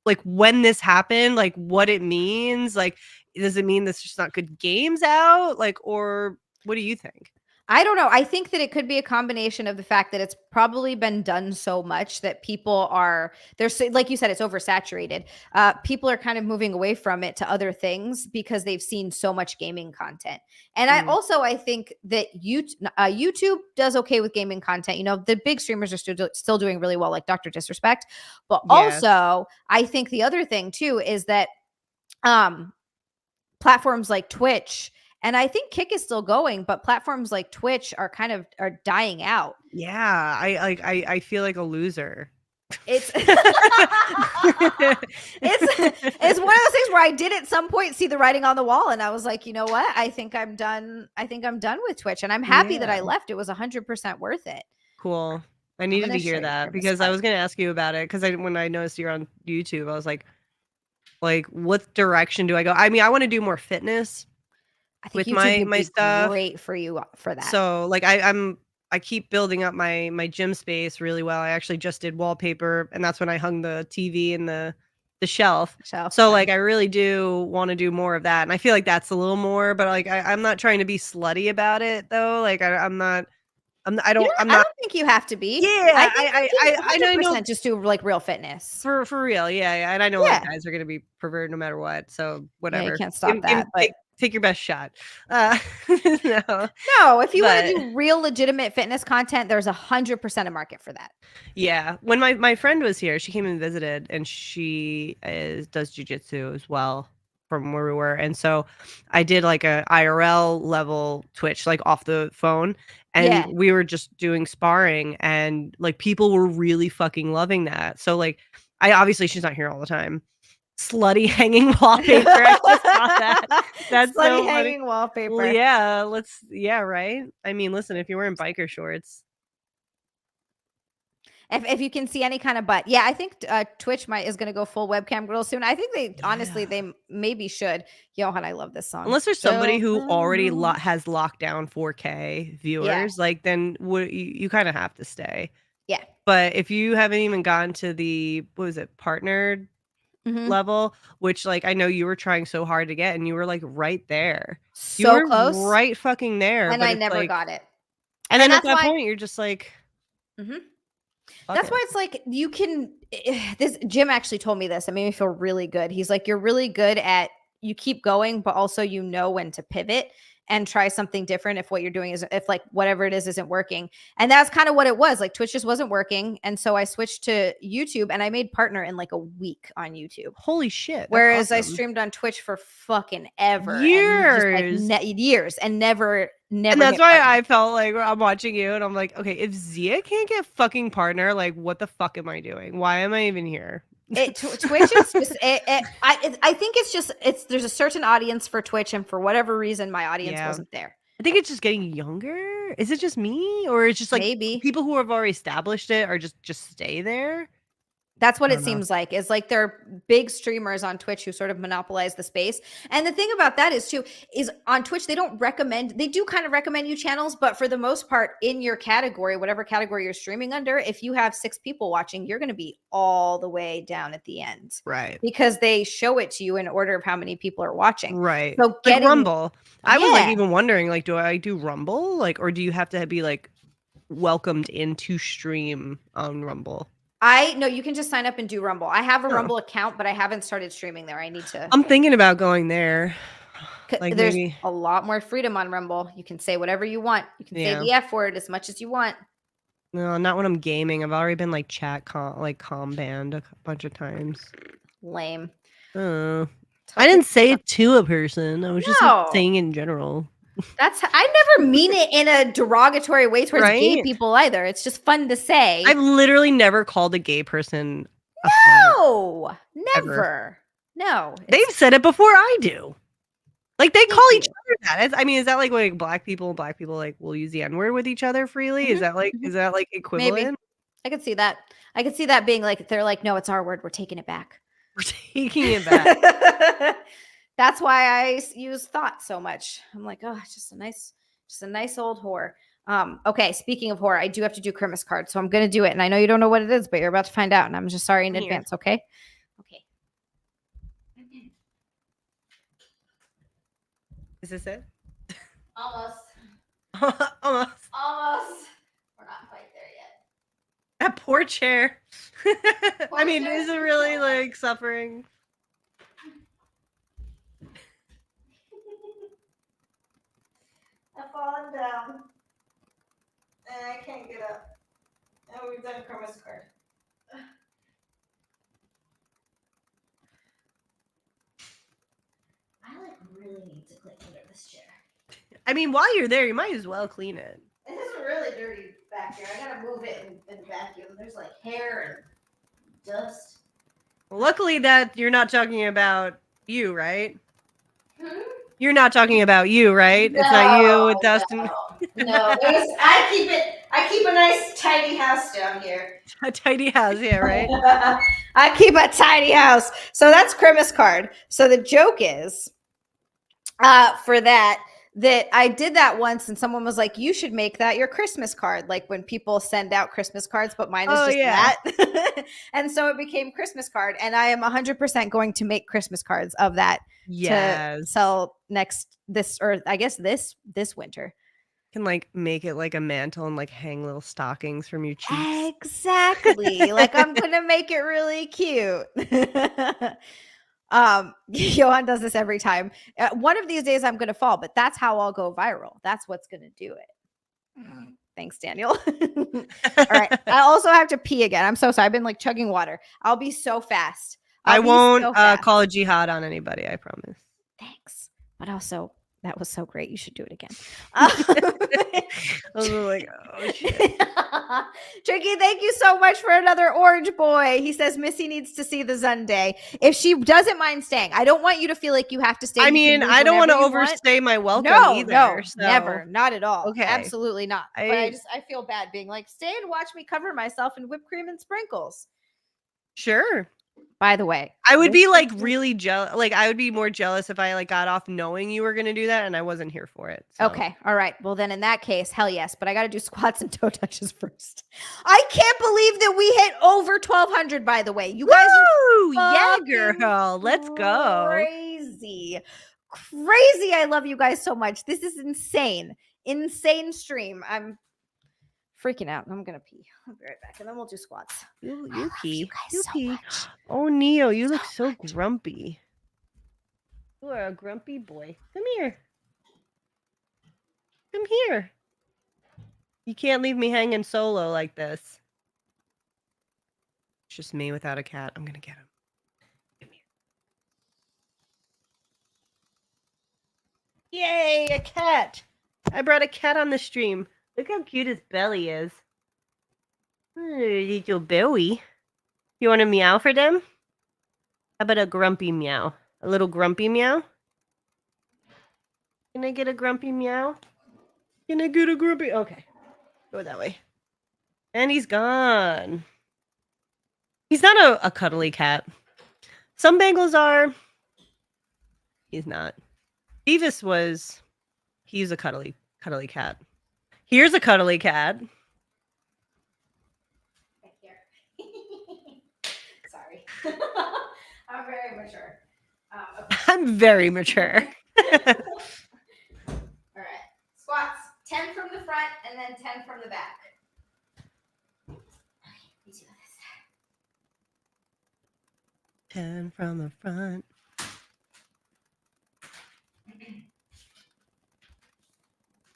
Like when this happened, like what it means, like does it mean there's just not good games out, like, or what do you think? I don't know. I think that it could be a combination of the fact that it's probably been done so much that people there's like you said, it's oversaturated. People are kind of moving away from it to other things because they've seen so much gaming content. And I think that YouTube does okay with gaming content. The big streamers are still doing really well, like Dr. Disrespect. But also, I think the other thing too is that platforms like Twitch. And I think Kick is still going, but platforms like Twitch are dying out. Yeah, I feel like a loser. It's it's one of those things where I did at some point see the writing on the wall, and I was like, you know what? I think I'm done with Twitch, and I'm happy that I left. It was 100% worth it. Cool. I needed to hear that because I was going to ask you about it because when I noticed you're on YouTube, I was like, what direction do I go? I mean, I want to do more fitness. I think with my stuff, great for you for that. So like I keep building up my gym space really well. I actually just did wallpaper, and that's when I hung the TV in the shelf. So like I really do want to do more of that, and I feel like that's a little more. But like I'm not trying to be slutty about it though. Like I'm not. I don't think you have to be. Yeah, I know. Just do like real fitness for real. Yeah, and I know like guys are gonna be perverted no matter what. So whatever. Yeah, you can't stop that. But take your best shot. No, if you want to do real legitimate fitness content, there's 100% a market for that. Yeah. When my friend was here, she came and visited, and she does jujitsu as well from where we were. And so I did like a IRL level Twitch, like off the phone. And we were just doing sparring, and like people were really fucking loving that. So like obviously she's not here all the time. Slutty hanging wallpaper. I just thought that. That's slutty so hanging wallpaper. Well, yeah, right. I mean, listen, if you're wearing biker shorts. If you can see any kind of butt. Yeah, I think Twitch is going to go full webcam real soon. I think honestly, they maybe should. Johan, I love this song. Unless there's somebody who already has locked down 4K viewers, like then you kind of have to stay. Yeah. But if you haven't even gotten to the, partnered level, which like I know you were trying so hard to get, and you were like right there. So you were close. Right fucking there. And I never got it. And then at that point, you're just like... That's why it's like you can. This Jim actually told me this. It made me feel really good. He's like, you're really good at you keep going, but also you know when to pivot and try something different if what you're doing if like whatever it is isn't working. And that's kind of what it was. Like Twitch just wasn't working, and so I switched to YouTube, and I made partner in like a week on YouTube. Holy shit! Whereas I streamed on Twitch for fucking ever, years, and never. And that's why I felt like I'm watching you, and I'm like, okay, if Xia can't get fucking partner, like, what the fuck am I doing? Why am I even here? Twitch is just. I think it's just there's a certain audience for Twitch, and for whatever reason, my audience wasn't there. I think it's just getting younger. Is it just me, or it's just like Maybe. people who have already established it are just stay there? That's what I it don't know. seems like. Is like they're big streamers on Twitch who sort of monopolize the space. And the thing about that is on Twitch, they don't recommend, they do kind of recommend you channels, but for the most part in your category, whatever category you're streaming under, if you have 6 people watching, you're going to be all the way down at the end. Right. Because they show it to you in order of how many people are watching. Right. So Like Rumble. I was like Yeah. even wondering, like, do I do Rumble? Like, or do you have to be like welcomed into stream on Rumble? No, you can just sign up and do Rumble. I have a Oh. Rumble account, but I haven't started streaming there. I need to. I'm thinking about going there. Like There's maybe a lot more freedom on Rumble. You can say whatever you want. You can say Yeah. the F word as much as you want. No, not when I'm gaming. I've already been like com banned a bunch of times. Lame. I didn't say it to a person. I was just like, No. saying in general. I never mean it in a derogatory way towards gay Right? people either. It's just fun to say. I've literally never called a gay person a fag. No, Ever. never. No. They've said it before I do. Like they Thank call you. each other that. I mean, is that like black people like will use the N-word with each other freely? Is that like equivalent? Maybe. I could see that. I could see that being like, they're like, no, it's our word. We're taking it back. We're taking it back. That's why I use thought so much. I'm like, oh, it's just a nice old whore. Okay, speaking of whore, I do have to do Christmas cards, so I'm gonna do it. And I know you don't know what it is, but you're about to find out. And I'm just sorry in Here. advance, okay? Okay. Is this it? Almost. Almost. Almost. We're not quite there yet. That poor chair. I mean, chair. is it really like suffering? I've fallen down. And I can't get up. And we've done Christmas card. I like really need to clean under this chair. I mean, while you're there, you might as well clean it. It is really dirty back here. I gotta move it and vacuum. There's like hair and dust. Luckily that you're not talking about you, right? Hmm? You're not talking about you, right? It's not you with Dustin. No, I keep a nice tidy house down here. A tidy house, yeah, right? I keep a tidy house. So that's Christmas card. So the joke is for that I did that once and someone was like, you should make that your Christmas card. Like when people send out Christmas cards, but mine is just that. And so it became Christmas card. And I am 100% going to make Christmas cards of that to sell this winter. Can like make it like a mantle and like hang little stockings from your cheeks. Exactly. Like I'm gonna make it really cute. Johan does this every time. One of these days I'm gonna fall, but that's how I'll go viral. That's what's gonna do it. Thanks, Daniel. All right. I also have to pee again. I'm so sorry. I've been like chugging water. I'll be so fast. I won't call a jihad on anybody, I promise. Thanks. But also, that was so great. You should do it again. I was like, oh shit. Tricky, thank you so much for another orange boy. He says Missy needs to see the Sunday. If she doesn't mind staying, I don't want you to feel like you have to stay. I mean, I don't want to overstay my welcome either. No, so. never. Not at all. Okay. Absolutely not. But I feel bad being like, stay and watch me cover myself in whipped cream and sprinkles. Sure. By the way, I would be like really jealous. Like I would be more jealous if I like got off knowing you were going to do that and I wasn't here for it. So. Okay. All right. Well, then in that case, hell yes. But I got to do squats and toe touches first. I can't believe that we hit over 1,200, by the way. You guys yeah, girl. Let's go. Crazy. Crazy. I love you guys so much. This is insane. Insane stream. I'm freaking out. I'm going to pee. I'll be right back. And then we'll do squats. You pee. You so pee. much. Oh, Neo, you look so grumpy. You are a grumpy boy. Come here. Come here. You can't leave me hanging solo like this. It's just me without a cat. I'm going to get him. Come here. Yay, a cat. I brought a cat on the stream. Look how cute his belly is. Little belly. You want a meow for them? How about a grumpy meow? A little grumpy meow? Can I get a grumpy meow? Gonna go to grumpy. Okay. Go that way. And he's gone. He's not a cuddly cat. Some Bengals are. He's not. Beavis was. He's a cuddly cat. Here's a cuddly cat. Sorry. I'm very mature. Okay. I'm very mature. All right. Squats. 10 from the front and then 10 from the back. Okay, you do this. 10 from the front.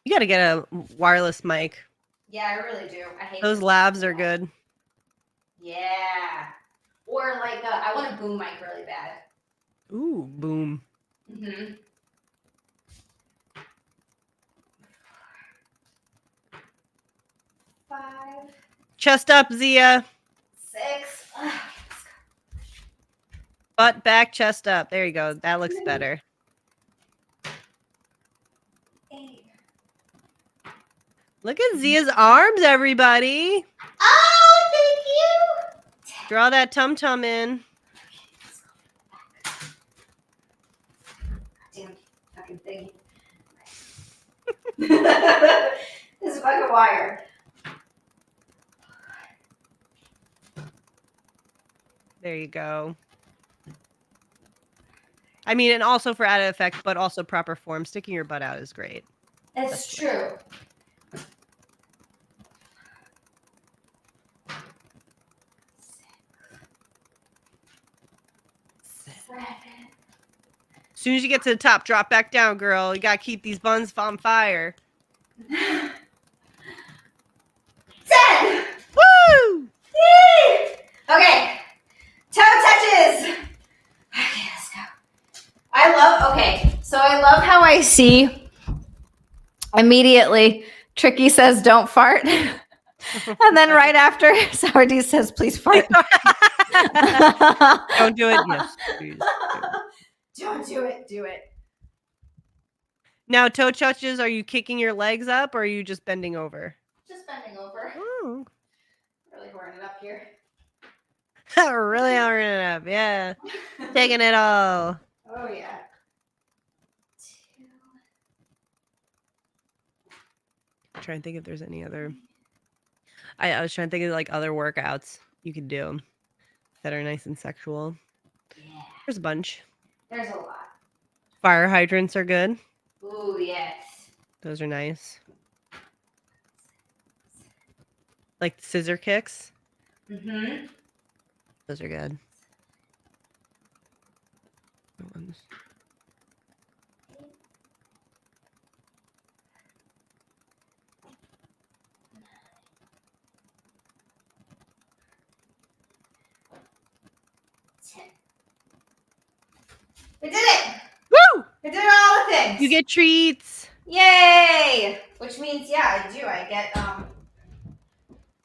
You gotta get a wireless mic. Yeah, I really do. I hate Those this. labs are good. Yeah. Or like I want a boom mic really bad. Ooh, boom. Mm-hmm. 5, Chest up, Zia. 6. Butt back, chest up. There you go. That looks better. 8. Look at Zia's arms, everybody. Oh, thank you. Draw that tum-tum in. Damn fucking thing. This fucking wire. There you go. I mean, and also for added effect, but also proper form. Sticking your butt out is great. It's true. As soon as you get to the top, drop back down, girl. You gotta keep these buns on fire. 10. Woo! Yay! Okay. Toe touches. Okay, let's go. So I love how I see immediately Tricky says don't fart. And then right after Sourdy says please fart. Don't do it. Yes, please. Don't do it. Do it. Now, toe touches, are you kicking your legs up or are you just bending over? Just bending over. Ooh. Really horning it up here. Really hurrying it up. Yeah. Taking it all. Oh yeah. 2. I'm trying to think if there's any other. I was trying to think of like other workouts you could do that are nice and sexual. Yeah. There's a bunch. There's a lot. Fire hydrants are good. Ooh, yes. Those are nice. Like scissor kicks. Mm-hmm. Those are good. Good ones. We did it! Woo! We did all the things. You get treats. Yay! Which means, yeah, I do. I get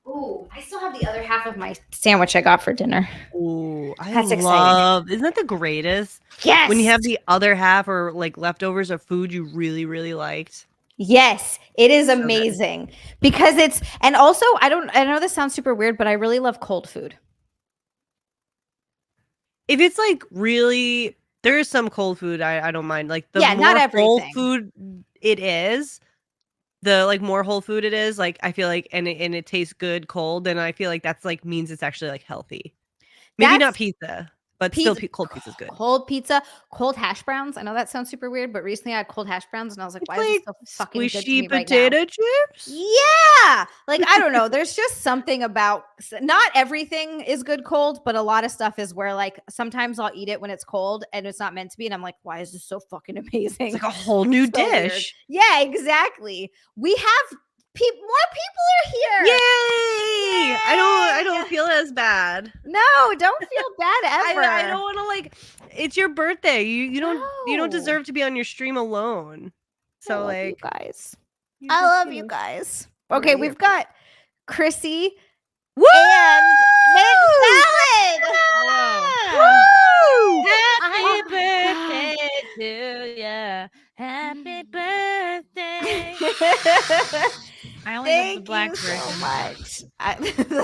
ooh, I still have the other half of my sandwich I got for dinner. Ooh, That's exciting. love. Isn't that the greatest? Yes. When you have the other half or like leftovers of food you really, really liked. Yes, it is So good. amazing because it's, and also I know this sounds super weird, but I really love cold food. If it's like really, there is some cold food I don't mind. Like the Yeah, more not whole everything. food it is, the like more whole food it is, like I feel like and it tastes good cold, and I feel like that's like means it's actually like healthy. Maybe not That's- pizza, but Pizza- still cold pizza is good. Cold pizza, cold hash browns. I know that sounds super weird, but recently I had cold hash browns and I was like, It's why is this so fucking good to squishy me right now? potato chips. Yeah. Like, I don't know. There's just something about, not everything is good cold, but a lot of stuff is where like sometimes I'll eat it when it's cold and it's not meant to be. And I'm like, why is this so fucking amazing? It's like a whole new So weird. dish. Yeah, exactly. We have more people are here. Yay! I don't Yay! feel as bad. No, don't feel bad ever. I don't want to like. It's your birthday. You don't No. deserve to be on your stream alone. So I love like, you guys. you I just, love know, you guys. we're Okay, here we've for got Chrissy Woo! and Mint Salad. Woo! Happy birthday to you. Happy birthday. I only have the Thank black you version. so much.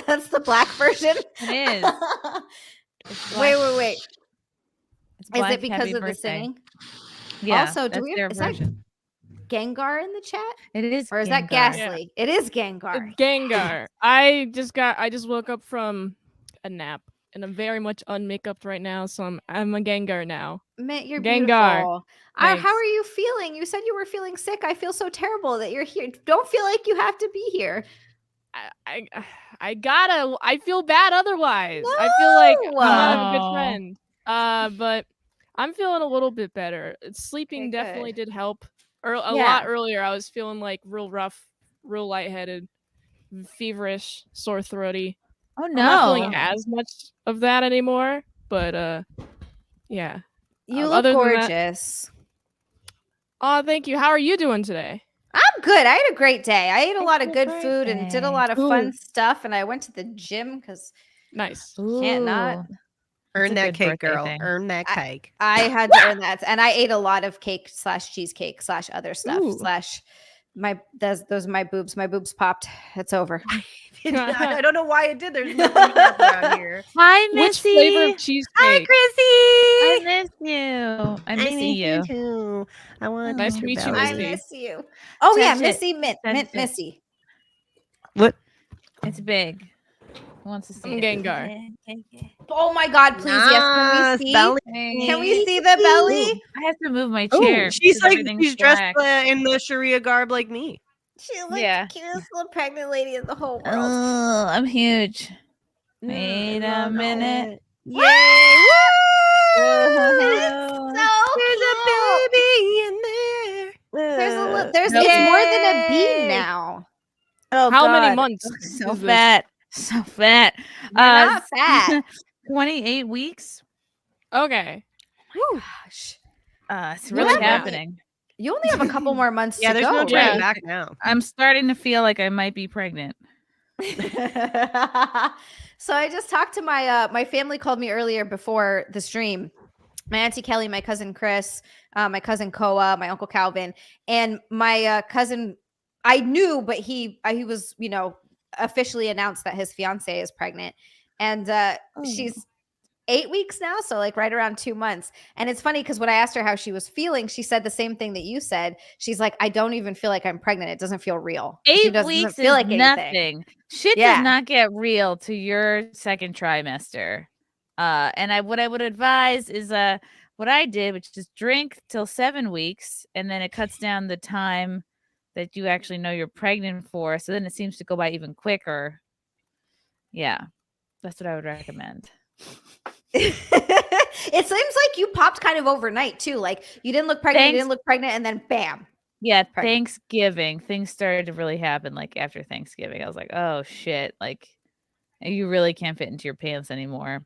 That's the black version. It is. It's black. Wait. It's Is black it because Happy of the Birthday. singing? Yeah. Also, that's their is that version. Gengar in the chat? It is. Or is that Gengar. Ghastly? It is Gengar. Gengar. I just woke up from a nap and I'm very much unmakeuped right now, so I'm a Gengar now. Man, you're Gengar. beautiful. Thanks. How are you feeling? You said you were feeling sick. I feel so terrible that you're here. Don't feel like you have to be here. I feel bad otherwise. I feel like I'm not a good No. friend. But I'm feeling a little bit better. Sleeping Okay, definitely good. did help. A Yeah. lot earlier, I was feeling like real rough, real lightheaded, feverish, sore throaty. Oh I'm not feeling no. as much of that anymore, but yeah. You look other than that- gorgeous. Oh, thank you. How are you doing today? I'm good. I had a great day. I ate a It's lot of your good food and did a birthday. lot of fun Ooh. stuff. And I went to the gym because Nice. can't not. Ooh. Earn a that good cake, birthday girl. thing. Earn that cake. I had to earn that. And I ate a lot of cake / cheesecake / other stuff Ooh. / those are my boobs. My boobs popped. It's over. I don't know why it did. There's nothing around here. Hi, Which Missy. flavor of Hi, cheesecake? I Chrissy. miss you. I miss miss you. too. I want Nice Mr. to meet you, Belly. I Missy. miss you. Oh yeah, Touch it. Missy, mint, Touch it. Missy. What? It's big. Who wants to see I'm it? Gengar. Oh my God, please, yes. Can we see? Belly. Can we see the belly? I have to move my Oh, chair. she's because like everything's she's dressed black. in the Sharia garb like me. She's like Yeah. the cutest little pregnant lady in the whole world. Oh, I'm huge. Wait a minute. Yay! It's so There's a cute. baby in there. There's Yay. it's more than a bee now. Oh, How many God. months? So is this? fat. So fat. You're not fat. 28 weeks. Okay. Gosh. It's really Whatever. happening. You only have a couple more months Yeah, to there's go, no turning right? back now. I'm starting to feel like I might be pregnant. So I just talked to my family called me earlier before the stream. My auntie Kelly, my cousin Chris, my cousin Koa, my uncle Calvin, and my cousin. I knew, but he was, officially announced that his fiance is pregnant, and she's 8 weeks now, so like right around 2 months. And it's funny because when I asked her how she was feeling, she said the same thing that you said. She's like, I don't even feel like I'm pregnant. It doesn't feel real. She 8 doesn't weeks feel is like anything. nothing. Shit Yeah. does not get real to your second trimester. And what I would advise is what I did, which is drink till 7 weeks, and then it cuts down the time that you actually know you're pregnant for. So then it seems to go by even quicker. Yeah, that's what I would recommend. It seems like you popped kind of overnight too. Like you didn't look pregnant, and then bam. Yeah, Pregnant. Thanksgiving, things started to really happen like after Thanksgiving. I was like, oh shit, like you really can't fit into your pants anymore.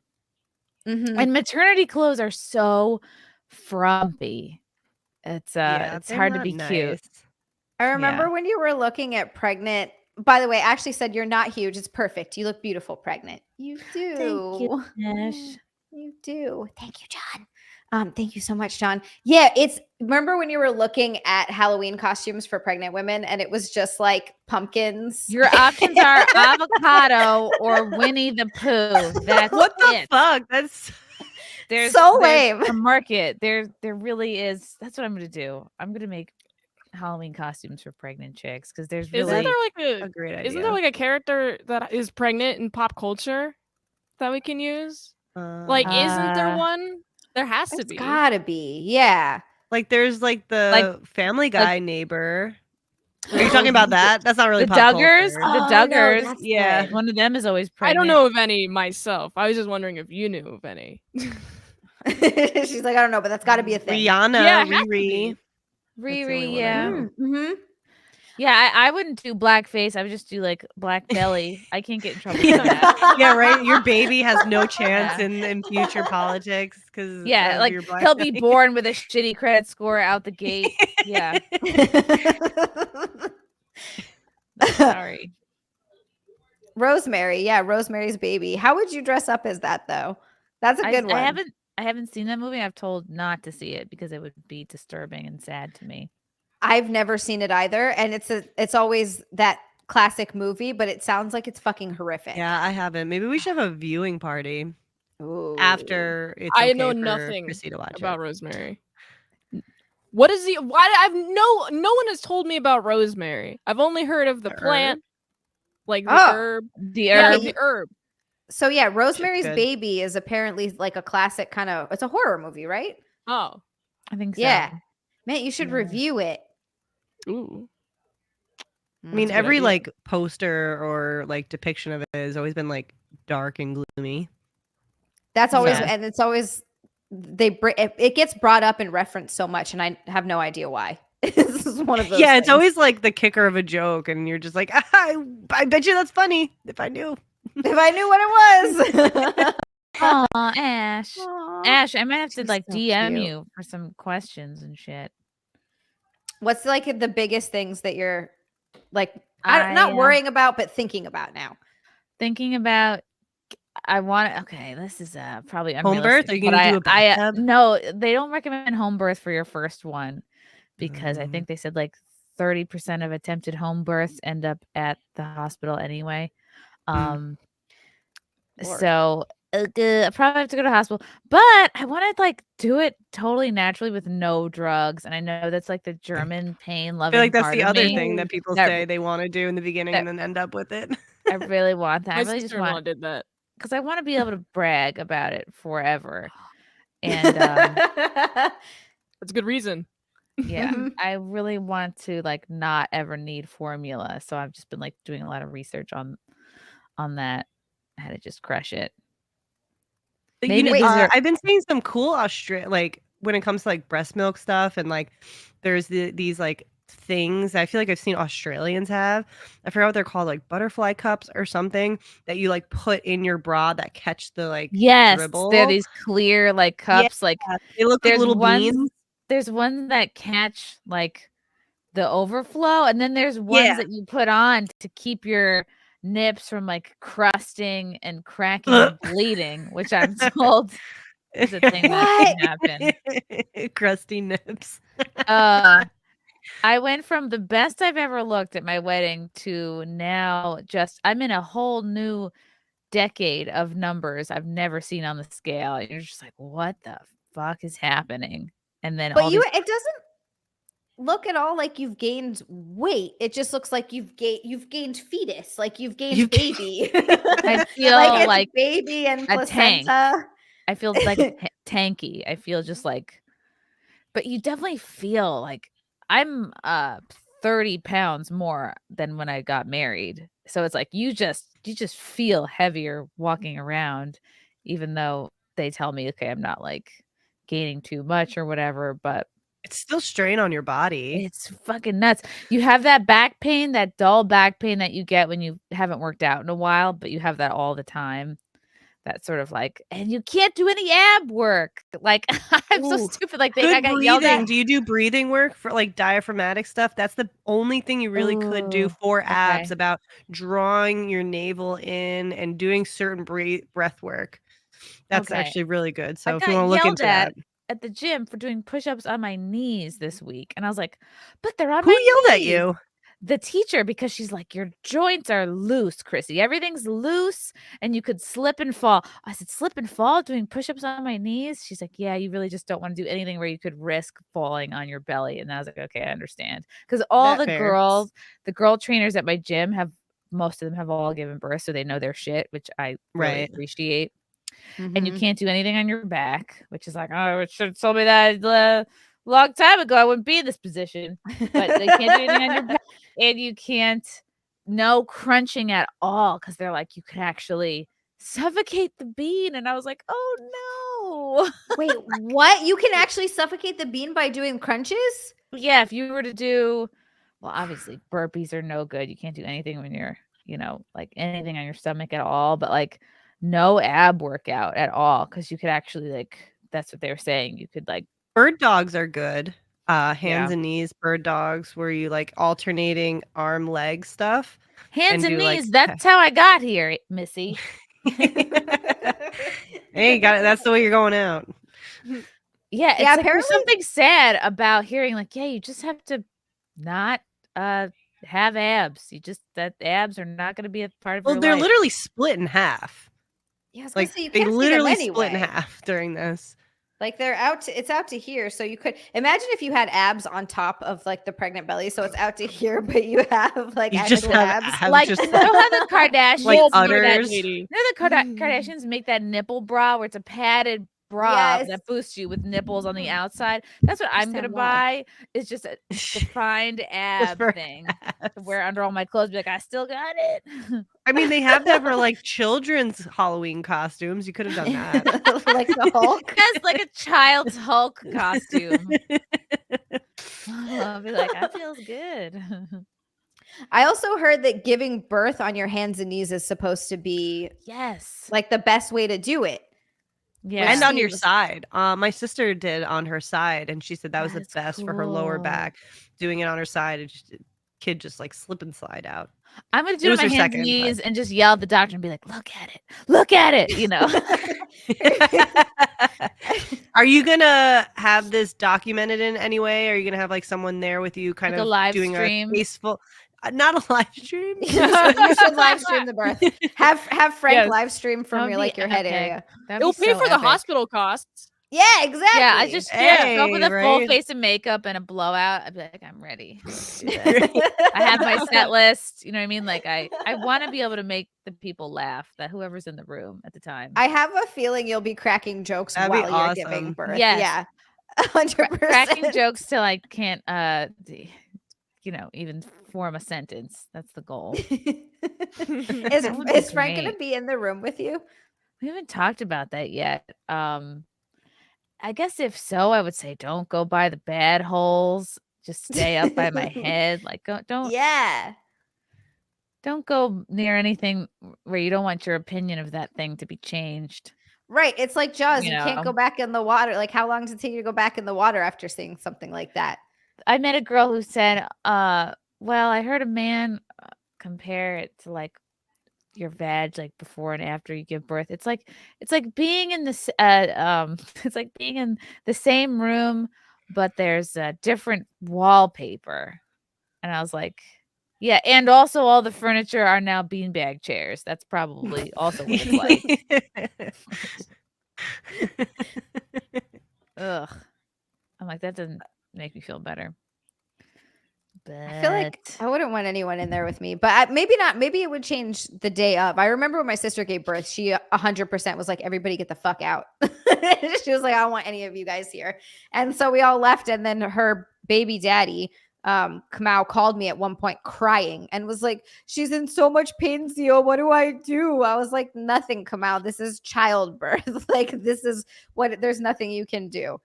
Mhm. And maternity clothes are so frumpy. It's Yeah, it's they're hard to not be cute. nice. I remember when you were looking at pregnant. By the way, Ashley said you're not huge. It's perfect. You look beautiful pregnant. You do. Thank you, Ash. You do. Thank you, John. Thank you so much, John. Yeah, remember when you were looking at Halloween costumes for pregnant women and it was just like pumpkins? Your options are avocado or Winnie the Pooh. That's What the it. fuck? That's There's So lame. a market. There really is. That's what I'm gonna do. I'm gonna make Halloween costumes for pregnant chicks because there's Isn't really there like a great idea. Isn't there like a character that is pregnant in pop culture that we can use? Like, isn't there one? There has to It's be. gotta be. Yeah. like there's like the Family Guy neighbor. Are you talking about that? That's not really the pop Duggars. culture. The Oh, no, Duggars. that's Yeah. good. One of them is always I pregnant. don't know of any myself. I was just wondering if you knew of any. She's like, I don't know, but that's gotta be a thing. Rihanna, Yeah, it has to Riri. be. the only Riri, one I yeah. know. Mm-hmm. Yeah, I wouldn't do blackface. I would just do like black belly. I can't get in trouble for that. Yeah, right. Your baby has no chance Yeah. in future politics because Yeah, like your black he'll be belly. born with a shitty credit score out the gate. Yeah, sorry. Rosemary. Yeah, Rosemary's Baby. How would you dress up as that though? That's a good one. I haven't seen that movie. I've told not to see it because it would be disturbing and sad to me. I've never seen it either, and it's always that classic movie, but it sounds like it's fucking horrific. Yeah, I haven't. Maybe we should have a viewing party Ooh. after it's I okay know for nothing Chrissy to watch about it. Rosemary. What is the? Why I've no one has told me about Rosemary. I've only heard of the plant, like the herb. The Yeah, herb. the herb. So yeah, Rosemary's good. Baby is apparently like a classic kind of. It's a horror movie, right? Oh, I think so. Yeah, man, you should Yeah. review it. ooh. I mean, That's a good every idea. like poster or like depiction of it has always been like dark and gloomy. That's always, Yeah. and it's always it gets brought up and referenced so much, and I have no idea why. This is one of those. Yeah, it's things. always like the kicker of a joke, and you're just like, I bet you that's funny if I knew. If I knew what it was. Aw, Ash. Aw. Ash, I might have to She's like so DM cute. you for some questions and shit. What's like the biggest things that you're like not worrying about, but thinking about now? Thinking about. I want. Okay, this is probably Home birth? unrealistic, Are you but gonna do a bathtub? no, they don't recommend home birth for your first one because I Mm. think they said like 30% of attempted home births end up at the hospital anyway. Lord. So I probably have to go to the hospital, but I want to like do it totally naturally with no drugs. And I know that's like the German pain I loving feel like that's part the of other me. thing that people that- say they want to do in the beginning that- and then end up with it. I really want that. My I really just sister-in-law want did that. because I want to be able to brag about it forever. And That's a good reason. yeah, Mhm. I really want to like not ever need formula. So I've just been like doing a lot of research on that, how to just crush it. Maybe these are I've been seeing some cool like when it comes to like breast milk stuff, and like there's these like things I feel like I've seen Australians have. I forgot what they're called, like butterfly cups or something that you like put in your bra that catch the like yes, dribble. they're these clear like cups, like They look like there's little ones beans. there's ones that catch like the overflow, and then there's ones that you put on to keep your nips from like crusting and cracking and bleeding, which I'm told is a thing that can happen. Crusty nips. I went from the best I've ever looked at my wedding to now just I'm in a whole new decade of numbers I've never seen on the scale. And you're just like, what the fuck is happening? And then But all it doesn't look at all like you've gained weight. It just looks like you've gained fetus, like you've gained baby. I feel like like it's baby and a tank. placenta. I feel like tanky. I feel just like, but you definitely feel like I'm 30 pounds more than when I got married. So it's like you just feel heavier walking around, even though they tell me, okay, I'm not like gaining too much or whatever, but it's still strain on your body. it's fucking nuts. You have that back pain, that dull back pain that you get when you haven't worked out in a while, but you have that all the time. That sort of like, and you can't do any ab work. Like I'm so stupid. Like I got yelled at. Do you do breathing work for like diaphragmatic stuff? That's the only thing you really could do for abs, about drawing your navel in and doing certain breath work. That's actually really good. So if you want to look into that. At the gym for doing push-ups on my knees this week, and I was like, but they're on Who my yelled knees. At you? The teacher, because she's like, your joints are loose, Chrissy. Everything's loose and you could slip and fall. I said, slip and fall doing push-ups on my knees? She's like, yeah, you really just don't want to do anything where you could risk falling on your belly. And I was like, okay, I understand. Because all the girl trainers at my gym most of them have all given birth, so they know their shit, which I really appreciate. And you can't do anything on your back, which is like, oh, it should have told me that long time ago. I wouldn't be in this position. But they can't do anything on your back. And you can't, no crunching at all, because they're like, you could actually suffocate the bean. And I was like, oh no. Wait, what? You can actually suffocate the bean by doing crunches? Yeah, if you were to do, well, obviously burpees are no good. You can't do anything when you're, like anything on your stomach at all, but like no ab workout at all, because you could actually like, that's what they were saying. You could like, bird dogs are good. Hands and knees bird dogs, where you like alternating arm leg stuff. Hands and knees. That's how I got here, Missy. Hey, got it. That's the way you're going out. Yeah, it's like there's something sad about hearing like, yeah, you just have to not have abs. That abs are not going to be a part of Well, your they're life. literally split in half. Yeah, I was gonna Like say you they can't see them literally split in anyway. half during this. Like they're out to, it's out to here, so you could imagine if you had abs on top of like the pregnant belly, so it's out to here, but you have like You just actual have abs. abs, Like, just you know how the Kardashians like Full make that, udders. lady. you know the Kardashians make that nipple bra where it's a padded bra Yes. that boosts you with nipples on the outside. That's what I'm gonna Understand why. buy. It's just a defined ab for thing to abs. wear under all my clothes. Be like, I still got it. I mean, they have that for like children's Halloween costumes. You could have done that. Like the Hulk. Yes, like a child's Hulk costume. I'll be like, that feels good. I also heard that giving birth on your hands and knees is supposed to be Yes. like the best way to do it. Yeah. And on your Steve- side. My sister did on her side, and she said that was the That's best for her lower cool. back. Doing it on her side, and just kid just like slip and slide out. I'm gonna do It it was on my her hands and second, knees but- and just yell at the doctor and be like, look at it, you know. Are you gonna have this documented in any way? Are you gonna have like someone there with you, kind Like a of live doing stream? a tasteful, not a live stream? you should live stream the birth. Have Frank Yes. live stream That from would your be like your head epic. area. That'd It'll be pay so for the epic. hospital costs. Yeah, exactly. Yeah, I just show up with a Hey, full right? face of makeup and a blowout. I'd be like, I'm ready. Let's do this. I have my set list. You know what I mean? Like I want to be able to make the people laugh, that whoever's in the room at the time. I have a feeling you'll be cracking jokes That'd be while you're giving awesome. birth. Yes. Yeah. 100%. Cracking jokes till I can't even form a sentence. That's the goal. That would be Is Frank gonna great. be in the room with you? We haven't talked about that yet. I guess if so, I would say don't go by the bad holes. Just stay up by my head. Like don't Yeah. go near anything where you don't want your opinion of that thing to be changed. Right. It's like Jaws. You You can't go know. back in the water. Like, how long does it take you to go back in the water after seeing something like that? I met a girl who said, well, I heard a man compare it to like your vag, like before and after you give birth. It's like being in this it's like being in the same room, but there's a different wallpaper. And I was like, yeah, and also all the furniture are now beanbag chairs. That's probably also what it's like. Ugh. I'm like, that doesn't make me feel better. I feel like I wouldn't want anyone in there with me, but maybe not. Maybe it would change the day of. I remember when my sister gave birth, she 100% was like, everybody get the fuck out. She was like, I don't want any of you guys here. And so we all left. And then her baby daddy, Kamau, called me at one point crying and was like, she's in so much pain, Zio. What do I do? I was like, nothing, Kamau. This is childbirth. Like, this is what, there's nothing you can do.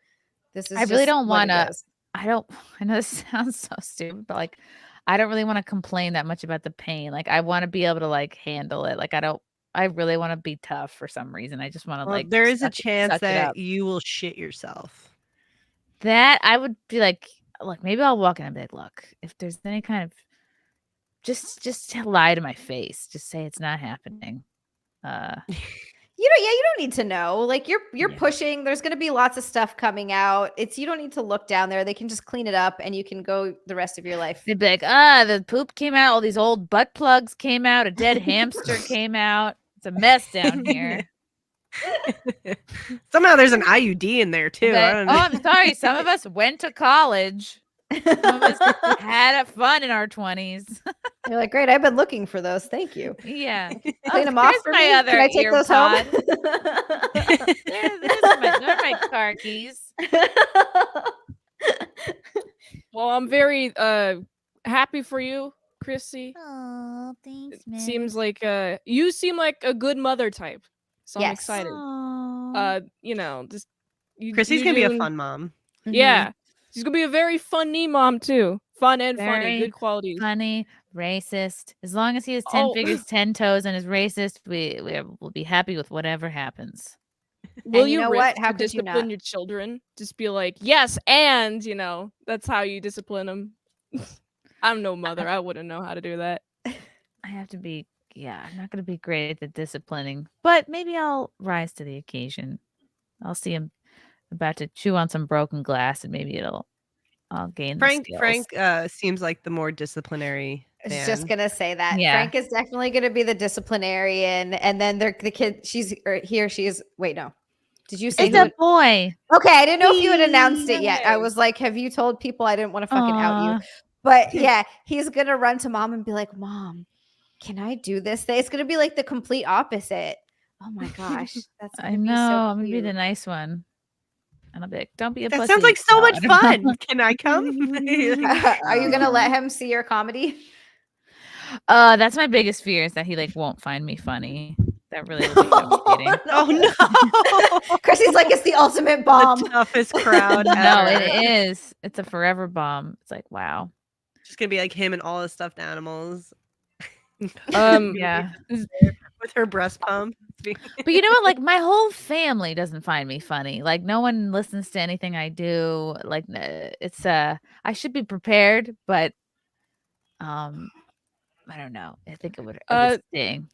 This is I really just don't what it want to. is. I know this sounds so stupid, but like, I don't really want to complain that much about the pain. Like, I want to be able to like handle it. Like, I really want to be tough for some reason. I just want to Well, like, there is a suck chance it that up. you will shit yourself. That I would be like, look, maybe I'll walk in and be like, look, if there's any kind of, just lie to my face. Just say it's not happening. You don't need to know. Like you're Yeah. pushing. There's going to be lots of stuff coming out. You don't need to look down there. They can just clean it up, and you can go the rest of your life. They'd be like, the poop came out. All these old butt plugs came out. A dead hamster came out. It's a mess down here. Somehow there's an IUD in there too. I don't know. I'm sorry. Some of us went to college. Some of us had fun in our 20s. You're like, great. I've been looking for those. Thank you. Yeah. Clean them off here's for my me. other Can I take ear those home? They're my car keys. Well, I'm very happy for you, Chrissy. Oh, thanks, It seems like you seem like a good mother type. So I'm Yes. excited. You know, just Chrissy's gonna be a fun mom. Yeah. She's gonna be a very funny mom too. Fun and funny, Very good qualities. funny, racist. As long as he has 10 Oh. figures, 10 toes, and is racist, we'll be happy with whatever happens. Will you you know risk what? How to could you discipline not? your children? Just be like, yes, and that's how you discipline them. I'm no mother. I wouldn't know how to do that. I have to be, I'm not going to be great at the disciplining, but maybe I'll rise to the occasion. I'll see him about to chew on some broken glass and maybe it'll I'll gain Frank the skills. seems like the more disciplinary I was just fan. gonna say that Yeah. Frank is definitely gonna be the disciplinarian, and then the kid. He or she is. Wait, no. Did you say It's who a boy. Okay, I didn't know if you had announced it yet. I Yay. was like, have you told people? I didn't want to fucking out you. Aw. But yeah, he's gonna run to mom and be like, Mom, can I do this thing? It's gonna be like the complete opposite. Oh my gosh. That's I gonna be know. so I'm gonna be the cute. nice one. And I'll be like, don't be a That pussy. sounds like so No, much I don't fun. know. Can I come? Are you gonna let him see your comedy? That's my biggest fear is that he like won't find me funny. That really would be devastating. Oh no. Chrissy's like, it's the ultimate The bomb. toughest crowd No, ever. it is. It's a forever bomb. It's like, wow. Just gonna be like him and all his stuffed animals. Yeah. With her breast pump. But you know what? Like my whole family doesn't find me funny. Like no one listens to anything I do. Like it's I should be prepared, but I don't know. I think it would sting.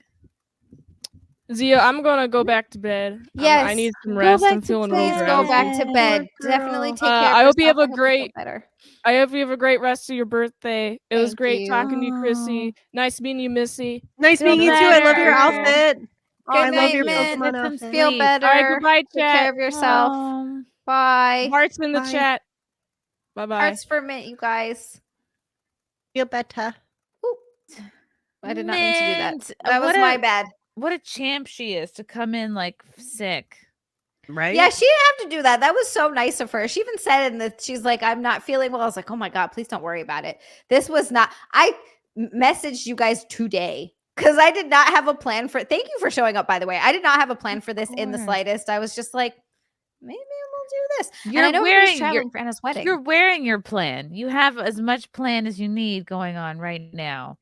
Zia, I'm gonna go back to bed. Yes. I need some Go rest. back I'm to feeling Please real go drowsy. back to bed. Poor Definitely girl. take care of I hope you yourself. have a I hope you feel great- better. I hope you have a great rest of your birthday. It was Thank great you. talking to you, Chrissy. Nice meeting you, Missy. Nice Feel meeting you too. I love your better. outfit. Good I love night, your Mint. Pokemon Get some outfit. Feel sleep. better. All right, goodbye, Take care chat. of yourself. Bye. Hearts in the Bye. chat. Bye bye. Hearts for Mint, you guys. Feel better. Oop. I did not mean to do that. Mint, That was what my a- bad. What a champ she is to come in like sick. Right? Yeah, she didn't have to do that. That was so nice of her. She even said in that she's like, I'm not feeling well. I was like, oh my God, please don't worry about it. This was not, I messaged you guys today because I did not have a plan for it. Thank you for showing up, by the way. I did not have a plan for this in the course. slightest. I was just like, maybe we'll do this. You're and I know wearing everybody's traveling for Anna's wedding. You're wearing your plan. You have as much plan as you need going on right now.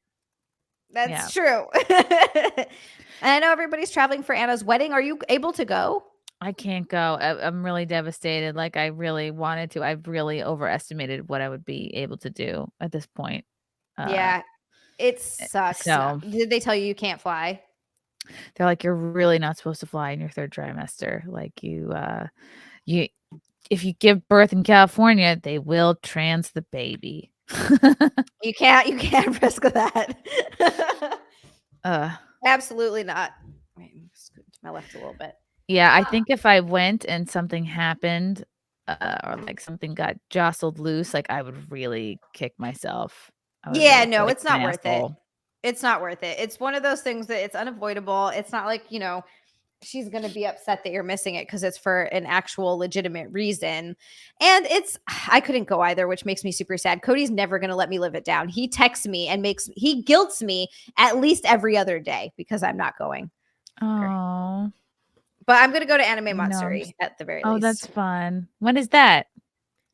That's true. And I know everybody's traveling for Anna's wedding. Are you able to go? I can't go. I'm really devastated. Like I really wanted to. I've really overestimated what I would be able to do at this point. Yeah, it sucks. so- Did they tell you can't fly? They're like, you're really not supposed to fly in your third trimester. Like you if you give birth in California, they will trans the baby. You can't risk that. Absolutely not. Wait, I'm scoot to my left a little bit. Yeah, I think if I went and something happened, or like something got jostled loose, like I would really kick myself. I would Yeah, really no, feel it's like not an worth it. asshole. It's not worth it. It's one of those things that it's unavoidable. It's not like, she's going to be upset that you're missing it because it's for an actual legitimate reason. And I couldn't go either, which makes me super sad. Cody's never going to let me live it down. He texts me and he guilts me at least every other day because I'm not going. Oh, But I'm going to go to Anime No, I'm Matsuri just- at the very oh, least. that's fun. When is that?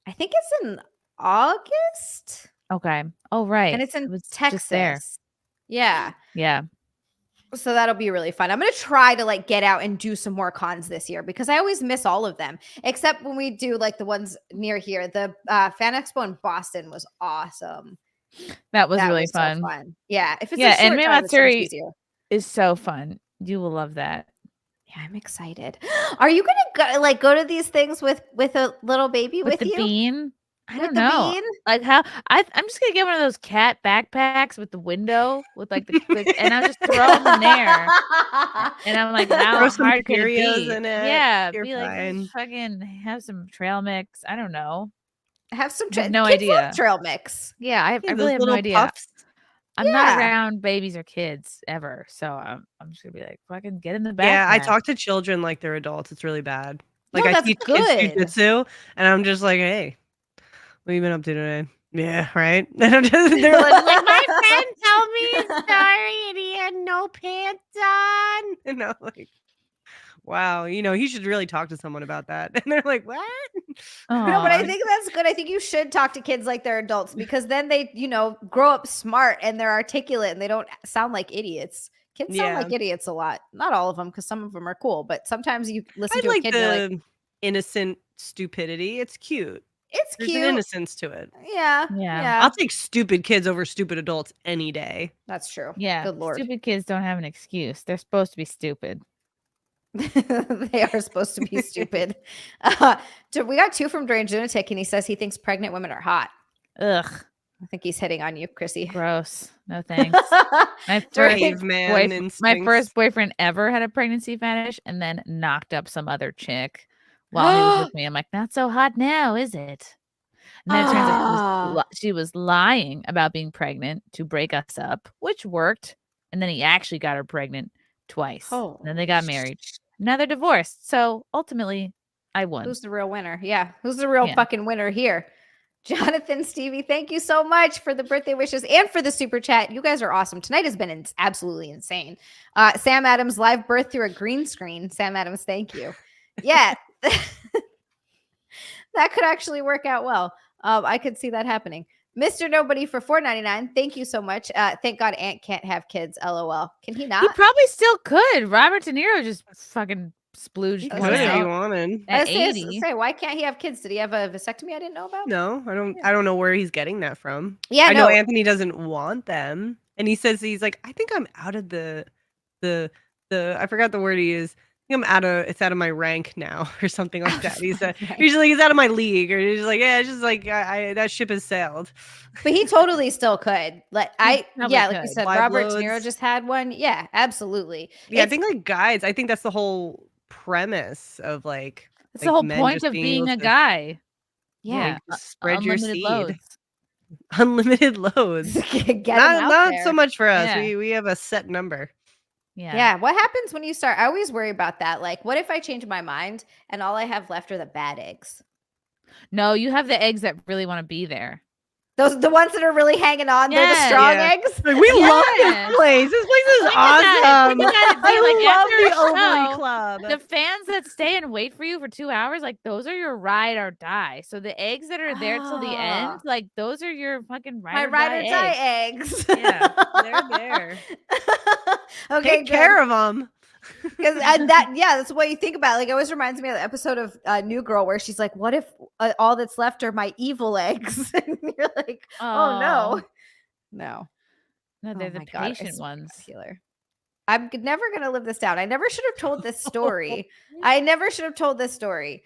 I think it's in August. Okay. Oh, right. And it's in It was Texas. just there. Yeah. Yeah. So that'll be really fun. I'm going to try to get out and do some more cons this year because I always miss all of them, except when we do the ones near here. The Fan Expo in Boston was awesome. That was really so fun. Yeah. If it's Yeah, a short Anime time, it's so much Matsuri easier. Is so fun. You will love that. Yeah, I'm excited. Are you going to go to these things with a little baby with the you? bean? I With don't the know. bean? Like how I'm just gonna get one of those cat backpacks with the window with and I'll just throw them in there. And I'm like, how Throw some hard could it Cheerios be? in it. Yeah, You're be like, fine. just fucking have some trail mix. I don't know. Have some I have no kids love idea. trail mix. Yeah, I Yeah, really those have no little idea. puffs. I'm not Yeah. around babies or kids ever, so I'm just gonna be like, fucking get in the backpack. Yeah, I talk to children like they're adults. It's really bad. Like No, I that's teach good. kids jujitsu, and I'm just like, hey, what have you been up to today? Yeah, right. And I'm just, they're like, my friend told me sorry, and he had no pants on. And I'm like, wow, he should really talk to someone about that. And they're like, what? No, but I Aw. think that's good. I think you should talk to kids like they're adults because then they, grow up smart and they're articulate and they don't sound like idiots. Kids sound Yeah. like idiots a lot. Not all of them, because some of them are cool. But sometimes you listen I to a like kid, and you're like, the innocent stupidity. It's cute. it's There's cute. an innocence to it. Yeah, Yeah. yeah. I'll take stupid kids over stupid adults any day. That's true. Yeah, Good Lord. stupid kids don't have an excuse. They're supposed to be stupid. They are supposed to be stupid. We got 2 from Drain Lunatic, and he says he thinks pregnant women are hot. Ugh, I think he's hitting on you, Chrissy. gross. No thanks. My first boyfriend ever had a pregnancy fetish and then knocked up some other chick while he was with me. I'm like, not so hot now, is it? And then it turns out she was lying about being pregnant to break us up, which worked. And then he actually got her pregnant twice. Oh, and then they got married. Now they're divorced. So ultimately, I won. Who's the real winner? Yeah. Who's the real fucking winner here? Jonathan, Stevie, thank you so much for the birthday wishes and for the super chat. You guys are awesome. Tonight has been absolutely insane. Sam Adams, live birth through a green screen. Sam Adams, thank you. Yeah. That could actually work out well. I could see that happening. Mr. Nobody for $4.99. Thank you so much. Thank God Ant can't have kids. LOL. Can he not? He probably still could. Robert De Niro just fucking splooged Could one if he out wanted. at Say, 80. why can't he have kids? Did he have a vasectomy I didn't know about? No, I don't know where he's getting that from. Yeah, I know Anthony doesn't want them, and he says he's like, I think I'm out of the I forgot the word he used. I think it's out of my rank now or something like that. He said usually he's out of my league, or he's like, yeah, it's just like that ship has sailed. But he totally still could. Like like you said, Live Robert loads. De Niro just had one. Yeah, absolutely. Yeah, I think like guys, I think that's the whole premise of like It's the whole point of being a guy. Yeah, just spread your Unlimited seed. loads. Unlimited loads. Get not so much for us. Yeah. We have a set number. Yeah. What happens when you start? I always worry about that. Like, what if I change my mind and all I have left are the bad eggs? No, you have the eggs that really want to be there. Those the ones that are really hanging on. They're the strong eggs. Like, we love this place. This place is awesome. I love the Overly Club. The fans that stay and wait for you for 2 hours, like those are your ride or die. So the eggs that are there till the end, like those are your fucking ride or die eggs. Yeah, they're there. Okay, take care of them. Because that's what you think about. Like, it always reminds me of the episode of New Girl where she's like, "What if all that's left are my evil eggs?" And you're like, "Oh no, they're the patient ones." I'm never gonna live this down. I never should have told this story. I never should have told this story.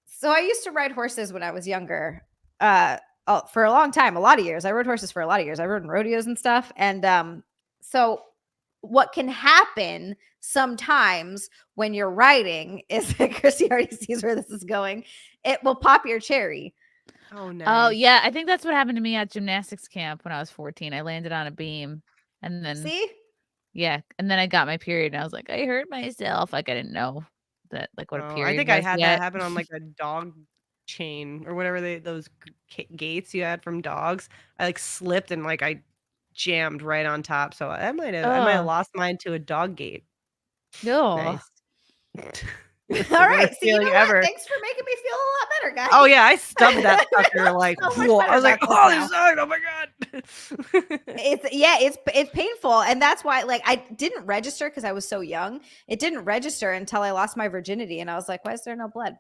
So I used to ride horses when I was younger. For a long time, a lot of years. I rode horses for a lot of years. I rode in rodeos and stuff. And so what can happen sometimes when you're riding is that Chrissy already sees where this is going. It will pop your cherry. Oh no. Oh yeah, I think that's what happened to me at gymnastics camp when I was 14. I landed on a beam, and then and then I got my period, and I was like, I hurt myself. Like I didn't know that what a period. I think I had that happen on like a dog chain or whatever those gates you had from dogs. I like slipped and like I jammed right on top, so I might have lost mine to a dog gate. No. Nice. All right, so you know what? Thanks for making me feel a lot better, guys. Oh yeah, I stubbed that sucker like I was like, oh, this sucked. Oh my god. It's painful, and that's why like I didn't register because I was so young. It didn't register until I lost my virginity, and I was like, why is there no blood?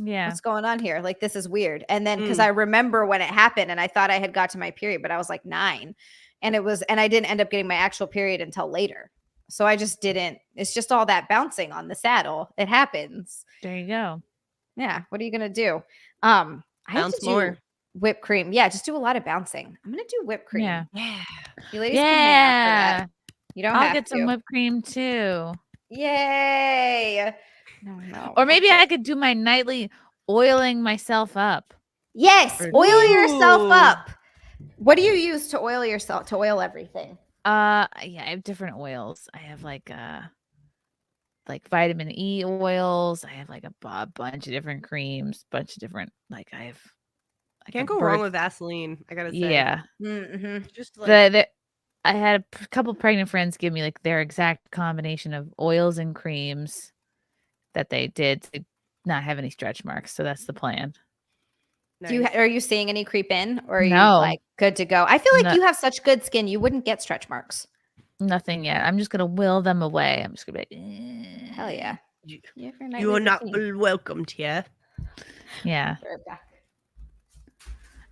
Yeah, what's going on here? Like, this is weird. And then because I remember when it happened, and I thought I had got to my period, but I was like 9, and I didn't end up getting my actual period until later. So I just didn't. It's just all that bouncing on the saddle. It happens. There you go. Yeah. What are you gonna do? I have to more. Whipped cream. Yeah, just do a lot lot of bouncing. I'm gonna do whipped cream. Yeah. You ladies can hang out for that. You don't I'll have get to. some whipped cream too. Yay. No. Or maybe I could do my nightly oiling myself up. Yes, oil yourself up. What do you use to oil yourself? To oil everything? Yeah, I have different oils. I have like vitamin E oils. I have like a bunch of different creams, bunch of different I can't go wrong with Vaseline. I gotta say. Yeah. Mm-hmm. Just like I had a couple pregnant friends give me like their exact combination of oils and creams that they did to not have any stretch marks. So that's the plan. Nice. Are you seeing any creep in, or are you No. like good to go? I feel like you have such good skin, you wouldn't get stretch marks. Nothing yet. I'm just gonna will them away. I'm just gonna be like, hell yeah. You are not welcomed here. Yeah.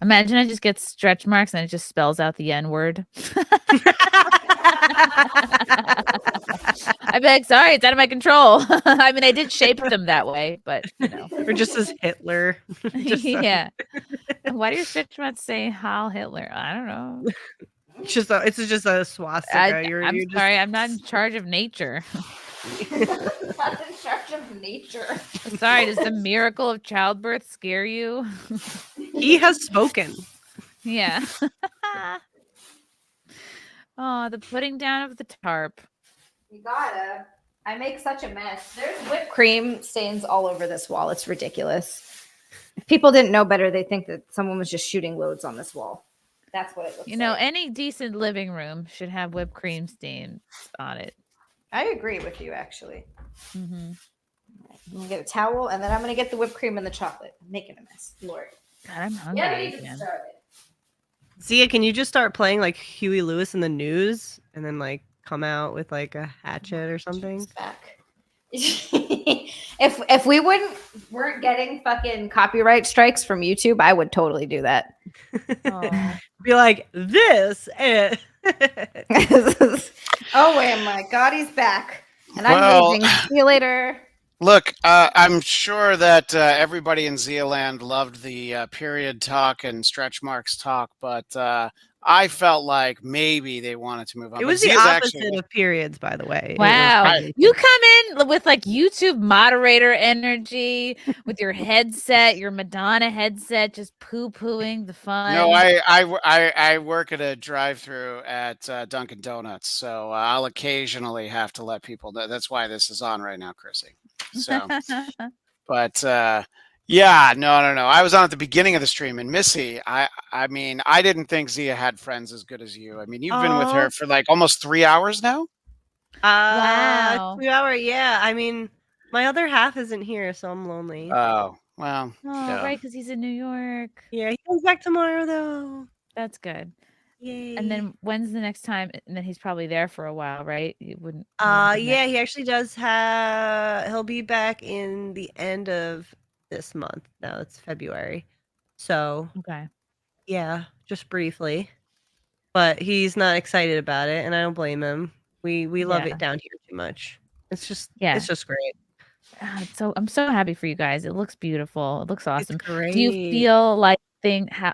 Imagine I just get stretch marks and it just spells out the N-word. I'd be like, sorry, it's out of my control. I mean, I did shape them that way, but Or just as Hitler. yeah. Why do your stretch marks say Heil Hitler? I don't know. It's just a swastika. I'm you're sorry, I'm not in charge of nature. Not in charge of nature. Sorry, does the miracle of childbirth scare you? He has spoken. Yeah. Oh, the putting down of the tarp. You gotta. I make such a mess. There's whipped cream stains all over this wall. It's ridiculous. If people didn't know better, they think that someone was just shooting loads on this wall. That's what it looks like. Any decent living room should have whipped cream stains on it. I agree with you, actually. Mm-hmm. I'm gonna get a towel, and then I'm gonna get the whipped cream and the chocolate. I'm making a mess, Lord. God, I'm hungry again. Zia, can you just start playing like Huey Lewis in the News, and then like come out with like a hatchet or something? Back. if we weren't getting fucking copyright strikes from YouTube, I would totally do that. Be like, this is. Oh, wait, my God, he's back. And I'm leaving. See you later. Look, I'm sure that everybody in XiaLand loved the period talk and stretch marks talk, but I felt like maybe they wanted to move on. It But was the Zia's opposite of periods, by the way. It was Wow. probably- You come in with like YouTube moderator energy with your headset, your Madonna headset, just poo-pooing the fun. No, I work at a drive-through at Dunkin' Donuts, so I'll occasionally have to let people know. That's why this is on right now, Chrissy. So, but yeah, no. I was on at the beginning of the stream, and Missy, I mean, I didn't think Zia had friends as good as you. I mean, you've been with her for like almost 3 hours now. Wow. 2 hour, yeah. I mean, my other half isn't here, so I'm lonely. Oh, well. Oh, yeah. right, because he's in New York. Yeah, he comes back tomorrow though. That's good. Yay. And then when's the next time? And then he's probably there for a while, right? You wouldn't. Yeah, he actually does he'll be back in the end of this month. Now it's February. So Okay. yeah, just briefly. But he's not excited about it, and I don't blame him. We love Yeah. it down here too much. It's just Yeah. it's just great. So I'm so happy for you guys. It looks beautiful. It looks awesome. It's great. Do you feel like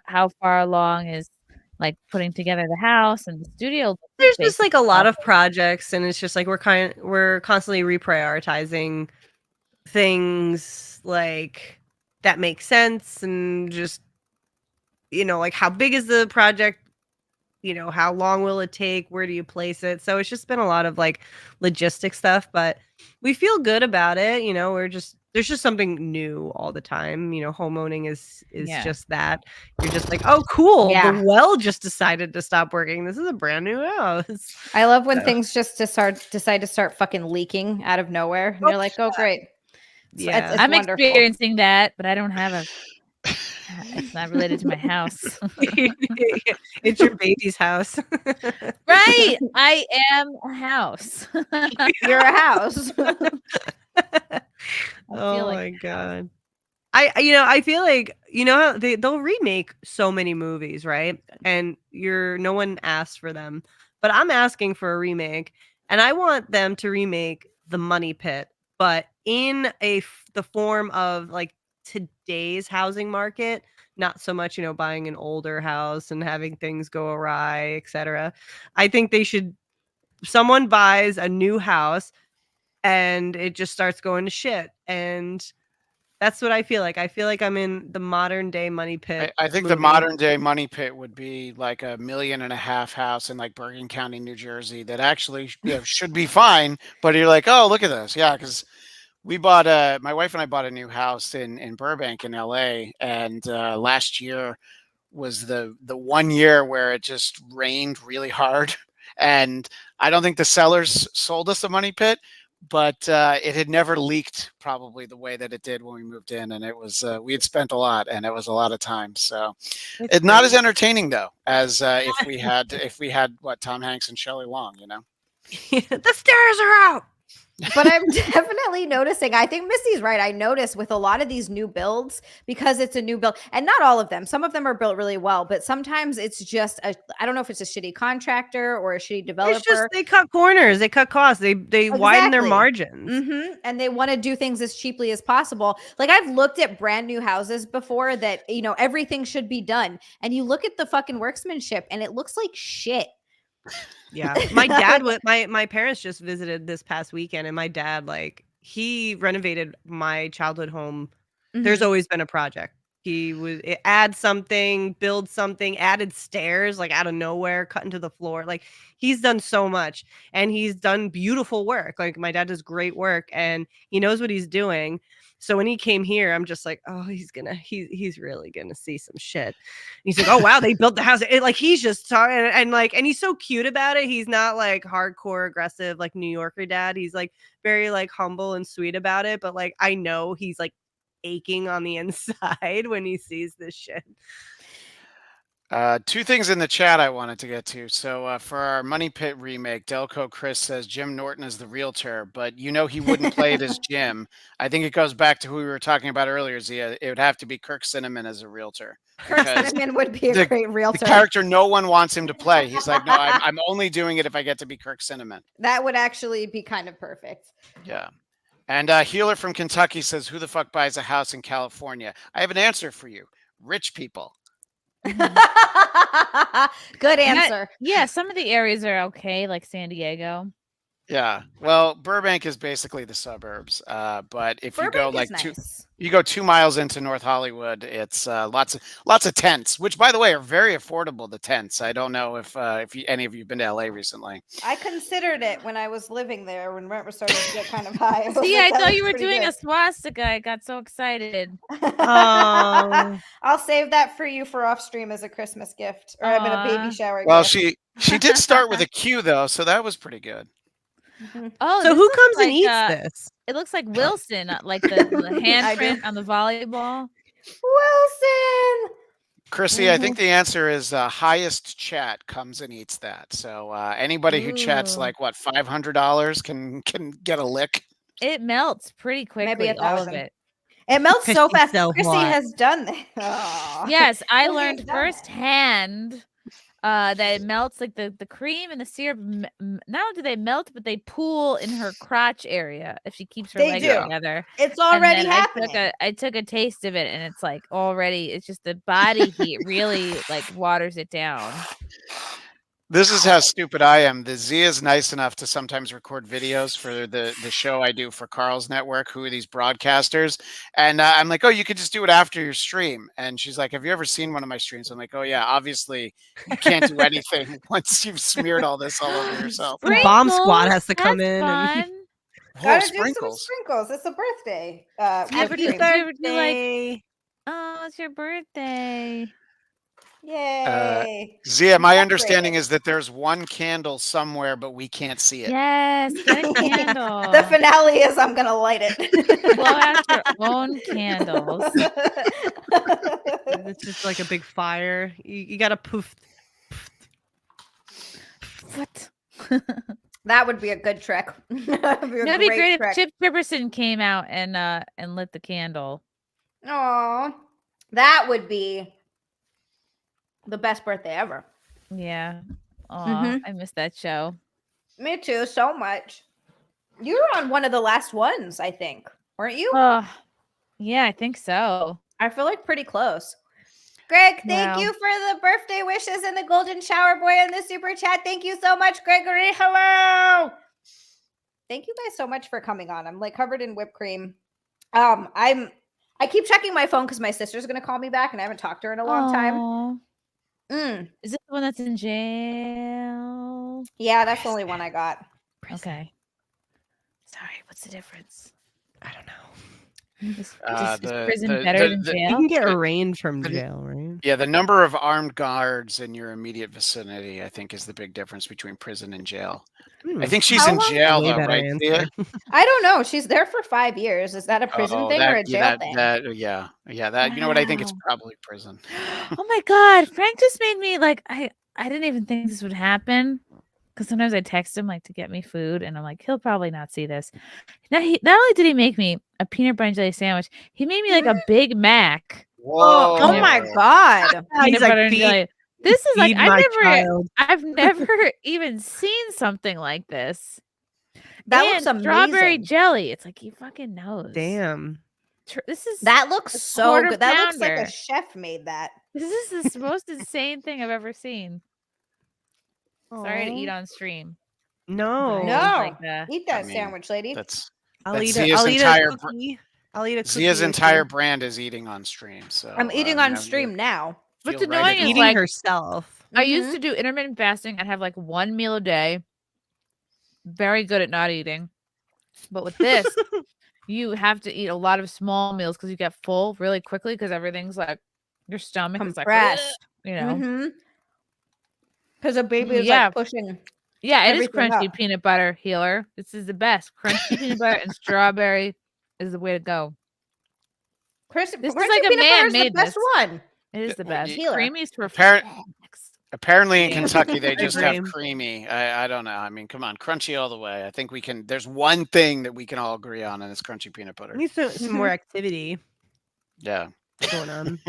how far along is like putting together the house and the studio? There's just like a lot of projects, and it's just like we're constantly reprioritizing things like that make sense, and just like how big is the project, how long will it take, where do you place it? So it's just been a lot of like logistic stuff, but we feel good about it. There's just something new all the time. Home owning is just that. You're just like, oh, cool. Yeah. The well just decided to stop working. This is a brand new house. I love when things just decide to start fucking leaking out of nowhere. And you're like, oh, great. Yeah. It's I'm wonderful. experiencing that, but I don't have a. It's not related to my house. It's your baby's house. Right. I am a house. You're a house. Oh my God. I feel like how they'll remake so many movies, right? And no one asked for them, but I'm asking for a remake, and I want them to remake The Money Pit, but in the form of like today's housing market, not so much buying an older house and having things go awry, etc. I think someone buys a new house and it just starts going to shit, and that's what I feel like. I feel like I'm in the modern day Money Pit. I think movie. the modern day Money Pit would be like $1.5 million house in like Bergen County, New Jersey that actually should be fine. But you're like, oh, look at this. Yeah, because we bought my wife and I bought a new house in Burbank in LA, and last year was the 1 year where it just rained really hard, and I don't think the sellers sold us the Money Pit, but it had never leaked probably the way that it did when we moved in, and it was we had spent a lot, and it was a lot of time. So it's not as entertaining though as if we had what Tom Hanks and Shelley Long, The stairs are out. But I'm definitely noticing. I think Missy's right. I notice with a lot of these new builds, because it's a new build, and not all of them. Some of them are built really well, but sometimes it's just I don't know if it's a shitty contractor or a shitty developer. It's just they cut corners, they cut costs, they widen their Exactly. margins. And they want to do things as cheaply as possible. Like I've looked at brand new houses before that, everything should be done. And you look at the fucking workmanship and it looks like shit. Yeah. My dad my parents just visited this past weekend, and my dad, like, he renovated my childhood home. There's always been a project. He would add something, build something, added stairs like out of nowhere, cut into the floor. Like he's done so much, and he's done beautiful work. Like my dad does great work, and he knows what he's doing. So when he came here, I'm just like, oh, he's really gonna see some shit. And he's like, oh wow, they built the house. Like he's just talking and he's so cute about it. He's not like hardcore aggressive like New Yorker dad. He's like very like humble and sweet about it. But like I know he's like aching on the inside when he sees this shit. Two things in the chat I wanted to get to. So for our Money Pit remake, Delco Chris says Jim Norton is the realtor, but he wouldn't play it as Jim. I think it goes back to who we were talking about earlier, Zia. It would have to be Kirk Cinnamon as a realtor. Kirk Cinnamon would be a great realtor. The character no one wants him to play. He's like, no, I'm only doing it if I get to be Kirk Cinnamon. That would actually be kind of perfect. Yeah. And Healer from Kentucky says, who the fuck buys a house in California? I have an answer for you. Rich people. Good answer. Yeah, some of the areas are okay, like San Diego. Yeah, well, Burbank is basically the suburbs, but if you go like you go 2 miles into North Hollywood, it's lots of tents, which by the way are very affordable. The tents. I don't know if any of you've been to LA recently. I considered it when I was living there when rent was starting to get kind of high. See, I thought you were doing a swastika. I got so excited. Oh. I'll save that for you for off stream as a Christmas gift, or I'm in a baby shower. Well, gift. she did start with a Q though, so that was pretty good. Oh, so who comes and eats this? It looks like Wilson, like the handprint on the volleyball. Wilson. Chrissy, I think the answer is highest chat comes and eats that. So anybody who chats like what $500 can get a lick. It melts pretty quickly. Maybe all of it. It melts so fast. So Chrissy has done that. Oh. Yes, I learned firsthand that it melts, like the cream and the syrup. Not only do they melt, but they pool in her crotch area if she keeps her legs together. It's already happening. I took a taste of it, and it's like already. It's just the body heat really like waters it down. This is how stupid I am. The Zia is nice enough to sometimes record videos for the show I do for Carl's network, Who Are These Broadcasters? And I'm like, oh, you could just do it after your stream. And she's like, have you ever seen one of my streams? I'm like, oh, yeah, obviously you can't do anything once you've smeared all this all over yourself. The bomb squad has to come in. And... Gotta do some sprinkles. It's a birthday. Happy birthday. Oh, it's your birthday. Yay. Zia, my understanding is that there's one candle somewhere, but we can't see it. Yes, get a candle. The finale is I'm going to light it. Blow out your own candles. It's just like a big fire. You got to poof. What? That would be a good trick. That'd be great if Chip Tripperson came out and lit the candle. Oh, that would be the best birthday ever. Yeah. Oh, I missed that show. Me too, so much. You were on one of the last ones, I think, weren't you? Yeah, I think so. I feel like pretty close. Greg, thank you for the birthday wishes and the golden shower boy in the super chat. Thank you so much, Gregory. Hello. Thank you guys so much for coming on. I'm like covered in whipped cream. I keep checking my phone because my sister's gonna call me back and I haven't talked to her in a long time. Is this the one that's in jail? Yeah, that's the only one I got. Okay. Sorry, what's the difference? I don't know. Is prison better than jail? You can get arraigned from jail, right? Yeah, the number of armed guards in your immediate vicinity, I think, is the big difference between prison and jail. I think she's in jail, though, right? I don't know. She's there for 5 years. Is that a prison thing or a jail thing? That, you know what? I think it's probably prison. Oh my God. Frank just made me like, I didn't even think this would happen. because sometimes I text him like to get me food, and I'm like, he'll probably not see this. Now not only did he make me a peanut butter and jelly sandwich, he made me like a Big Mac. Whoa. Oh my god. Peanut butter and feed, jelly. This is like feed my child. I've never even seen something like this. That And looks amazing. strawberry jelly. It's like he fucking knows. Damn. This is That looks a so quarter good. That looks like a pounder. chef made that. This is the most insane thing I've ever seen. Sorry to eat Aw. on stream. No. No. Like, Eat that I mean, sandwich, lady. That's I'll That's eat Zia's I'll eat entire a cookie. I'll eat a cookie. Zia's or entire two. brand is eating on stream. So I'm eating on stream now. What's feel annoying right is Eating like herself. I used to do intermittent fasting. I'd have like one meal a day. Very good at not eating. But with this, you have to eat a lot of small meals because you get full really quickly because everything's like your stomach is like, compressed. you know. Because a baby is Yeah. like pushing. Yeah, it is everything crunchy up. peanut butter healer. This is the best. Crunchy peanut butter and strawberry is the way to go. This This is crunchy like a peanut man butter is the made best this. one. It is the Well, best. healer. Creamy's for Apparently in Yeah. Kentucky they just have Agree. creamy. I don't know. I mean, come on, crunchy all the way. I think we can. There's one thing that we can all agree on, and it's crunchy peanut butter. Need some more activity Yeah. going on.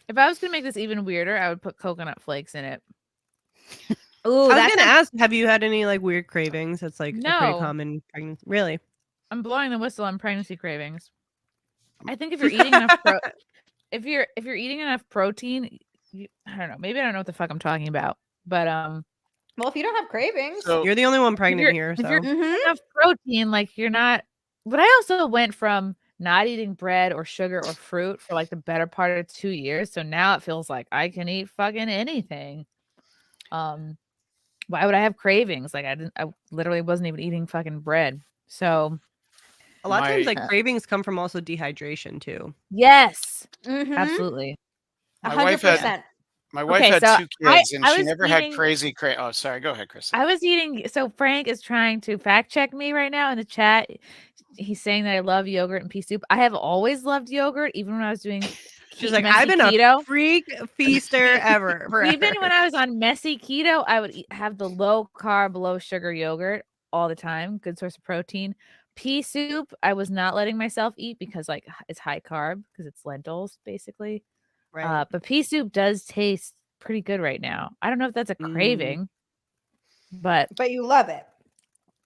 If I was gonna make this even weirder, I would put coconut flakes in it. Ooh, I was that's gonna ask, have you had any like weird cravings? That's like a No. pretty common pregnancy. Really? I'm blowing the whistle on pregnancy cravings. I think if you're eating enough if you're eating enough protein, I don't know. Maybe I don't know what the fuck I'm talking about. But well, if you don't have cravings. So You're the only one pregnant you're- here, if so you're enough protein, like you're not. But I also went from not eating bread or sugar or fruit for like the better part of 2 years. So now it feels like I can eat fucking anything. Why would I have cravings? Like I literally wasn't even eating fucking bread. So a lot of times My- like cravings come from also dehydration too. yes, Mhm. absolutely. My wife had- 100%. my wife Okay, had so 2 kids, and I she was never eating- had crazy. Oh, sorry. Go ahead, Chris. I was eating. So Frank is trying to fact check me right now in the chat. He's saying that I love yogurt and pea soup. I have always loved yogurt, even when I was doing. She's like, messy I've been keto. a freak feaster ever. Even when I was on messy keto, I would have the low carb, low sugar yogurt all the time. Good source of protein. Pea soup, I was not letting myself eat because like it's high carb because it's lentils basically. Right. But pea soup does taste pretty good right now. I don't know if that's a craving, but But you love it.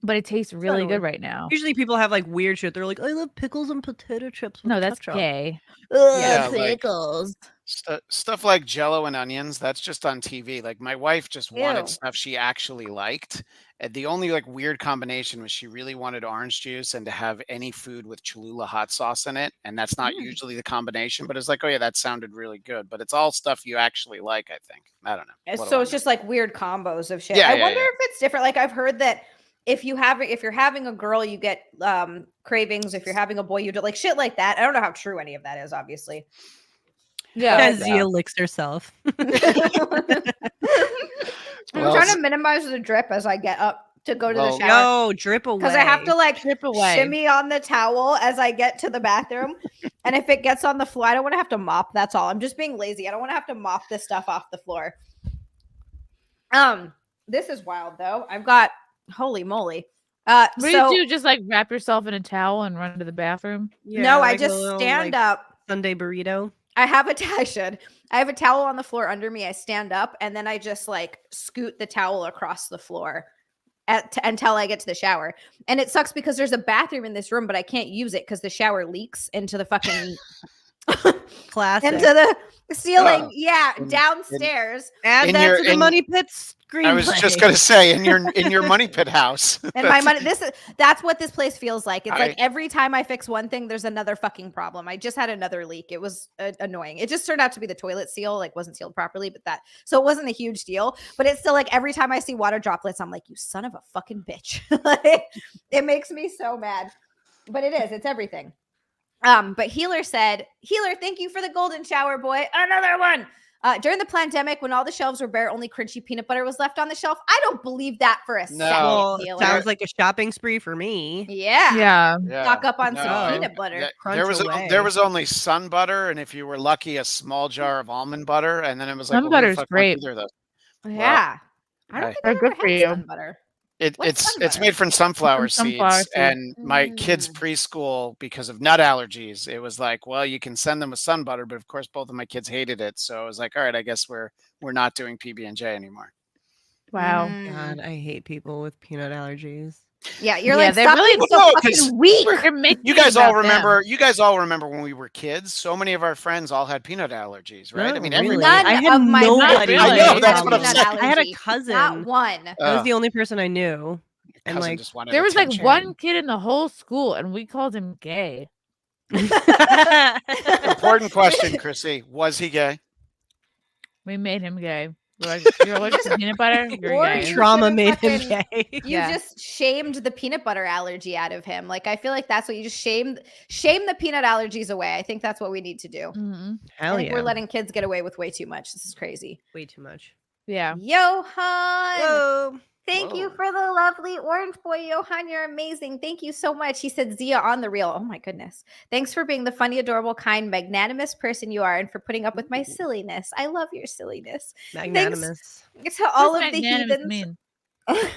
it tastes really Totally. good right now. Usually people have like weird shit. They're like, I love pickles and potato chips. With No, that's ketchup. gay. Yeah, like- Pickles. Stuff like Jello and onions. That's just on TV. Like my wife just Ew. wanted stuff she actually liked. And the only like weird combination was she really wanted orange juice and to have any food with Cholula hot sauce in it. And that's not usually the combination. But it's like, oh yeah, that sounded really good. But it's all stuff you actually like. I think. I don't know. What do So I it's know? just like weird combos of shit. Yeah, I yeah, wonder yeah. if it's different. Like I've heard that if you're having a girl, you get cravings. If you're having a boy, you do like shit like that. I don't know how true any of that is, obviously. Yeah. As Zia licks herself. I'm Well, trying to minimize the drip as I get up to go to Well, the shower No, drip away. because I have to like Drip away. shimmy on the towel as I get to the bathroom. And if it gets on the floor, I don't want to have to mop. That's all. I'm just being lazy. I don't want to have to mop this stuff off the floor. This is wild though. I've got holy moly. What do So you do? Just like wrap yourself in a towel and run to the bathroom? Yeah, no, I like a just little, stand like, up. Sunday burrito. I have a towel on the floor under me. I stand up and then I just like scoot the towel across the floor until I get to the shower. And it sucks because there's a bathroom in this room, but I can't use it because the shower leaks into the fucking Classic. into the ceiling. Oh. Yeah, In- downstairs. Add in that your- to the in- Money Pit screenplay. I was just gonna say in your money pit house. And my money, that's what this place feels like. It's like I- every time I fix one thing, there's another fucking problem. I just had another leak. It was annoying. It just turned out to be the toilet seal, like wasn't sealed properly, so it wasn't a huge deal. But it's still like every time I see water droplets, I'm like, you son of a fucking bitch. Like, it makes me so mad. But it is. It's everything. But Healer said, Healer, thank you for the golden shower, boy. Another one. During the pandemic, when all the shelves were bare, only crunchy peanut butter was left on the shelf. I don't believe that for a No. second, Well, Healer. sounds like a shopping spree for me. Yeah. Yeah. Yeah. Stock up on No, some peanut butter. Crunch There was away. there was only sun butter, and if you were lucky, a small jar of almond butter, and then it was like Sun well, who the butter's fuck wants great. either of those? Yeah. I don't Right. think They're I've good ever for had you. sun butter. It's made from sunflower seeds, and my kids' preschool, because of nut allergies, it was like, well, you can send them with sun butter, but of course both of my kids hated it, so I was like, all right, I guess we're not doing PB&J anymore. Wow. God, I hate people with peanut allergies. Yeah, you're like, they stop really being so fucking weak. You guys all remember when we were kids. So many of our friends all had peanut allergies, right? Not I mean, really. None I had of my nobody. friends I know, that's what I'm had saying. peanut I had a allergy. cousin. Not one. That was the only person I knew. And Cousin like, just wanted There was like attention. one kid in the whole school, and we called him gay. Important question, Chrissy. Was he gay? We made him gay. We're like, you're allergic to peanut butter? You're Or gay. you trauma should've made him fucking- gay. You Yeah. just shamed the peanut butter allergy out of him. Like, I feel like that's what you just shame the peanut allergies away. I think that's what we need to do. Mhm. I Hell think yeah. we're letting kids get away with way too much. This is crazy. Way too much. Yeah. Johan, Whoa. thank you Whoa. for the lovely orange boy, Johan. You're amazing. Thank you so much. He said, Zia on the reel. Oh my goodness. Thanks for being the funny, adorable, kind, magnanimous person you are, and for putting up with my silliness. I love your silliness. Magnanimous. Thanks to all What of does the magnanimous heathens.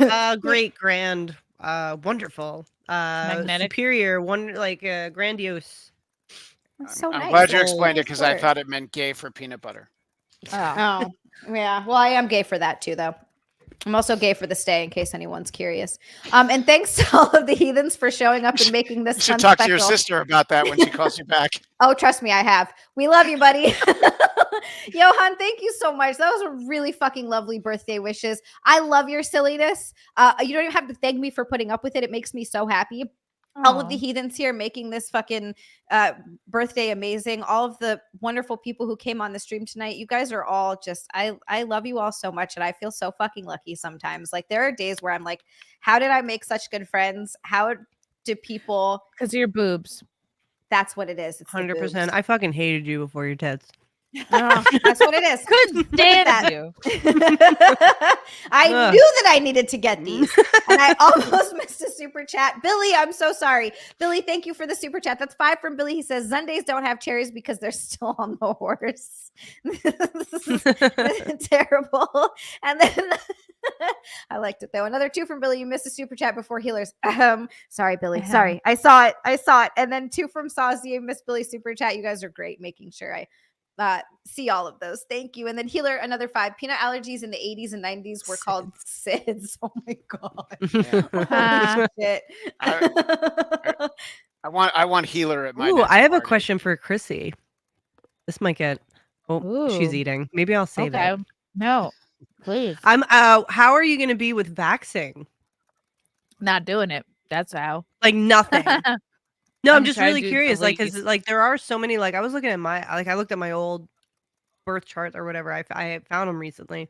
mean? Great, grand, wonderful, Magnetic. superior, grandiose. That's so I'm nice. glad you That's explained a it because nice I word. thought it meant gay for peanut butter. Oh, yeah. Well, I am gay for that too, though. I'm also gay for the stay, in case anyone's curious. And thanks to all of the heathens for showing up and making You this should fun talk to special. your sister about that when she calls you back. Oh, trust me, I have. We love you, buddy. Johan, thank you so much. That was a really fucking lovely birthday wishes. I love your silliness. You don't even have to thank me for putting up with it. It makes me so happy. All of the Aw. heathens here making this fucking birthday amazing. All of the wonderful people who came on the stream tonight. You guys are all just, I love you all so much. And I feel so fucking lucky sometimes. Like, there are days where I'm like, how did I make such good friends? How do people, Because of your boobs. that's what it is. It's the 100%. boobs. I fucking hated you before your tits. Oh, that's what it is. Couldn't Look at stand that. you. I Ugh. knew that I needed to get these, and I almost missed a super chat. Billy, I'm so sorry. Billy, thank you for the super chat. That's 5 from Billy. He says Sundays don't have cherries because they're still on the horse. This is terrible. And then I liked it though. Another 2 from Billy. You missed a super chat before healers. Sorry, Billy. Sorry. I saw it. And then 2 from Saucy. You missed Billy's super chat. You guys are great making sure I see all of those. Thank you. And then healer, another 5. Peanut allergies in the 80s and 90s were called SIDS. Oh my god. Holy shit. I want healer at my. Ooh, next I have a party. question for Chrissy. This might get. Oh, she's Ooh. eating. Maybe I'll save Okay. it. No, please. I'm. How are you going to be with vaxing? Not doing it. That's how. Like nothing. No, I'm just trying to really do the curious. Like, least. cause like there are so many. Like, I was looking at I looked at my old birth chart or whatever. I found them recently,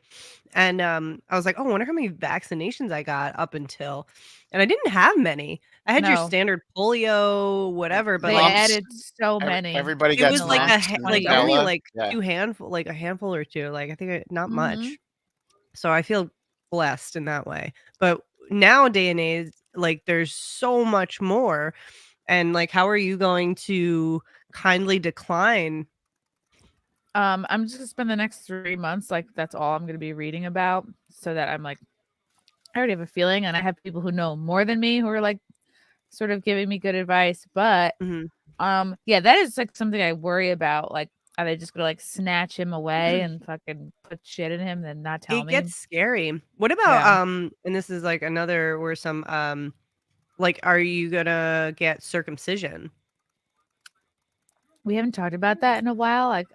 and I was like, oh, I wonder how many vaccinations I got up until, and I didn't have many. I had your No. standard polio, whatever, but They like added so many. Everybody it got was like lumps and like rubella. only like Yeah. a handful or two. Like I think not much. Mhm. So I feel blessed in that way. But nowadays and age, like there's so much more. And like, how are you going to kindly decline? I'm just gonna spend the next 3 months, like that's all I'm gonna be reading about, so that I'm like, I already have a feeling, and I have people who know more than me who are like sort of giving me good advice. But Mhm. yeah, that is like something I worry about. Like, are they just gonna like snatch him away and fucking put shit in him and not tell It me? gets scary. What about Yeah. and this is like another where some like, are you gonna get circumcision? We haven't talked about that in a while. Like,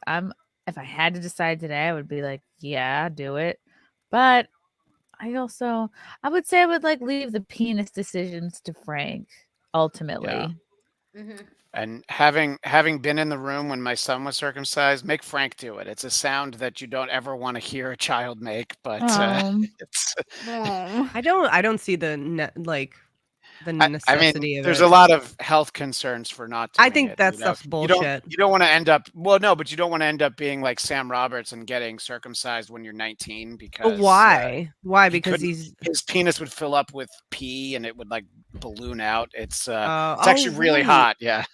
if I had to decide today, I would be like, yeah, do it. But I would say I would like leave the penis decisions to Frank ultimately. Yeah. Mhm. And having been in the room when my son was circumcised, make Frank do it. It's a sound that you don't ever want to hear a child make, but it's. Oh. I don't see the the I necessity mean, of there's it. a lot of health concerns for not doing I think it, that you know? stuff's bullshit. You don't want to end up. Well, no, but you don't want to end up being like Sam Roberts and getting circumcised when you're 19 because. But why? Why? he Because couldn't- his penis would fill up with pee and it would like balloon out. It's actually really hot. Yeah.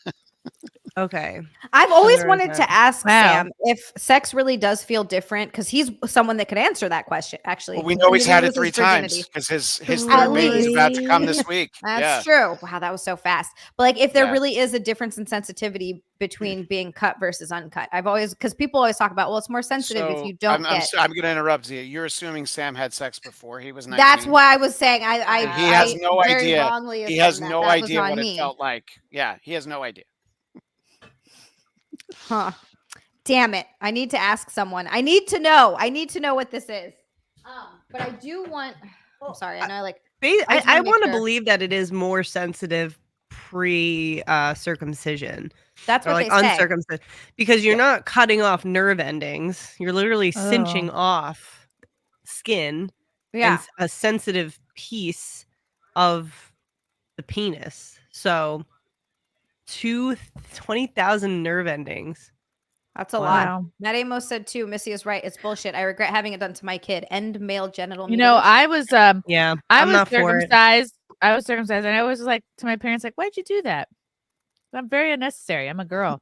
Okay. I've always There is wanted that. to ask Wow. Sam if sex really does feel different, because he's someone that could answer that question. Actually, Well, we know when he's he had it loses 3 virginity. times because his At third baby is about to come least. this week. That's Yeah. true. Wow, that was so fast. But like, if there Yeah. really is a difference in sensitivity between being cut versus uncut, I've always, because people always talk about, well, it's more sensitive if So you don't I'm get. going to interrupt you. You're assuming Sam had sex before he was 19. That's why I was saying He has I no very idea. wrongly He has assumed no that was idea on what me. it felt like. Yeah, he has no idea. Huh. Damn it. I need to ask someone. I need to know. I need to know what this is. But I do want. I'm sorry. I know, like, just I wanna make want to sure. believe that it is more sensitive pre circumcision That's or what like they say. uncircumcision, because you're not cutting off nerve endings. You're literally cinching Oh. off skin and Yeah. a sensitive piece of the penis. So 20,000 nerve endings. That's a lot. Wow. Matt Amos said too. Missy is right. It's bullshit. I regret having it done to my kid. End male genital You know, mutilation. I was Yeah, I I'm was not for it. circumcised. I was circumcised, and I was like to my parents, like, "Why'd you do that?" I'm very unnecessary. I'm a girl.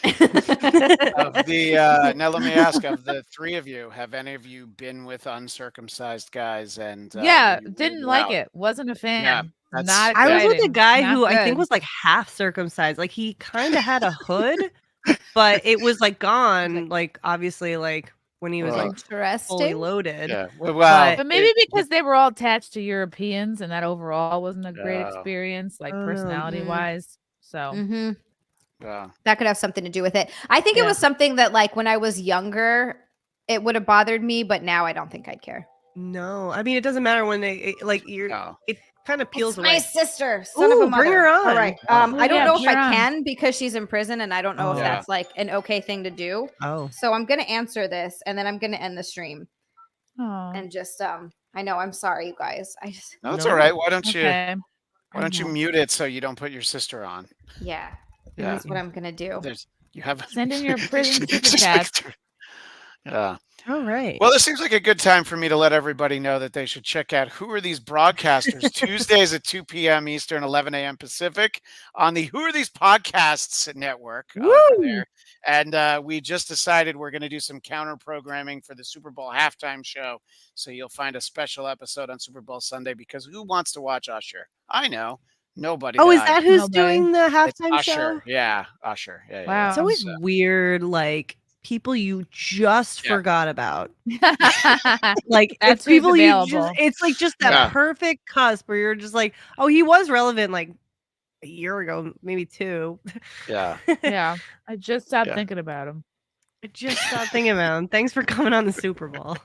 Of the now, let me ask: of the 3 of you, have any of you been with uncircumcised guys? And Yeah, were you didn't weirded like out? it. Wasn't a fan. Yeah, that's- Not I was with a exciting. guy Not who I think good. was like half circumcised. Like he kind of had a hood, but it was like gone. Like obviously, like when he was Well, like fully Interesting. loaded. Yeah. Well, But- But maybe because they were all attached to Europeans, and that overall wasn't a great Oh. experience, like Oh, no. personality wise. So Mm-hmm. yeah. That could have something to do with it. I think it Yeah. was something that, like, when I was younger, it would have bothered me, but now I don't think I'd care. No, I mean it doesn't matter when like you're. No. It kind of peels It's my away. sister, son of a Ooh, mother. bring her All on. right. Oh. I don't Yeah, know if bring I her on. can because she's in prison, and I don't know if Oh. Yeah. that's like an okay thing to do. Oh, So I'm gonna answer this, and then I'm gonna end the stream oh, and just I know, I'm sorry, you guys. I just No, that's No. all right. Why don't you okay. mute it so you don't put your sister on? yeah. Yeah. That's what I'm gonna do. You have Send in your prison super Just like chats. yeah. all right. Well, this seems like a good time for me to let everybody know that they should check out Who Are These Broadcasters Tuesdays at 2 p.m. Eastern, 11 a.m. Pacific on the Who Are These Podcasts network over there. And we just decided we're going to do some counter programming for the Super Bowl halftime show. So you'll find a special episode on Super Bowl Sunday, because who wants to watch Usher? I know. Nobody. Oh, that is I that know. who's Nobody. doing the It's halftime Usher? show? Yeah, Usher. Yeah, yeah, Wow. yeah. It's always So- weird, like people you just Yeah. forgot about. Like That's it's who's people you available. just. It's like just that Yeah. perfect cusp where you're just like, oh, he was relevant like a year ago, maybe 2. yeah. Yeah, I just stopped Yeah. thinking about him. I just stopped thinking about him. Thanks for coming on the Super Bowl.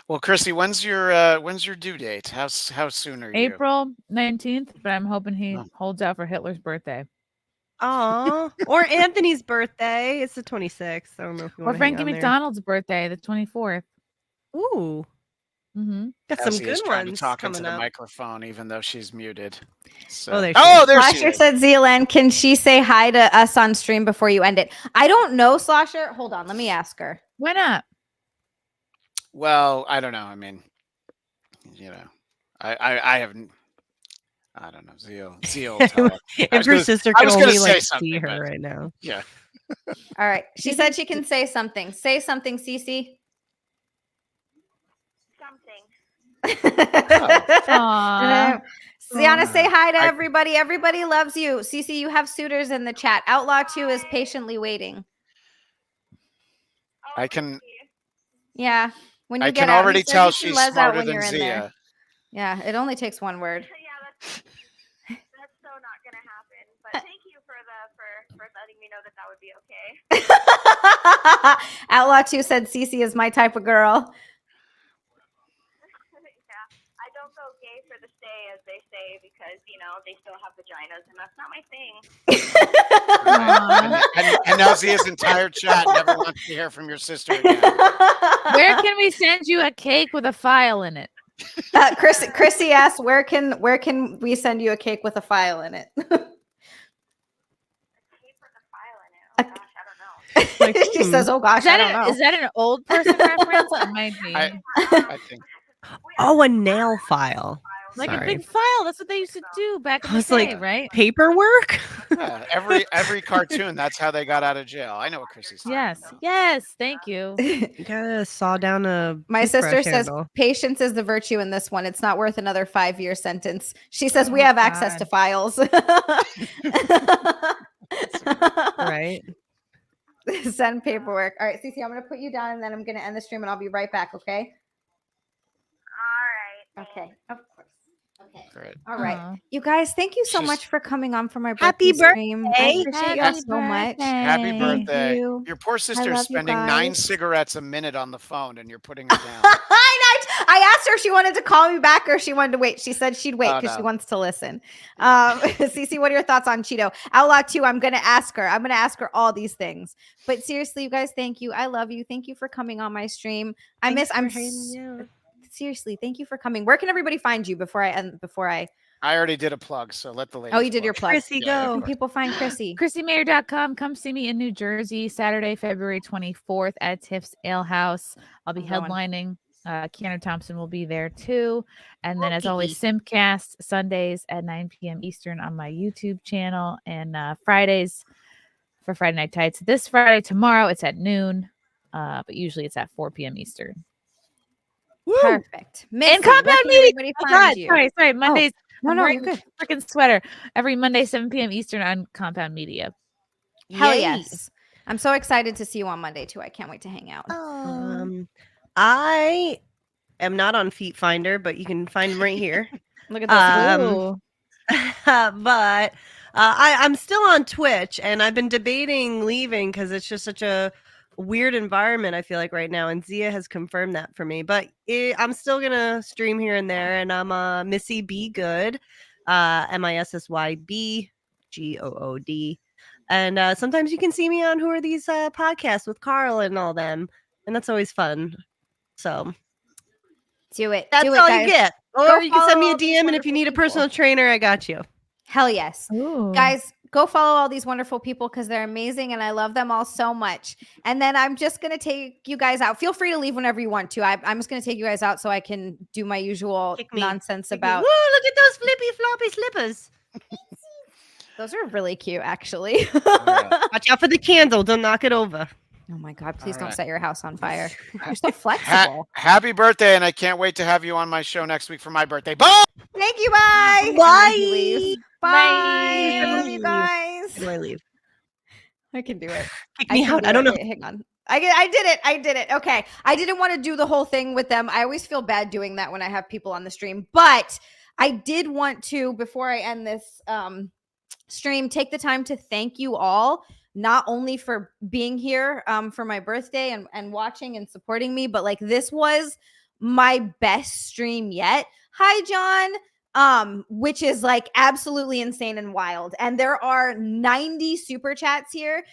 Well, Chrissy, when's your due date? How soon are you? April 19th, but I'm hoping he Oh. holds out for Hitler's birthday. Aw. Or Anthony's birthday. It's the 26th. I don't know if you Or want to Frankie McDonald's birthday, the 24th. Ooh, Mm-hmm. got some Cassie is good trying to ones talk into coming the up. microphone, even though she's muted. So. Oh, there she Oh, is. there she Slosher is. said, XiaLand, can she say hi to us on stream before you end it? I don't know, Slosher. Hold on, let me ask her. Why not? Well, I don't know. I mean, I haven't. I don't know. Zeal. Tell her. If your sister I can was gonna only say like something, see her but- right now. Yeah. All right. She said she can say something. Say something, Cece. Aw. Sienna, say hi to I- everybody. Everybody loves you. Cece, you have suitors in the chat. Outlaw 2 is patiently waiting. I can. Yeah. When you I get can out, already he says tell you can she's les out smarter when than you're in there. Zia. Yeah, it only takes one word. That's so not gonna happen. But thank you for letting me know that would be okay. Outlaw 2 said Cece is my type of girl. Yeah, I don't go gay for the stay, as they say, because they still have vaginas, and that's not my thing. And now Zia's entire chat never wants to hear from your sister again. Where can we send you a cake with a file in it? Chrissy asked, where can we send you a cake with a file in it? Cake with a file in it. Oh gosh, I don't know. Like, She says, "Oh gosh, Is that, I don't know." is that an old person reference? It might be. I think. Oh, a nail file. Like Sorry. a big file. That's what they used to do back in I the was day, like, right? Paperwork? Yeah, every cartoon, that's how they got out of jail. I know what Chrissy's talking Yes, about. yes. Thank you. You gotta saw down a My sister toothbrush says handle. patience is the virtue in this one. It's not worth another 5-year sentence. She says we Oh, have access God. to files. Right. Send paperwork. All right, Cece, I'm going to put you down and then I'm going to end the stream and I'll be right back, okay? All right. Okay, of course. Okay. Great. All right. Aw. You guys, thank you so She's- much for coming on for my Happy birthday stream. I birthday. appreciate you all Happy so much. Happy birthday. Thank birthday. you. Your poor sister's love you spending 9 guys. cigarettes a minute on the phone and you're putting her down. I asked her if she wanted to call me back or if she wanted to wait. She said she'd wait Oh, because she no. wants to listen. Cece, what are your thoughts on Cheeto? Outlaw 2, I'm going to ask her. I'm going to ask her all these things. But seriously, you guys, thank you. I love you. Thank you for coming on my stream. Seriously, thank you for coming. Where can everybody find you before I I already did a plug, so let the ladies. Oh, you did your plug. Chrissy, Yeah, go. Where can people find Chrissy? ChrissyMayer.com. Come see me in New Jersey, Saturday, February 24th at Tiff's Ale House. I'll be I'm going. headlining. Keanu Thompson will be there too. And then, as always, Okay. Simcast Sundays at 9 p.m. Eastern on my YouTube channel, and Fridays for Friday Night Tights. This Friday, tomorrow, it's at noon, but usually it's at 4 p.m. Eastern. Perfect. Missy, And Compound where can Media. everybody Oh, find God, you? sorry. Mondays. No, I'm no, wearing you're good. a freaking sweater every Monday, 7 p.m. Eastern on Compound Media. Hell Yay. yes. I'm so excited to see you on Monday too. I can't wait to hang out. I am not on Feet Finder, but you can find them right here. Look at this. Um, but I'm still on Twitch, and I've been debating leaving because it's just such a weird environment, I feel like, right now. And Zia has confirmed that for me. But I'm still gonna stream here and there, and I'm Missy B Good, MISSYBGOOD. And sometimes you can see me on Who Are These podcasts with Carl and all them, and that's always fun. So Do it. that's Do it, all guys. you get. Go Or you can send follow me a all these DM, and if you wonderful need a people. personal trainer, I got you. Hell yes. Ooh. Guys, go follow all these wonderful people because they're amazing and I love them all so much. And then I'm just going to take you guys out. Feel free to leave whenever you want to. I'm just going to take you guys out so I can do my usual Kick me. nonsense Kick me. about. Woo, look at those flippy floppy slippers. Those are really cute, actually. Watch out for the candle. Don't knock it over. Oh my God, please All don't right. set your house on fire. You're so flexible. Happy birthday, and I can't wait to have you on my show next week for my birthday. Bye! Thank you. Bye. And then he leaves. Bye. I love you Bye. guys. How do I leave? I can do it. Kick me out. I don't know. Wait, hang on. I did it. Okay. I didn't want to do the whole thing with them. I always feel bad doing that when I have people on the stream, but I did want to, before I end this stream, take the time to thank you all, not only for being here for my birthday and watching and supporting me, but like this was my best stream yet. Hi, John. Which is like absolutely insane and wild. And there are 90 super chats here.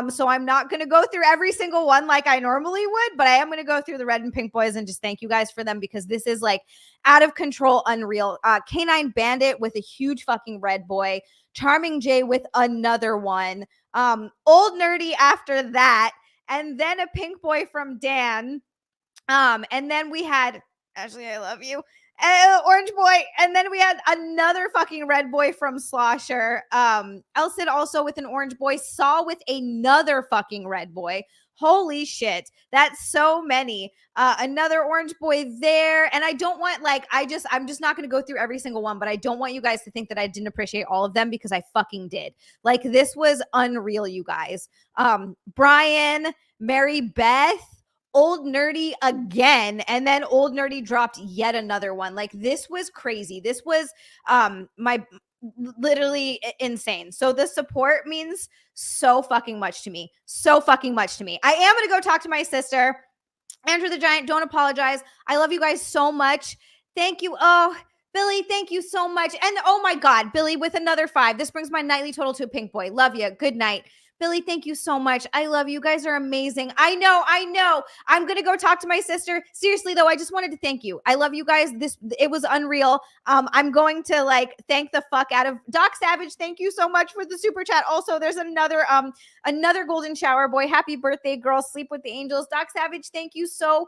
So I'm not going to go through every single one like I normally would, but I am going to go through the red and pink boys and just thank you guys for them because this is like out of control, unreal. Canine Bandit with a huge fucking red boy, Charming Jay with another one, Old Nerdy after that, and then a pink boy from Dan. And then we had Ashley, I love you. Orange boy, and then we had another fucking red boy from Slosher. Elsid also with an orange boy, Saw with another fucking red boy. Holy shit, that's so many. Another orange boy there, and I don't want I'm just not going to go through every single one, but I don't want you guys to think that I didn't appreciate all of them because I fucking did. Like this was unreal, you guys. Brian, Mary Beth, Old Nerdy again, and then Old Nerdy dropped yet another one. Like this was crazy. This was my literally insane. So the support means so fucking much to me. So fucking much to me. I am going to go talk to my sister. Andrew the Giant, don't apologize. I love you guys so much. Thank you. Oh, Billy, thank you so much. And oh my God, Billy with another 5. This brings my nightly total to a pink boy. Love you. Good night. Billy, thank you so much. I love you. You guys are amazing. I know. I'm going to go talk to my sister. Seriously though, I just wanted to thank you. I love you guys. It was unreal. I'm going to like thank the fuck out of Doc Savage. Thank you so much for the super chat. Also, there's another golden shower boy. Happy birthday, girl. Sleep with the angels. Doc Savage, thank you so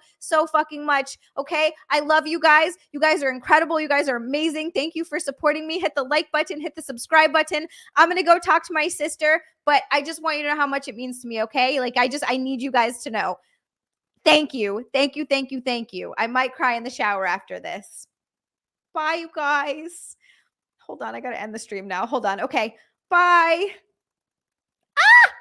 fucking much. Okay. I love you guys. You guys are incredible. You guys are amazing. Thank you for supporting me. Hit the like button, hit the subscribe button. I'm going to go talk to my sister, but I just want you to know how much it means to me. Okay. Like I need you guys to know. Thank you. Thank you. Thank you. Thank you. I might cry in the shower after this. Bye, you guys. Hold on. I got to end the stream now. Hold on. Okay. Bye. Ah!